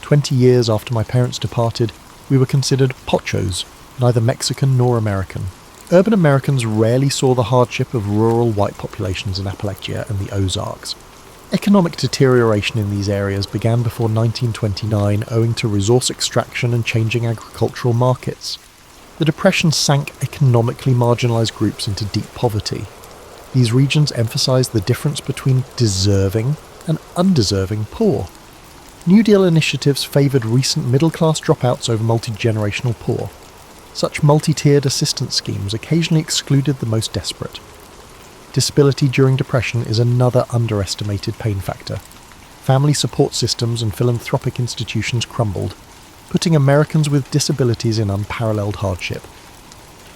20 years after my parents departed, we were considered pochos, neither Mexican nor American." Urban Americans rarely saw the hardship of rural white populations in Appalachia and the Ozarks. Economic deterioration in these areas began before 1929 owing to resource extraction and changing agricultural markets. The Depression sank economically marginalized groups into deep poverty. These regions emphasized the difference between deserving and undeserving poor. New Deal initiatives favored recent middle-class dropouts over multi-generational poor. Such multi-tiered assistance schemes occasionally excluded the most desperate. Disability during Depression is another underestimated pain factor. Family support systems and philanthropic institutions crumbled, putting Americans with disabilities in unparalleled hardship.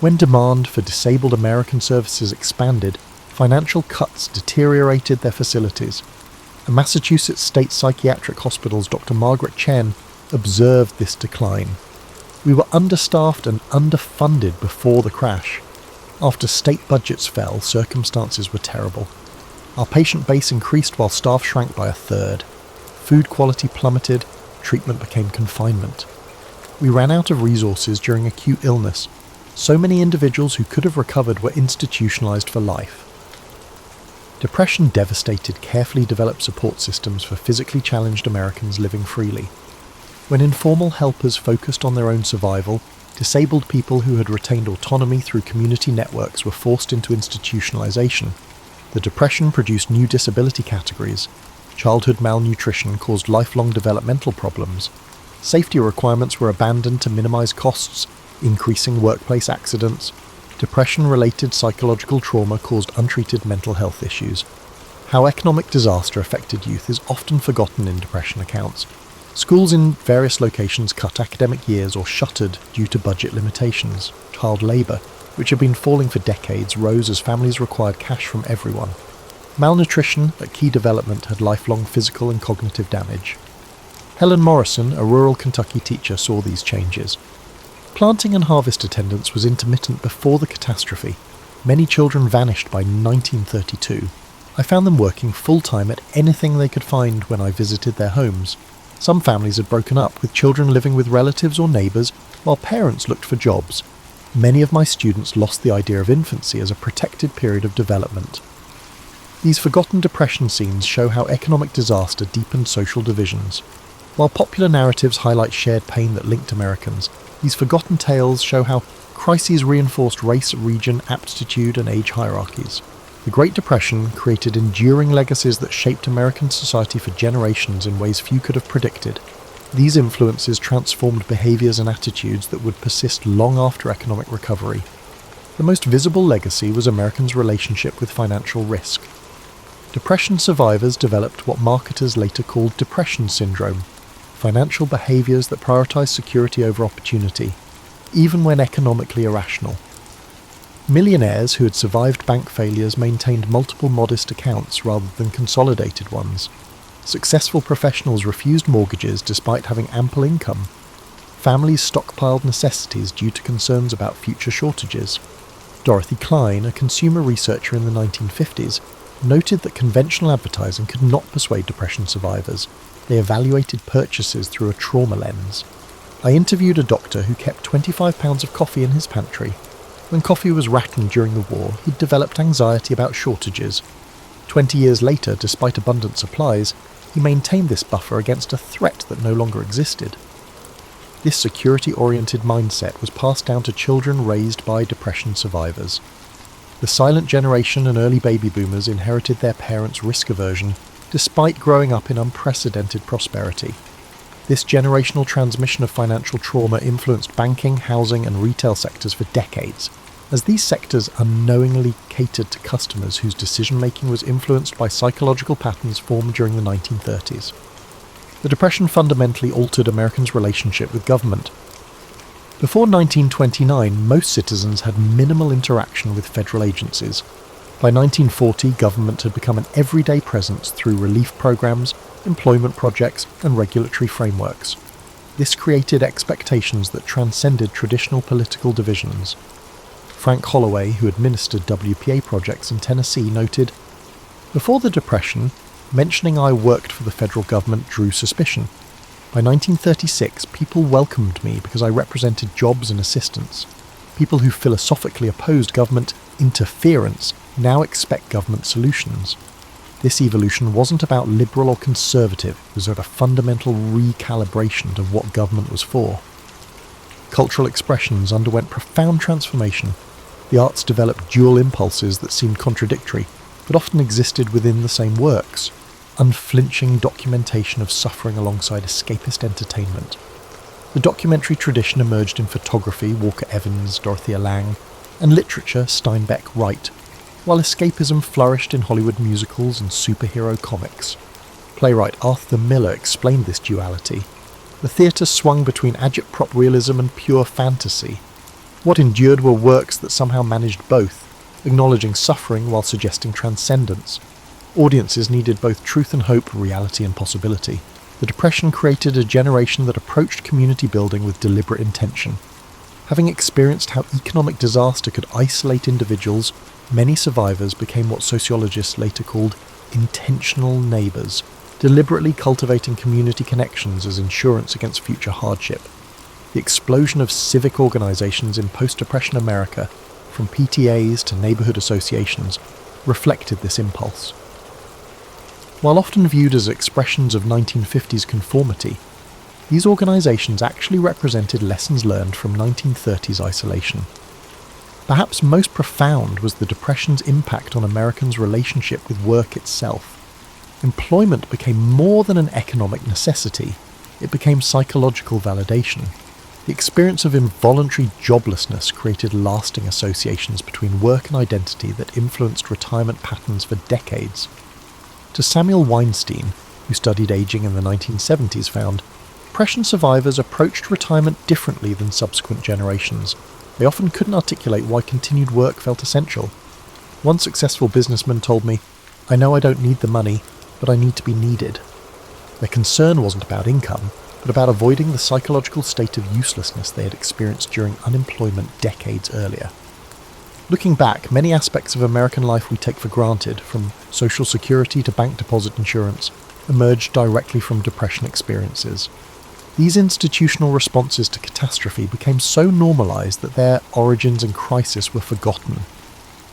When demand for disabled American services expanded, financial cuts deteriorated their facilities. A Massachusetts State Psychiatric Hospital's Dr. Margaret Chen observed this decline. "We were understaffed and underfunded before the crash. After state budgets fell, circumstances were terrible. Our patient base increased while staff shrank by a third. Food quality plummeted, treatment became confinement. We ran out of resources during acute illness. So many individuals who could have recovered were institutionalized for life." Depression devastated carefully developed support systems for physically challenged Americans living freely. When informal helpers focused on their own survival, disabled people who had retained autonomy through community networks were forced into institutionalization. The Depression produced new disability categories. Childhood malnutrition caused lifelong developmental problems. Safety requirements were abandoned to minimize costs, increasing workplace accidents. Depression-related psychological trauma caused untreated mental health issues. How economic disaster affected youth is often forgotten in Depression accounts. Schools in various locations cut academic years or shuttered due to budget limitations. Child labour, which had been falling for decades, rose as families required cash from everyone. Malnutrition at key development had lifelong physical and cognitive damage. Helen Morrison, a rural Kentucky teacher, saw these changes. Planting and harvest attendance was intermittent before the catastrophe. Many children vanished by 1932. I found them working full-time at anything they could find when I visited their homes. Some families had broken up, with children living with relatives or neighbours, while parents looked for jobs. Many of my students lost the idea of infancy as a protected period of development. These forgotten Depression scenes show how economic disaster deepened social divisions. While popular narratives highlight shared pain that linked Americans, these forgotten tales show how crises reinforced race, region, aptitude, and age hierarchies. The Great Depression created enduring legacies that shaped American society for generations in ways few could have predicted. These influences transformed behaviours and attitudes that would persist long after economic recovery. The most visible legacy was Americans' relationship with financial risk. Depression survivors developed what marketers later called Depression Syndrome, financial behaviours that prioritise security over opportunity, even when economically irrational. Millionaires who had survived bank failures maintained multiple modest accounts rather than consolidated ones. Successful professionals refused mortgages despite having ample income. Families stockpiled necessities due to concerns about future shortages. Dorothy Klein, a consumer researcher in the 1950s, noted that conventional advertising could not persuade depression survivors. They evaluated purchases through a trauma lens. I interviewed a doctor who kept 25 pounds of coffee in his pantry. When coffee was rationed during the war, he'd developed anxiety about shortages. 20 years later, despite abundant supplies, he maintained this buffer against a threat that no longer existed. This security-oriented mindset was passed down to children raised by depression survivors. The silent generation and early baby boomers inherited their parents' risk aversion, despite growing up in unprecedented prosperity. This generational transmission of financial trauma influenced banking, housing, and retail sectors for decades, as these sectors unknowingly catered to customers whose decision-making was influenced by psychological patterns formed during the 1930s. The Depression fundamentally altered Americans' relationship with government. Before 1929, most citizens had minimal interaction with federal agencies. By 1940, government had become an everyday presence through relief programs, employment projects, and regulatory frameworks. This created expectations that transcended traditional political divisions. Frank Holloway, who administered WPA projects in Tennessee, noted, "Before the Depression, mentioning I worked for the federal government drew suspicion. By 1936, people welcomed me because I represented jobs and assistance. People who philosophically opposed government interference now expect government solutions. This evolution wasn't about liberal or conservative, it was about a fundamental recalibration of what government was for." Cultural expressions underwent profound transformation. The arts developed dual impulses that seemed contradictory, but often existed within the same works. Unflinching documentation of suffering alongside escapist entertainment. The documentary tradition emerged in photography, Walker Evans, Dorothea Lange, and literature, Steinbeck, Wright, while escapism flourished in Hollywood musicals and superhero comics. Playwright Arthur Miller explained this duality. The theatre swung between agitprop realism and pure fantasy. What endured were works that somehow managed both, acknowledging suffering while suggesting transcendence. Audiences needed both truth and hope, reality and possibility. The Depression created a generation that approached community building with deliberate intention. Having experienced how economic disaster could isolate individuals, many survivors became what sociologists later called intentional neighbours, deliberately cultivating community connections as insurance against future hardship. The explosion of civic organisations in post-Depression America, from PTAs to neighbourhood associations, reflected this impulse. While often viewed as expressions of 1950s conformity, these organisations actually represented lessons learned from 1930s isolation. Perhaps most profound was the Depression's impact on Americans' relationship with work itself. Employment became more than an economic necessity, it became psychological validation. The experience of involuntary joblessness created lasting associations between work and identity that influenced retirement patterns for decades. To Samuel Weinstein, who studied aging in the 1970s, found, Depression survivors approached retirement differently than subsequent generations. They often couldn't articulate why continued work felt essential. One successful businessman told me, "I know I don't need the money, but I need to be needed." Their concern wasn't about income, but about avoiding the psychological state of uselessness they had experienced during unemployment decades earlier. Looking back, many aspects of American life we take for granted, from social security to bank deposit insurance, emerged directly from Depression experiences. These institutional responses to catastrophe became so normalised that their origins and crisis were forgotten,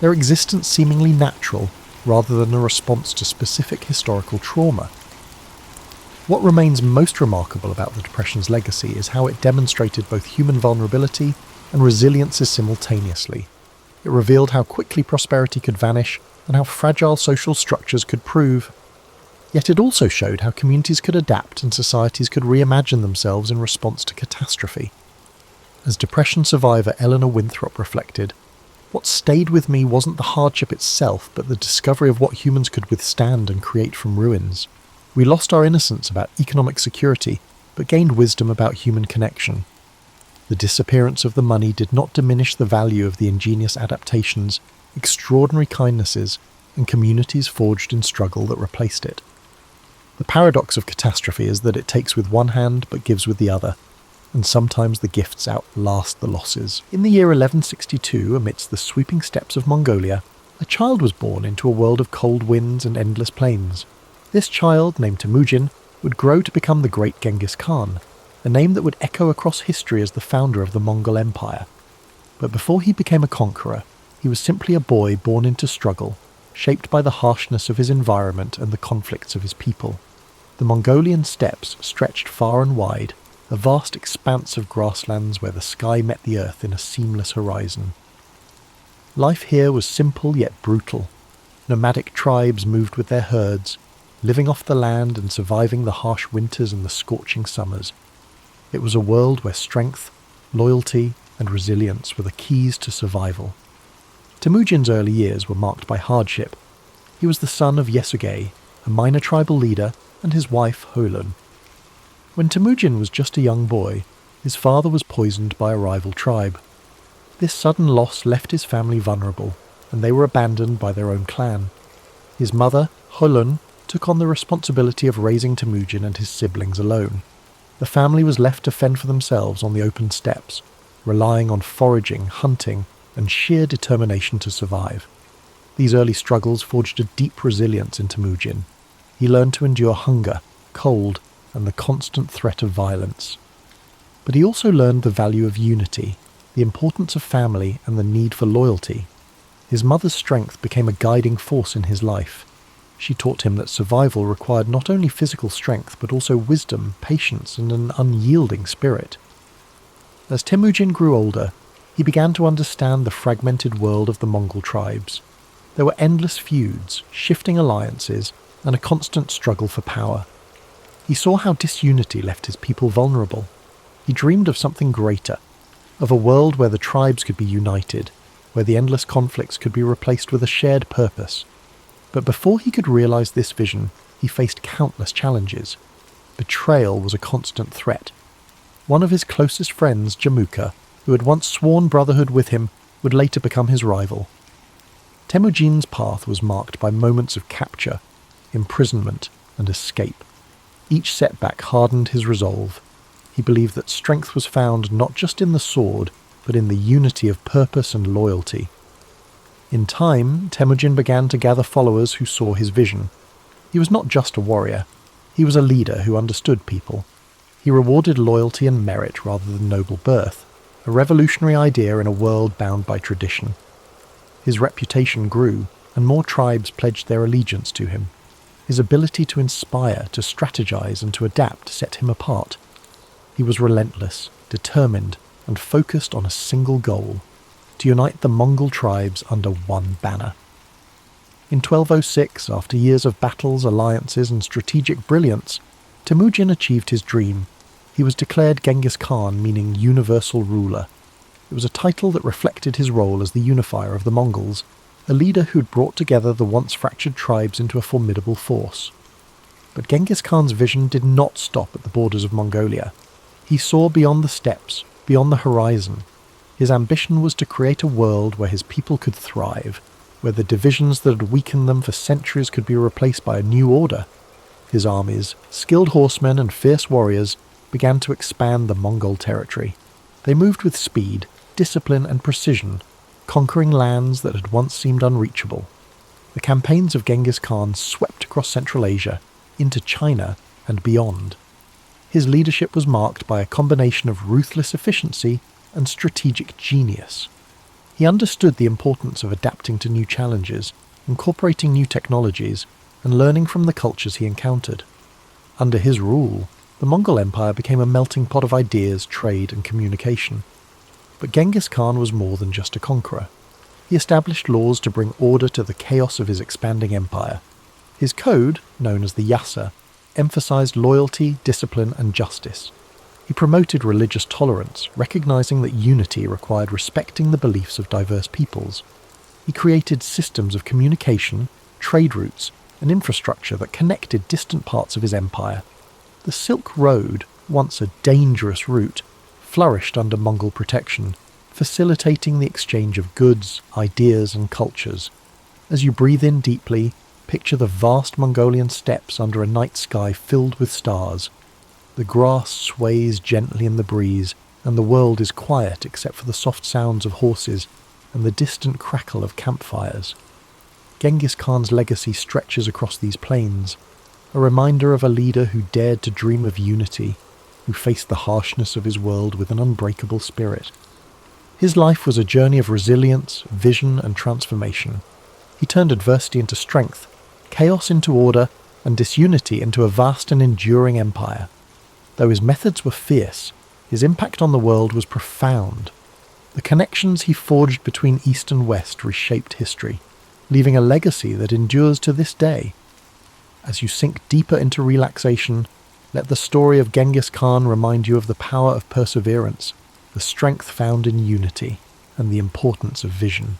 their existence seemingly natural rather than a response to specific historical trauma. What remains most remarkable about the Depression's legacy is how it demonstrated both human vulnerability and resilience simultaneously. It revealed how quickly prosperity could vanish and how fragile social structures could prove. Yet it also showed how communities could adapt and societies could reimagine themselves in response to catastrophe. As Depression survivor Eleanor Winthrop reflected, what stayed with me wasn't the hardship itself, but the discovery of what humans could withstand and create from ruins. We lost our innocence about economic security, but gained wisdom about human connection. The disappearance of the money did not diminish the value of the ingenious adaptations, extraordinary kindnesses, and communities forged in struggle that replaced it. The paradox of catastrophe is that it takes with one hand but gives with the other. and sometimes the gifts outlast the losses. In the year 1162, amidst the sweeping steppes of Mongolia, a child was born into a world of cold winds and endless plains. This child, named Temujin, would grow to become the great Genghis Khan, a name that would echo across history as the founder of the Mongol Empire. But before he became a conqueror, he was simply a boy born into struggle, shaped by the harshness of his environment and the conflicts of his people. The Mongolian steppes stretched far and wide, a vast expanse of grasslands where the sky met the earth in a seamless horizon. Life here was simple yet brutal. Nomadic tribes moved with their herds, living off the land and surviving the harsh winters and the scorching summers. It was a world where strength, loyalty, and resilience were the keys to survival. Temujin's early years were marked by hardship. He was the son of Yesugei, a minor tribal leader, and his wife Holun. When Temujin was just a young boy, his father was poisoned by a rival tribe. This sudden loss left his family vulnerable, and they were abandoned by their own clan. His mother, Holun, took on the responsibility of raising Temujin and his siblings alone. The family was left to fend for themselves on the open steppes, relying on foraging, hunting, and sheer determination to survive. These early struggles forged a deep resilience in Temujin. He learned to endure hunger, cold, and the constant threat of violence. But he also learned the value of unity, the importance of family, and the need for loyalty. His mother's strength became a guiding force in his life. She taught him that survival required not only physical strength, but also wisdom, patience, and an unyielding spirit. As Temujin grew older, he began to understand the fragmented world of the Mongol tribes. There were endless feuds, shifting alliances, and a constant struggle for power. He saw how disunity left his people vulnerable. He dreamed of something greater, of a world where the tribes could be united, where the endless conflicts could be replaced with a shared purpose. But before he could realize this vision, he faced countless challenges. Betrayal was a constant threat. One of his closest friends, Jamuka, who had once sworn brotherhood with him, would later become his rival. Temujin's path was marked by moments of capture, imprisonment, and escape. Each setback hardened his resolve. He believed that strength was found not just in the sword, but in the unity of purpose and loyalty. In time, Temujin began to gather followers who saw his vision. He was not just a warrior. He was a leader who understood people. He rewarded loyalty and merit rather than noble birth, a revolutionary idea in a world bound by tradition. His reputation grew, and more tribes pledged their allegiance to him. His ability to inspire, to strategize, and to adapt set him apart. He was relentless, determined, and focused on a single goal: to unite the Mongol tribes under one banner. In 1206, after years of battles, alliances, and strategic brilliance, Temujin achieved his dream. He was declared Genghis Khan, meaning universal ruler. It was a title that reflected his role as the unifier of the Mongols, a leader who'd brought together the once fractured tribes into a formidable force. But Genghis Khan's vision did not stop at the borders of Mongolia. He saw beyond the steppes, beyond the horizon. His ambition was to create a world where his people could thrive, where the divisions that had weakened them for centuries could be replaced by a new order. His armies, skilled horsemen and fierce warriors, began to expand the Mongol territory. They moved with speed, discipline and precision, conquering lands that had once seemed unreachable. The campaigns of Genghis Khan swept across Central Asia, into China and beyond. His leadership was marked by a combination of ruthless efficiency and strategic genius. He understood the importance of adapting to new challenges, incorporating new technologies, and learning from the cultures he encountered. Under his rule, the Mongol Empire became a melting pot of ideas, trade, and communication. But Genghis Khan was more than just a conqueror. He established laws to bring order to the chaos of his expanding empire. His code, known as the Yasa, emphasized loyalty, discipline, and justice. He promoted religious tolerance, recognizing that unity required respecting the beliefs of diverse peoples. He created systems of communication, trade routes, and infrastructure that connected distant parts of his empire. The Silk Road, once a dangerous route, flourished under Mongol protection, facilitating the exchange of goods, ideas, and cultures. As you breathe in deeply, picture the vast Mongolian steppes under a night sky filled with stars. The grass sways gently in the breeze, and the world is quiet except for the soft sounds of horses and the distant crackle of campfires. Genghis Khan's legacy stretches across these plains, a reminder of a leader who dared to dream of unity, who faced the harshness of his world with an unbreakable spirit. His life was a journey of resilience, vision, and transformation. He turned adversity into strength, chaos into order, and disunity into a vast and enduring empire. Though his methods were fierce, his impact on the world was profound. The connections he forged between East and West reshaped history, leaving a legacy that endures to this day. As you sink deeper into relaxation, let the story of Genghis Khan remind you of the power of perseverance, the strength found in unity, and the importance of vision.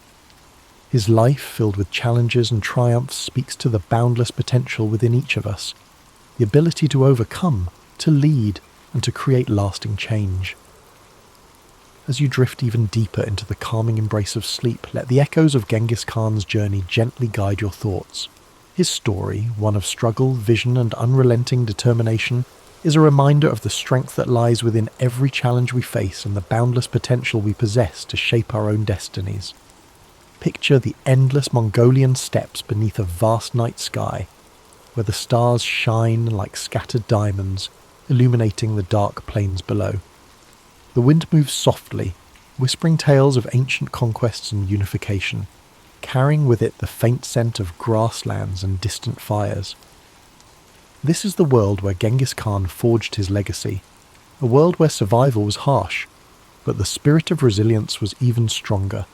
His life, filled with challenges and triumphs, speaks to the boundless potential within each of us, the ability to overcome, to lead, and to create lasting change. As you drift even deeper into the calming embrace of sleep, let the echoes of Genghis Khan's journey gently guide your thoughts. His story, one of struggle, vision, and unrelenting determination, is a reminder of the strength that lies within every challenge we face and the boundless potential we possess to shape our own destinies. Picture the endless Mongolian steppes beneath a vast night sky, where the stars shine like scattered diamonds, illuminating the dark plains below. The wind moves softly, whispering tales of ancient conquests and unification, carrying with it the faint scent of grasslands and distant fires. This is the world where Genghis Khan forged his legacy, a world where survival was harsh, but the spirit of resilience was even stronger.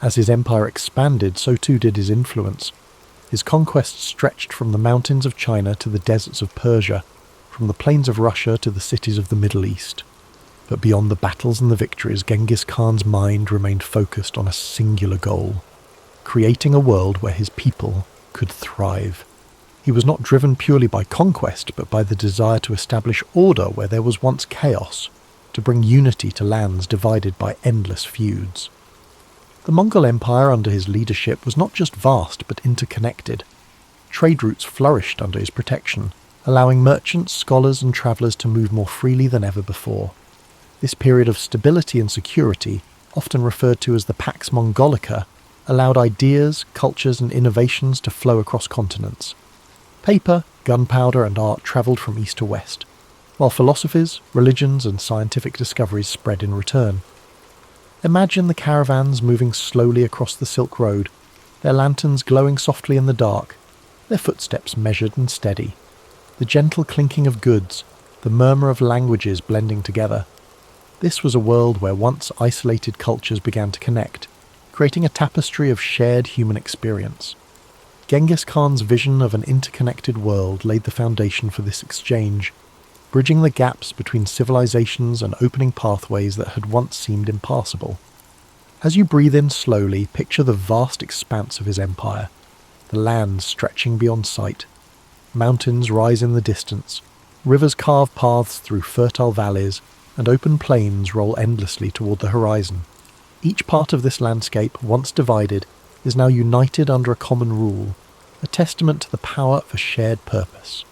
As his empire expanded, so too did his influence. His conquests stretched from the mountains of China to the deserts of Persia, from the plains of Russia to the cities of the Middle East. But beyond the battles and the victories, Genghis Khan's mind remained focused on a singular goal: creating a world where his people could thrive. He was not driven purely by conquest, but by the desire to establish order where there was once chaos, to bring unity to lands divided by endless feuds. The Mongol Empire under his leadership was not just vast, but interconnected. Trade routes flourished under his protection, allowing merchants, scholars, and travellers to move more freely than ever before. This period of stability and security, often referred to as the Pax Mongolica, allowed ideas, cultures, and innovations to flow across continents. Paper, gunpowder, and art travelled from east to west, while philosophies, religions, and scientific discoveries spread in return. Imagine the caravans moving slowly across the Silk Road, their lanterns glowing softly in the dark, their footsteps measured and steady, the gentle clinking of goods, the murmur of languages blending together. This was a world where once isolated cultures began to connect, creating a tapestry of shared human experience. Genghis Khan's vision of an interconnected world laid the foundation for this exchange, bridging the gaps between civilizations and opening pathways that had once seemed impassable. As you breathe in slowly, picture the vast expanse of his empire, the lands stretching beyond sight. Mountains rise in the distance, rivers carve paths through fertile valleys, and open plains roll endlessly toward the horizon. Each part of this landscape, once divided, is now united under a common rule, a testament to the power of a shared purpose.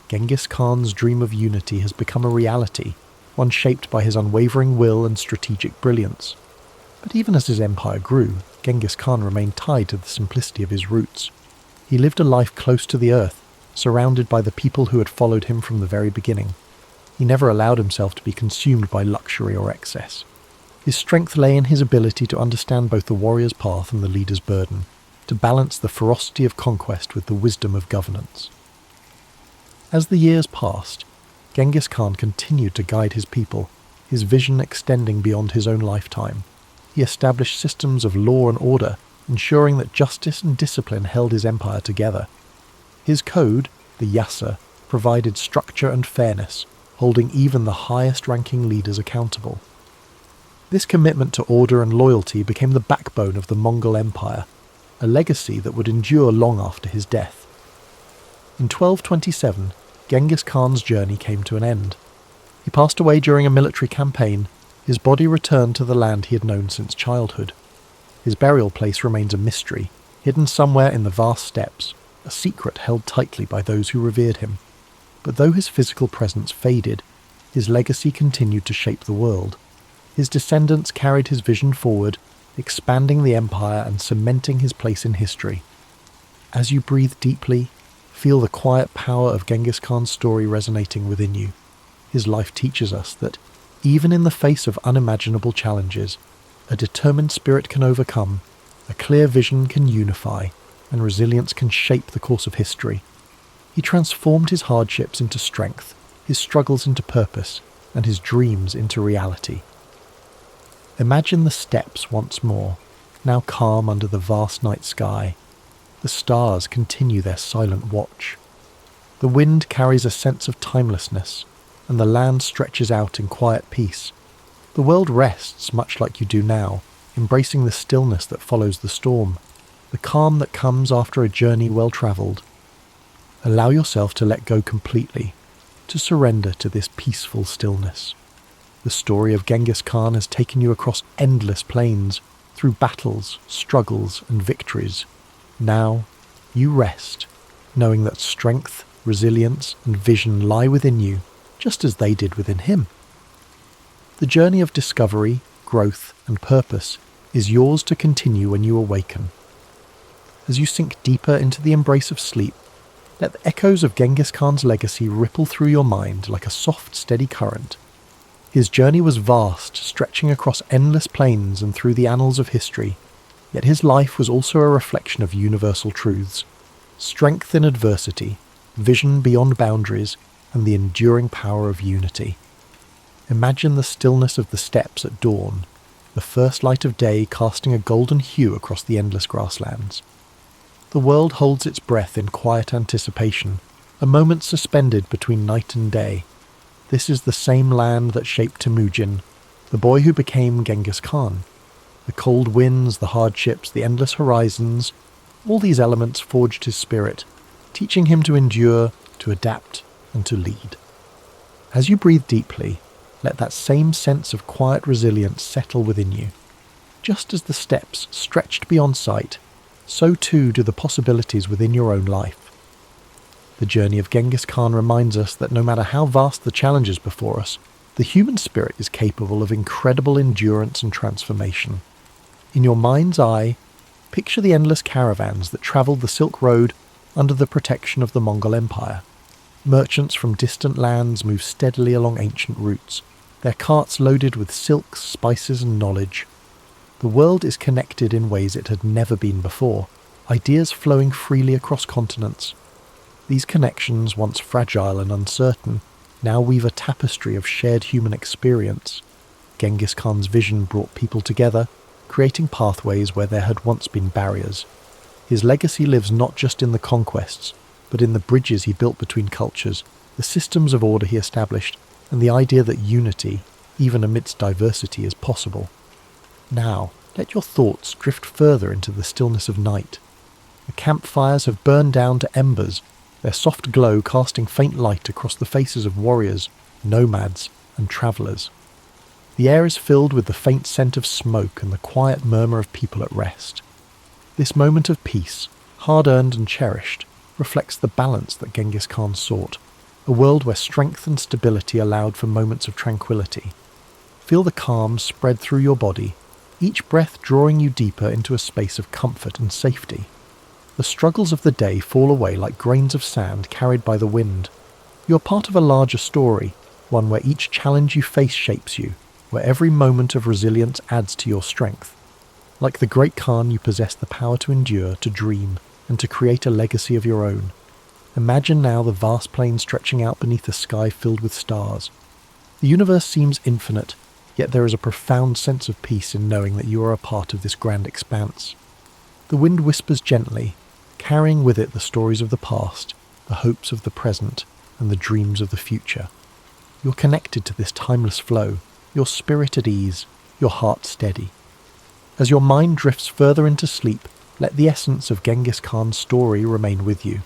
Genghis Khan's dream of unity has become a reality, one shaped by his unwavering will and strategic brilliance. But even as his empire grew, Genghis Khan remained tied to the simplicity of his roots. He lived a life close to the earth, surrounded by the people who had followed him from the very beginning. He never allowed himself to be consumed by luxury or excess. His strength lay in his ability to understand both the warrior's path and the leader's burden, to balance the ferocity of conquest with the wisdom of governance. As the years passed, Genghis Khan continued to guide his people, his vision extending beyond his own lifetime. He established systems of law and order, ensuring that justice and discipline held his empire together. His code, the Yasa, provided structure and fairness, holding even the highest-ranking leaders accountable. This commitment to order and loyalty became the backbone of the Mongol Empire, a legacy that would endure long after his death. In 1227, Genghis Khan's journey came to an end. He passed away during a military campaign, his body returned to the land he had known since childhood. His burial place remains a mystery, hidden somewhere in the vast steppes, a secret held tightly by those who revered him. But though his physical presence faded, his legacy continued to shape the world. His descendants carried his vision forward, expanding the empire and cementing his place in history. As you breathe deeply, feel the quiet power of Genghis Khan's story resonating within you. His life teaches us that, even in the face of unimaginable challenges, a determined spirit can overcome, a clear vision can unify, and resilience can shape the course of history. He transformed his hardships into strength, his struggles into purpose, and his dreams into reality. Imagine the steppes once more, now calm under the vast night sky. The stars continue their silent watch. The wind carries a sense of timelessness, and the land stretches out in quiet peace. The world rests much like you do now, embracing the stillness that follows the storm, the calm that comes after a journey well travelled. Allow yourself to let go completely, to surrender to this peaceful stillness. The story of Genghis Khan has taken you across endless plains, through battles, struggles, and victories. Now, you rest, knowing that strength, resilience, and vision lie within you, just as they did within him. The journey of discovery, growth, and purpose is yours to continue when you awaken. As you sink deeper into the embrace of sleep, let the echoes of Genghis Khan's legacy ripple through your mind like a soft, steady current. His journey was vast, stretching across endless plains and through the annals of history, yet his life was also a reflection of universal truths: strength in adversity, vision beyond boundaries, and the enduring power of unity. Imagine the stillness of the steppes at dawn, the first light of day casting a golden hue across the endless grasslands. The world holds its breath in quiet anticipation, a moment suspended between night and day. This is the same land that shaped Temujin, the boy who became Genghis Khan. The cold winds, the hardships, the endless horizons, all these elements forged his spirit, teaching him to endure, to adapt, and to lead. As you breathe deeply, let that same sense of quiet resilience settle within you. Just as the steppes stretched beyond sight, so too do the possibilities within your own life. The journey of Genghis Khan reminds us that no matter how vast the challenges before us, the human spirit is capable of incredible endurance and transformation. In your mind's eye, picture the endless caravans that travelled the Silk Road under the protection of the Mongol Empire. Merchants from distant lands move steadily along ancient routes, their carts loaded with silks, spices, and knowledge. The world is connected in ways it had never been before, ideas flowing freely across continents. These connections, once fragile and uncertain, now weave a tapestry of shared human experience. Genghis Khan's vision brought people together, creating pathways where there had once been barriers. His legacy lives not just in the conquests, but in the bridges he built between cultures, the systems of order he established, and the idea that unity, even amidst diversity, is possible. Now, let your thoughts drift further into the stillness of night. The campfires have burned down to embers, their soft glow casting faint light across the faces of warriors, nomads, and travellers. The air is filled with the faint scent of smoke and the quiet murmur of people at rest. This moment of peace, hard-earned and cherished, reflects the balance that Genghis Khan sought, a world where strength and stability allowed for moments of tranquility. Feel the calm spread through your body, each breath drawing you deeper into a space of comfort and safety. The struggles of the day fall away like grains of sand carried by the wind. You are part of a larger story, one where each challenge you face shapes you, where every moment of resilience adds to your strength. Like the great Khan, you possess the power to endure, to dream, and to create a legacy of your own. Imagine now the vast plain stretching out beneath a sky filled with stars. The universe seems infinite, yet there is a profound sense of peace in knowing that you are a part of this grand expanse. The wind whispers gently, carrying with it the stories of the past, the hopes of the present, and the dreams of the future. You're connected to this timeless flow, your spirit at ease, your heart steady. As your mind drifts further into sleep, let the essence of Genghis Khan's story remain with you.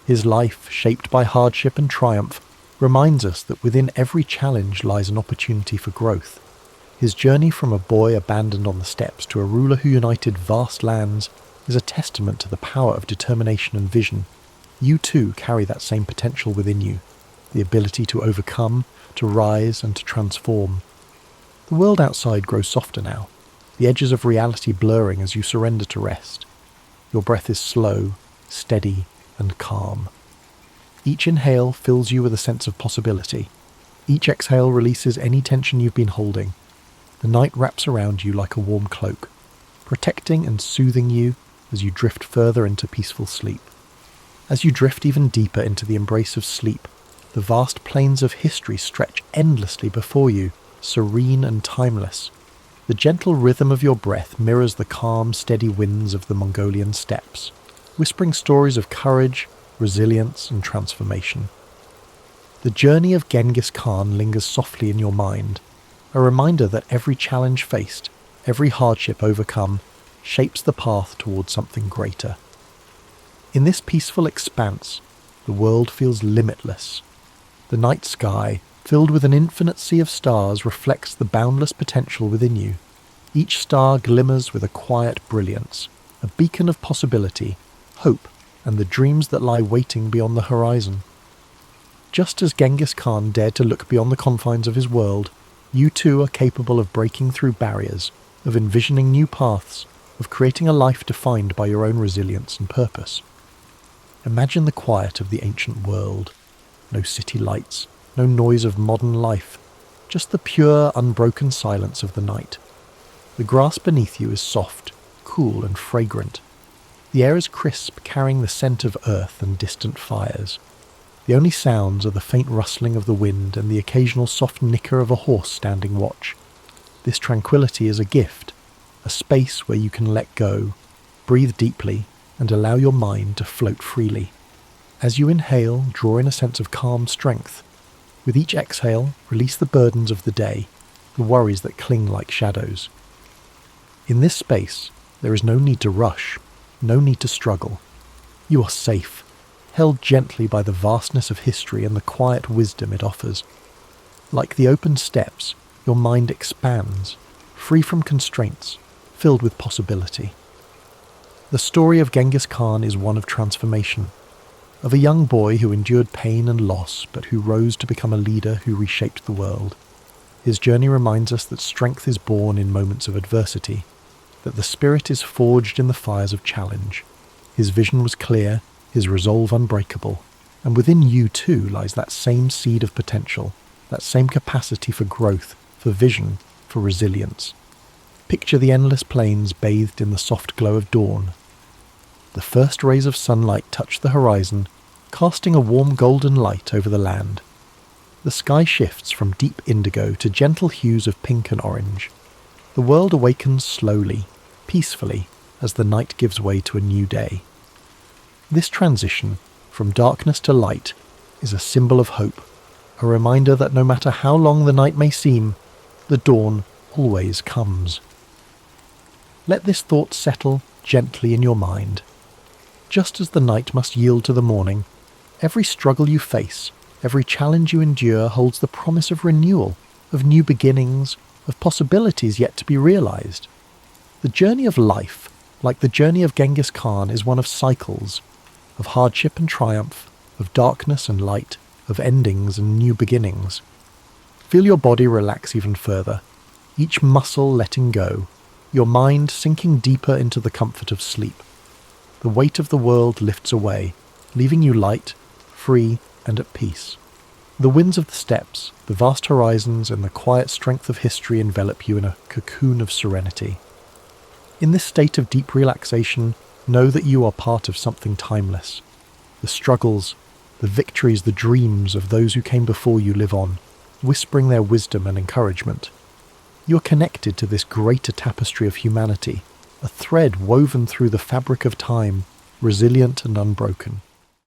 His life, shaped by hardship and triumph, reminds us that within every challenge lies an opportunity for growth. His journey from a boy abandoned on the steppes to a ruler who united vast lands is a testament to the power of determination and vision. You too carry that same potential within you. the ability to overcome, to rise and to transform. The world outside grows softer now, the edges of reality blurring as you surrender to rest. Your breath is slow, steady, and calm. Each inhale fills you with a sense of possibility. Each exhale releases any tension you've been holding. The night wraps around you like a warm cloak, protecting and soothing you as you drift further into peaceful sleep. As you drift even deeper into the embrace of sleep, the vast plains of history stretch endlessly before you, serene and timeless. The gentle rhythm of your breath mirrors the calm, steady winds of the Mongolian steppes, whispering stories of courage, resilience, and transformation. The journey of Genghis Khan lingers softly in your mind, a reminder that every challenge faced, every hardship overcome, shapes the path towards something greater. In this peaceful expanse, the world feels limitless. The night sky, filled with an infinite sea of stars, reflects the boundless potential within you. Each star glimmers with a quiet brilliance, a beacon of possibility, hope, and the dreams that lie waiting beyond the horizon. Just as Genghis Khan dared to look beyond the confines of his world, you too are capable of breaking through barriers, of envisioning new paths, of creating a life defined by your own resilience and purpose. Imagine the quiet of the ancient world. No city lights, no noise of modern life, just the pure, unbroken silence of the night. The grass beneath you is soft, cool, and fragrant. The air is crisp, carrying the scent of earth and distant fires. The only sounds are the faint rustling of the wind and the occasional soft nicker of a horse standing watch. This tranquility is a gift, a space where you can let go, breathe deeply, and allow your mind to float freely. As you inhale, draw in a sense of calm strength. With each exhale, release the burdens of the day, the worries that cling like shadows. In this space, there is no need to rush, no need to struggle. You are safe, held gently by the vastness of history and the quiet wisdom it offers. Like the open steps, your mind expands, free from constraints, filled with possibility. The story of Genghis Khan is one of transformation, of a young boy who endured pain and loss, but who rose to become a leader who reshaped the world. His journey reminds us that strength is born in moments of adversity, that the spirit is forged in the fires of challenge. His vision was clear, his resolve unbreakable, and within you too lies that same seed of potential, that same capacity for growth, for vision, for resilience. Picture the endless plains bathed in the soft glow of dawn. The first rays of sunlight touch the horizon, casting a warm golden light over the land. The sky shifts from deep indigo to gentle hues of pink and orange. The world awakens slowly, peacefully, as the night gives way to a new day. This transition, from darkness to light, is a symbol of hope, a reminder that no matter how long the night may seem, the dawn always comes. Let this thought settle gently in your mind. Just as the night must yield to the morning, every struggle you face, every challenge you endure holds the promise of renewal, of new beginnings, of possibilities yet to be realized. The journey of life, like the journey of Genghis Khan, is one of cycles, of hardship and triumph, of darkness and light, of endings and new beginnings. Feel your body relax even further, each muscle letting go, your mind sinking deeper into the comfort of sleep. The weight of the world lifts away, leaving you light, free, and at peace. The winds of the steppes, the vast horizons, and the quiet strength of history envelop you in a cocoon of serenity. In this state of deep relaxation, know that you are part of something timeless. The struggles, the victories, the dreams of those who came before you live on, whispering their wisdom and encouragement. You are connected to this greater tapestry of humanity, a thread woven through the fabric of time, resilient and unbroken.